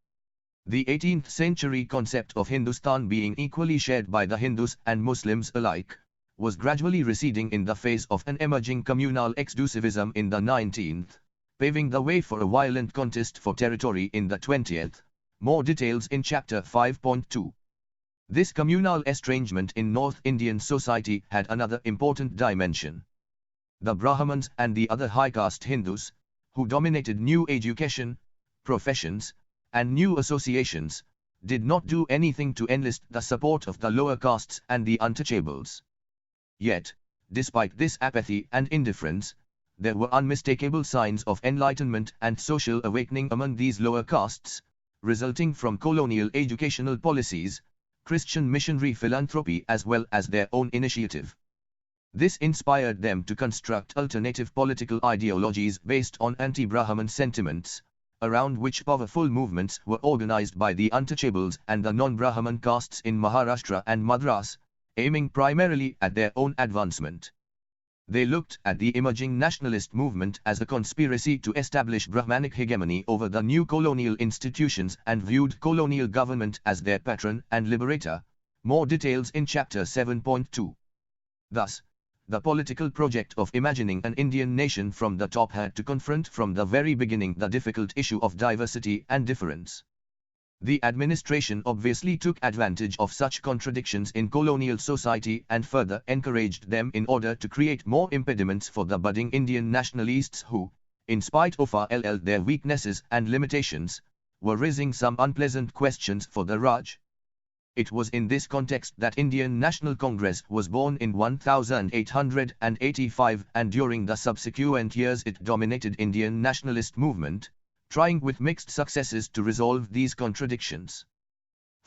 The 18th century concept of Hindustan being equally shared by the Hindus and Muslims alike was gradually receding in the face of an emerging communal exclusivism in the 19th, paving the way for a violent contest for territory in the 20th. More details in Chapter 5.2. This communal estrangement in North Indian society had another important dimension. The Brahmins and the other high caste Hindus, who dominated new education, professions, and new associations, did not do anything to enlist the support of the lower castes and the untouchables. Yet, despite this apathy and indifference, there were unmistakable signs of enlightenment and social awakening among these lower castes, resulting from colonial educational policies, Christian missionary philanthropy as well as their own initiative. This inspired them to construct alternative political ideologies based on anti-Brahman sentiments, around which powerful movements were organized by the untouchables and the non-Brahman castes in Maharashtra and Madras, aiming primarily at their own advancement. They looked at the emerging nationalist movement as a conspiracy to establish Brahmanic hegemony over the new colonial institutions and viewed colonial government as their patron and liberator. More details in Chapter 7.2. Thus, the political project of imagining an Indian nation from the top had to confront from the very beginning the difficult issue of diversity and difference. The administration obviously took advantage of such contradictions in colonial society and further encouraged them in order to create more impediments for the budding Indian nationalists who, in spite of their weaknesses and limitations, were raising some unpleasant questions for the Raj. It was in this context that Indian National Congress was born in 1885, and during the subsequent years it dominated Indian nationalist movement, trying with mixed successes to resolve these contradictions.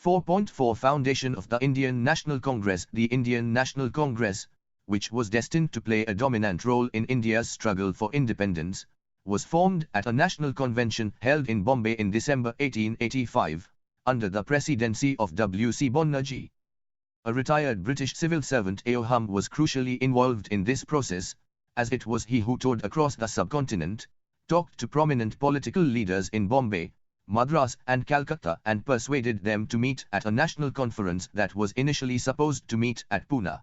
4.4 Foundation of the Indian National Congress. The Indian National Congress, which was destined to play a dominant role in India's struggle for independence, was formed at a national convention held in Bombay in December 1885, under the presidency of W.C. Banerjee. A retired British civil servant Aoham was crucially involved in this process, as it was he who toured across the subcontinent, talked to prominent political leaders in Bombay, Madras and Calcutta and persuaded them to meet at a national conference that was initially supposed to meet at Pune.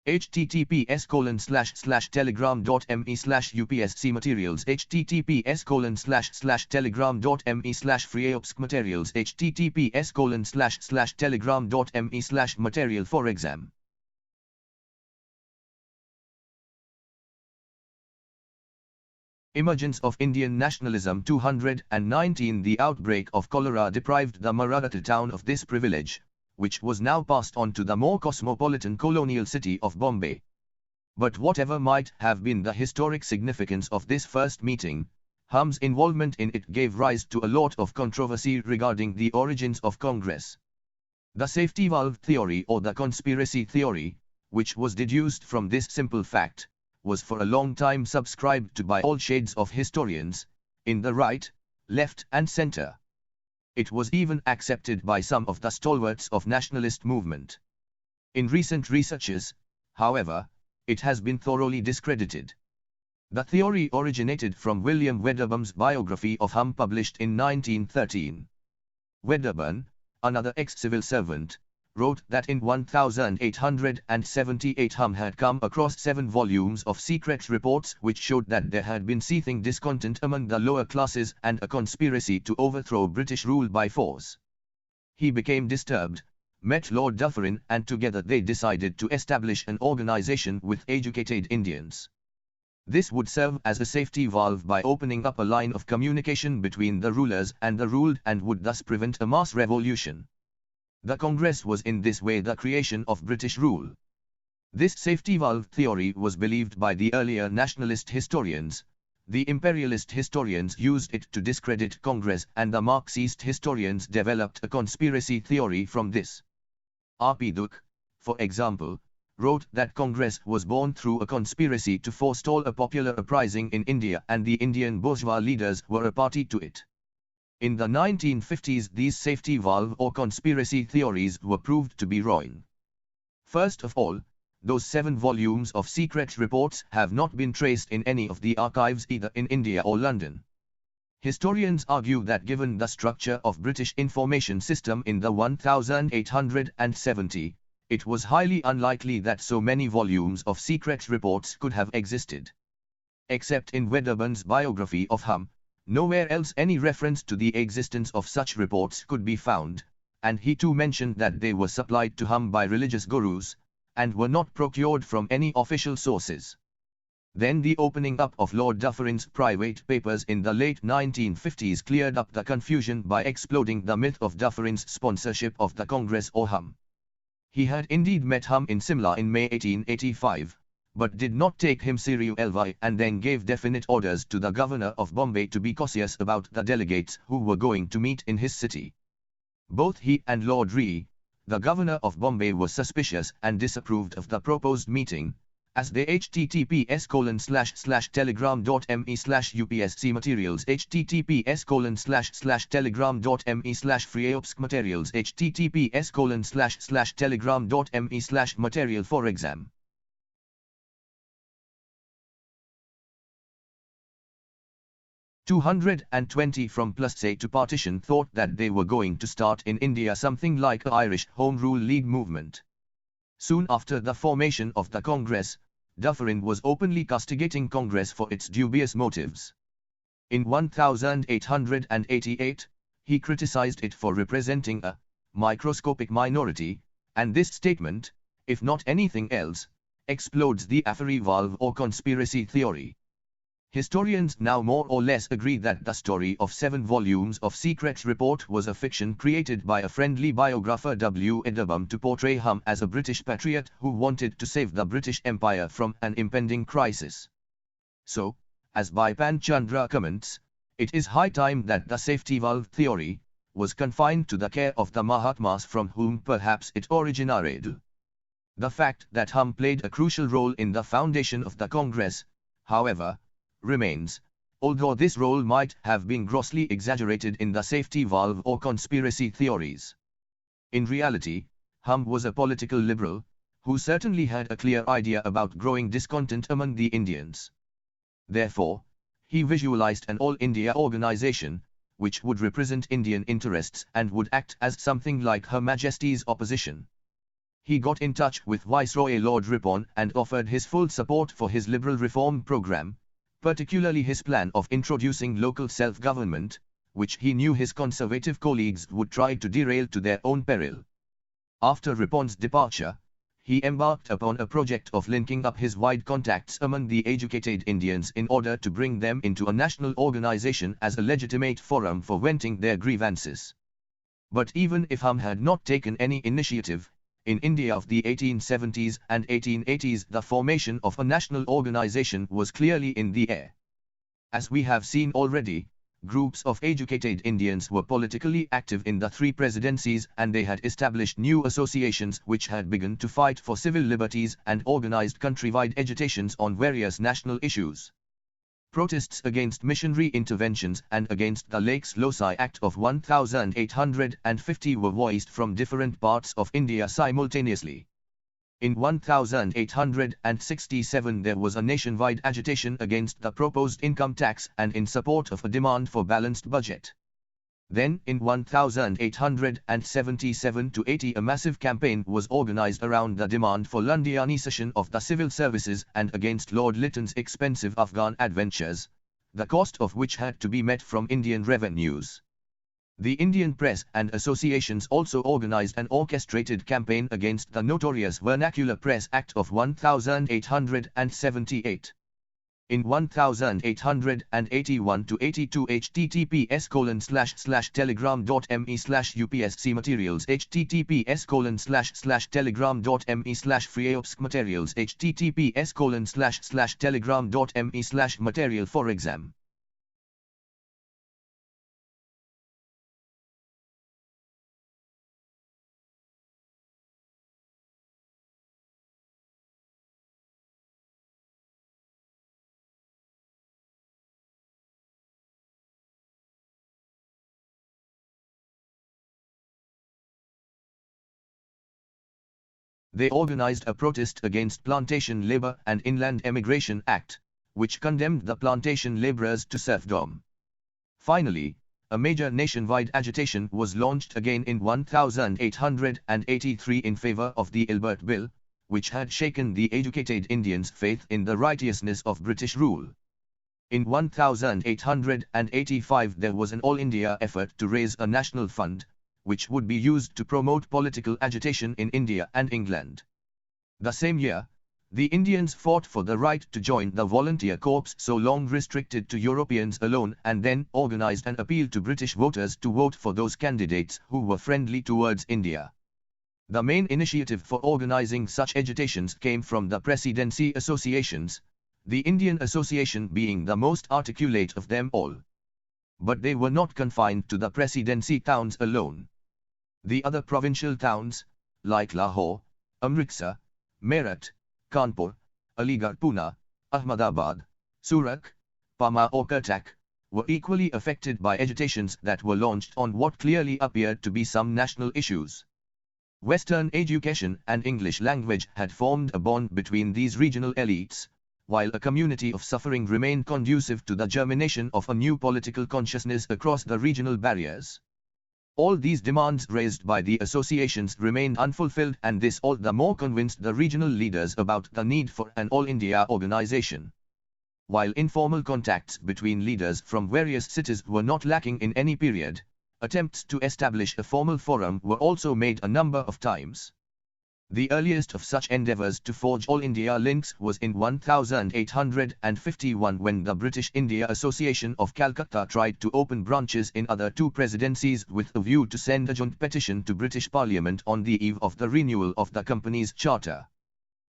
https://telegram.me/upsc materials https://telegram.me/freeopsk materials https://telegram.me/material for exam. Emergence of Indian nationalism. 219 The outbreak of cholera deprived the Maratha town of this privilege, which was now passed on to the more cosmopolitan colonial city of Bombay. But whatever might have been the historic significance of this first meeting, Hum's involvement in it gave rise to a lot of controversy regarding the origins of Congress. The safety valve theory or the conspiracy theory, which was deduced from this simple fact, was for a long time subscribed to by all shades of historians, in the right, left and center. It was even accepted by some of the stalwarts of nationalist movement. In recent researches, however, it has been thoroughly discredited. The theory originated from William Wedderburn's biography of Hum published in 1913. Wedderburn, another ex-civil servant, wrote that in 1878 Hum had come across 7 volumes of secret reports which showed that there had been seething discontent among the lower classes and a conspiracy to overthrow British rule by force. He became disturbed, met Lord Dufferin, and together they decided to establish an organization with educated Indians. This would serve as a safety valve by opening up a line of communication between the rulers and the ruled and would thus prevent a mass revolution. The Congress was in this way the creation of British rule. This safety valve theory was believed by the earlier nationalist historians. The imperialist historians used it to discredit Congress, and the Marxist historians developed a conspiracy theory from this. R.P. Duke, for example, wrote that Congress was born through a conspiracy to forestall a popular uprising in India, and the Indian bourgeois leaders were a party to it. In the 1950s, these safety valve or conspiracy theories were proved to be wrong. First of all, those 7 volumes of secret reports have not been traced in any of the archives either in India or London. Historians argue that given the structure of British information system in the 1870, it was highly unlikely that so many volumes of secret reports could have existed. Except in Wedderburn's biography of Hum, nowhere else any reference to the existence of such reports could be found, and he too mentioned that they were supplied to Hum by religious gurus, and were not procured from any official sources. Then the opening up of Lord Dufferin's private papers in the late 1950s cleared up the confusion by exploding the myth of Dufferin's sponsorship of the Congress or Hum. He had indeed met Hum in Simla in May 1885, but did not take him seriously, and then gave definite orders to the governor of Bombay to be cautious about the delegates who were going to meet in his city. Both he and Lord Ree, the governor of Bombay, were suspicious and disapproved of the proposed meeting, as they https://telegram.me/upsc materials https://telegram.me/freeopsk materials https://telegram.me/material for exam. "220 from PLASSEY to Partition thought that they were going to start in India something like the Irish Home Rule League movement. Soon after the formation of the Congress, Dufferin was openly castigating Congress for its dubious motives. In 1888, he criticized it for representing a microscopic minority, and this statement, if not anything else, explodes the Affaire valve or conspiracy theory. Historians now more or less agree that the story of 7 volumes of secret report was a fiction created by a friendly biographer W. Wedderburn to portray Hum as a British patriot who wanted to save the British Empire from an impending crisis. So, as Bipan Chandra comments, it is high time that the safety valve theory was confined to the care of the Mahatmas from whom perhaps it originated. The fact that Hum played a crucial role in the foundation of the Congress, however, remains, although this role might have been grossly exaggerated in the safety valve or conspiracy theories. In reality, Hum was a political liberal, who certainly had a clear idea about growing discontent among the Indians. Therefore, he visualized an all-India organization, which would represent Indian interests and would act as something like Her Majesty's opposition. He got in touch with Viceroy Lord Ripon and offered his full support for his liberal reform program, particularly his plan of introducing local self-government, which he knew his conservative colleagues would try to derail to their own peril. After Ripon's departure, he embarked upon a project of linking up his wide contacts among the educated Indians in order to bring them into a national organization as a legitimate forum for venting their grievances. But even if Hum had not taken any initiative, In India of the 1870s and 1880s, the formation of a national organization was clearly in the air. As we have seen already, groups of educated Indians were politically active in the three presidencies, and they had established new associations which had begun to fight for civil liberties and organized countrywide agitations on various national issues. Protests against missionary interventions and against the Lakes-Lossai Act of 1850 were voiced from different parts of India simultaneously. In 1867 there was a nationwide agitation against the proposed income tax and in support of a demand for balanced budget. Then, in 1877–80 a massive campaign was organized around the demand for Lundianization of the civil services and against Lord Lytton's expensive Afghan adventures, the cost of which had to be met from Indian revenues. The Indian press and associations also organized an orchestrated campaign against the notorious Vernacular Press Act of 1878. In 1881–82 https://telegram.me/upsc materials https://telegram.me/freeopsc materials https://telegram.me/material for exam. They organized a protest against Plantation Labor and Inland Emigration Act, which condemned the plantation laborers to serfdom. Finally, a major nationwide agitation was launched again in 1883 in favor of the Ilbert Bill, which had shaken the educated Indians' faith in the righteousness of British rule. In 1885 there was an all-India effort to raise a national fund, which would be used to promote political agitation in India and England. The same year, the Indians fought for the right to join the volunteer corps so long restricted to Europeans alone, and then organized an appeal to British voters to vote for those candidates who were friendly towards India. The main initiative for organizing such agitations came from the Presidency associations, the Indian Association being the most articulate of them all. But they were not confined to the Presidency towns alone. The other provincial towns, like Lahore, Amritsar, Meerut, Kanpur, Aligarh, Pune, Ahmedabad, Surat, Pama or Cuttack, were equally affected by agitations that were launched on what clearly appeared to be some national issues. Western education and English language had formed a bond between these regional elites, while a community of suffering remained conducive to the germination of a new political consciousness across the regional barriers. All these demands raised by the associations remained unfulfilled, and this all the more convinced the regional leaders about the need for an all-India organization. While informal contacts between leaders from various cities were not lacking in any period, attempts to establish a formal forum were also made a number of times. The earliest of such endeavors to forge all-India links was in 1851 when the British India Association of Calcutta tried to open branches in other two presidencies with a view to send a joint petition to British Parliament on the eve of the renewal of the company's charter.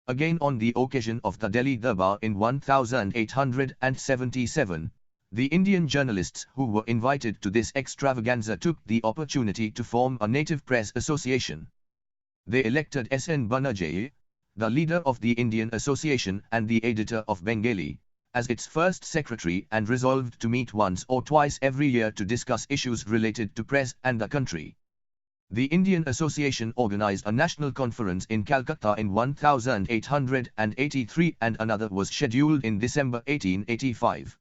Again on the occasion of the Delhi Dhaba in 1877, the Indian journalists who were invited to this extravaganza took the opportunity to form a native press association. They elected S.N. Banerjee, the leader of the Indian Association and the editor of Bengali, as its first secretary, and resolved to meet once or twice every year to discuss issues related to press and the country. The Indian Association organized a national conference in Calcutta in 1883 and another was scheduled in December 1885.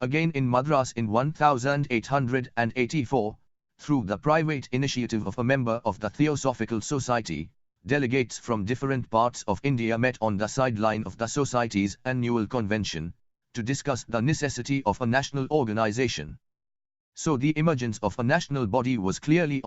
Again in Madras in 1884, through the private initiative of a member of the Theosophical Society, delegates from different parts of India met on the sideline of the Society's annual convention, to discuss the necessity of a national organization. So the emergence of a national body was clearly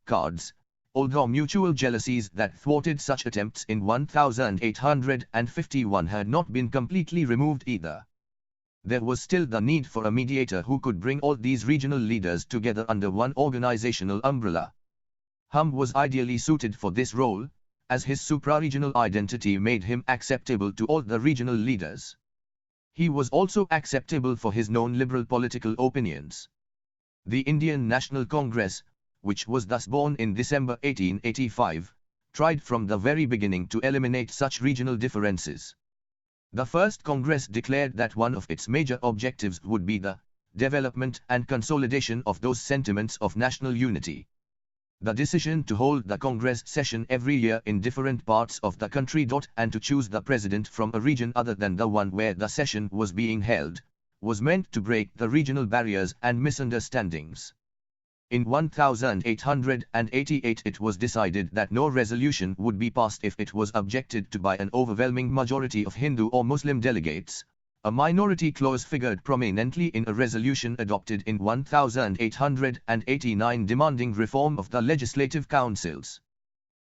cards. although mutual jealousies that thwarted such attempts in 1851 had not been completely removed either. There was still the need for a mediator who could bring all these regional leaders together under one organizational umbrella. Hum was ideally suited for this role, as his supraregional identity made him acceptable to all the regional leaders. He was also acceptable for his known liberal political opinions. The Indian National Congress, which was thus born in December 1885, tried from the very beginning to eliminate such regional differences. The first Congress declared that one of its major objectives would be the development and consolidation of those sentiments of national unity. The decision to hold the Congress session every year in different parts of the country and to choose the president from a region other than the one where the session was being held, was meant to break the regional barriers and misunderstandings. In 1888 it was decided that no resolution would be passed if it was objected to by an overwhelming majority of Hindu or Muslim delegates. A minority clause figured prominently in a resolution adopted in 1889 demanding reform of the legislative councils.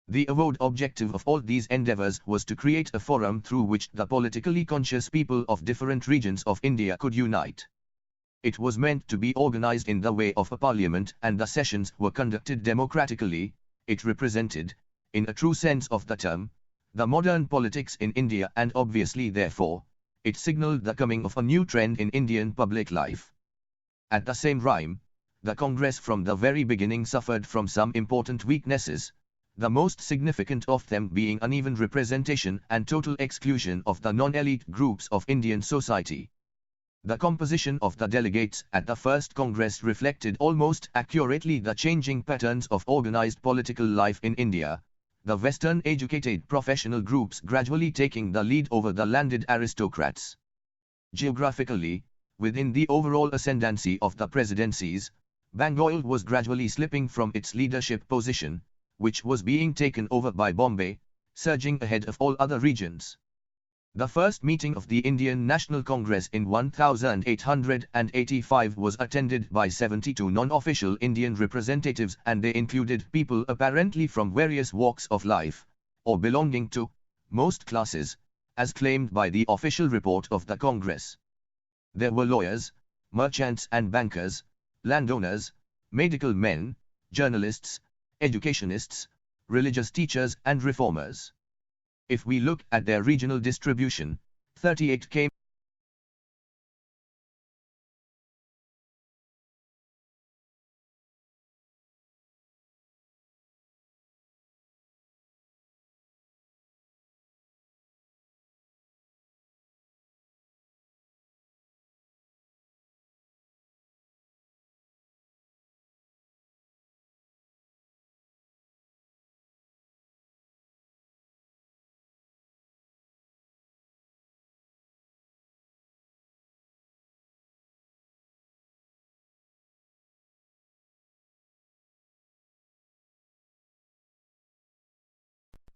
The avowed objective of all these endeavors was to create a forum through which the politically conscious people of different regions of India could unite. It was meant to be organized in the way of a parliament, and the sessions were conducted democratically. It represented, in a true sense of the term, the modern politics in India, and obviously therefore, it signaled the coming of a new trend in Indian public life. At the same time, the Congress from the very beginning suffered from some important weaknesses, the most significant of them being uneven representation and total exclusion of the non-elite groups of Indian society. The composition of the delegates at the first Congress reflected almost accurately the changing patterns of organized political life in India, the Western educated professional groups gradually taking the lead over the landed aristocrats. Geographically, within the overall ascendancy of the presidencies, Bengal was gradually slipping from its leadership position, which was being taken over by Bombay, surging ahead of all other regions. The first meeting of the Indian National Congress in 1885 was attended by 72 non-official Indian representatives, and they included people apparently from various walks of life, or belonging to most classes, as claimed by the official report of the Congress. There were lawyers, merchants and bankers, landowners, medical men, journalists, educationists, religious teachers and reformers. If we look at their regional distribution, 38 came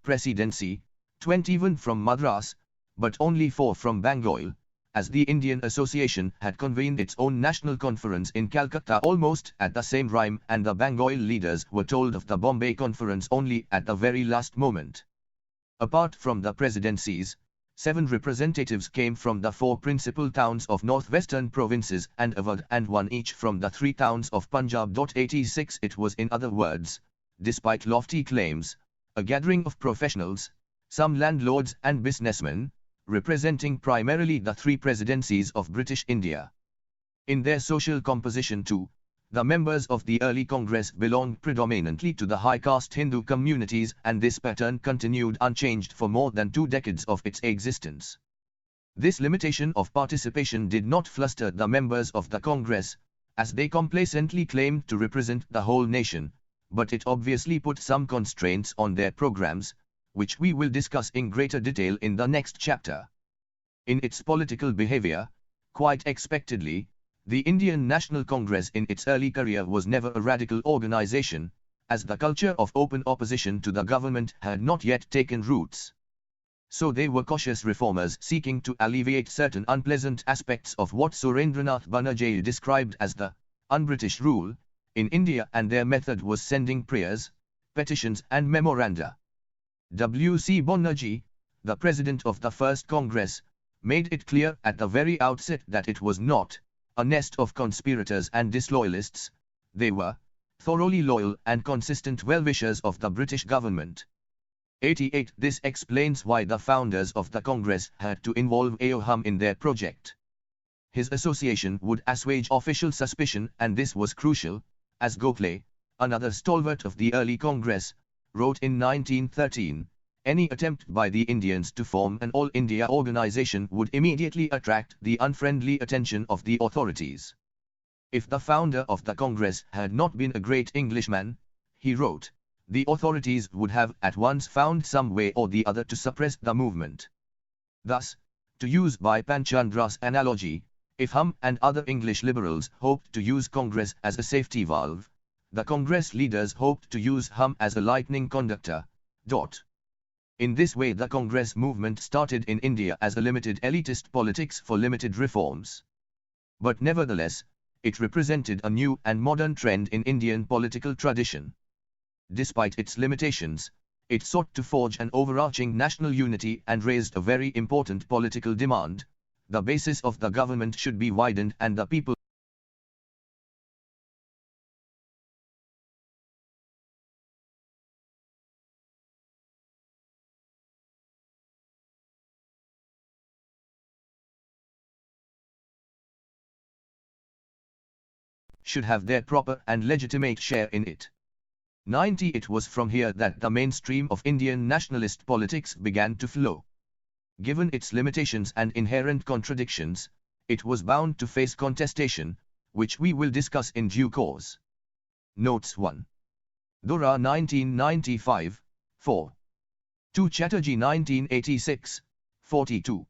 presidency, 21 from Madras, but only 4 from Bengal, as the Indian Association had convened its own national conference in Calcutta almost at the same time, and the Bengal leaders were told of the Bombay conference only at the very last moment. Apart from the presidencies, 7 representatives came from the 4 principal towns of northwestern provinces and Awadh, and 1 each from the 3 towns of Punjab. 86 It was, in other words, despite lofty claims, a gathering of professionals, some landlords and businessmen, representing primarily the 3 presidencies of British India. In their social composition too, the members of the early Congress belonged predominantly to the high-caste Hindu communities, and this pattern continued unchanged for more than 2 decades of its existence. This limitation of participation did not fluster the members of the Congress, as they complacently claimed to represent the whole nation, but it obviously put some constraints on their programs, which we will discuss in greater detail in the next chapter. In its political behavior, quite expectedly, the Indian National Congress in its early career was never a radical organization, as the culture of open opposition to the government had not yet taken roots. So they were cautious reformers seeking to alleviate certain unpleasant aspects of what Surendranath Banerjee described as the un-British rule in India, and their method was sending prayers, petitions and memoranda. W.C. Banerjee, the president of the First Congress, made it clear at the very outset that it was not a nest of conspirators and disloyalists. They were thoroughly loyal and consistent well-wishers of the British government. 88. This explains why the founders of the Congress had to involve Hum in their project. His association would assuage official suspicion, and this was crucial, as Gokhale, another stalwart of the early Congress, wrote in 1913, any attempt by the Indians to form an all-India organization would immediately attract the unfriendly attention of the authorities. If the founder of the Congress had not been a great Englishman, he wrote, the authorities would have at once found some way or the other to suppress the movement. Thus, to use Bipin-Chandra's analogy, if Hum and other English liberals hoped to use Congress as a safety valve, the Congress leaders hoped to use Hum as a lightning conductor. In this way the Congress movement started in India as a limited elitist politics for limited reforms. But nevertheless, it represented a new and modern trend in Indian political tradition. Despite its limitations, it sought to forge an overarching national unity and raised a very important political demand: the basis of the government should be widened and the people should have their proper and legitimate share in it. 90. It was from here that the mainstream of Indian nationalist politics began to flow. Given its limitations and inherent contradictions, it was bound to face contestation, which we will discuss in due course. Notes 1. Dora 1995, 4. 2. Chatterjee 1986, 42.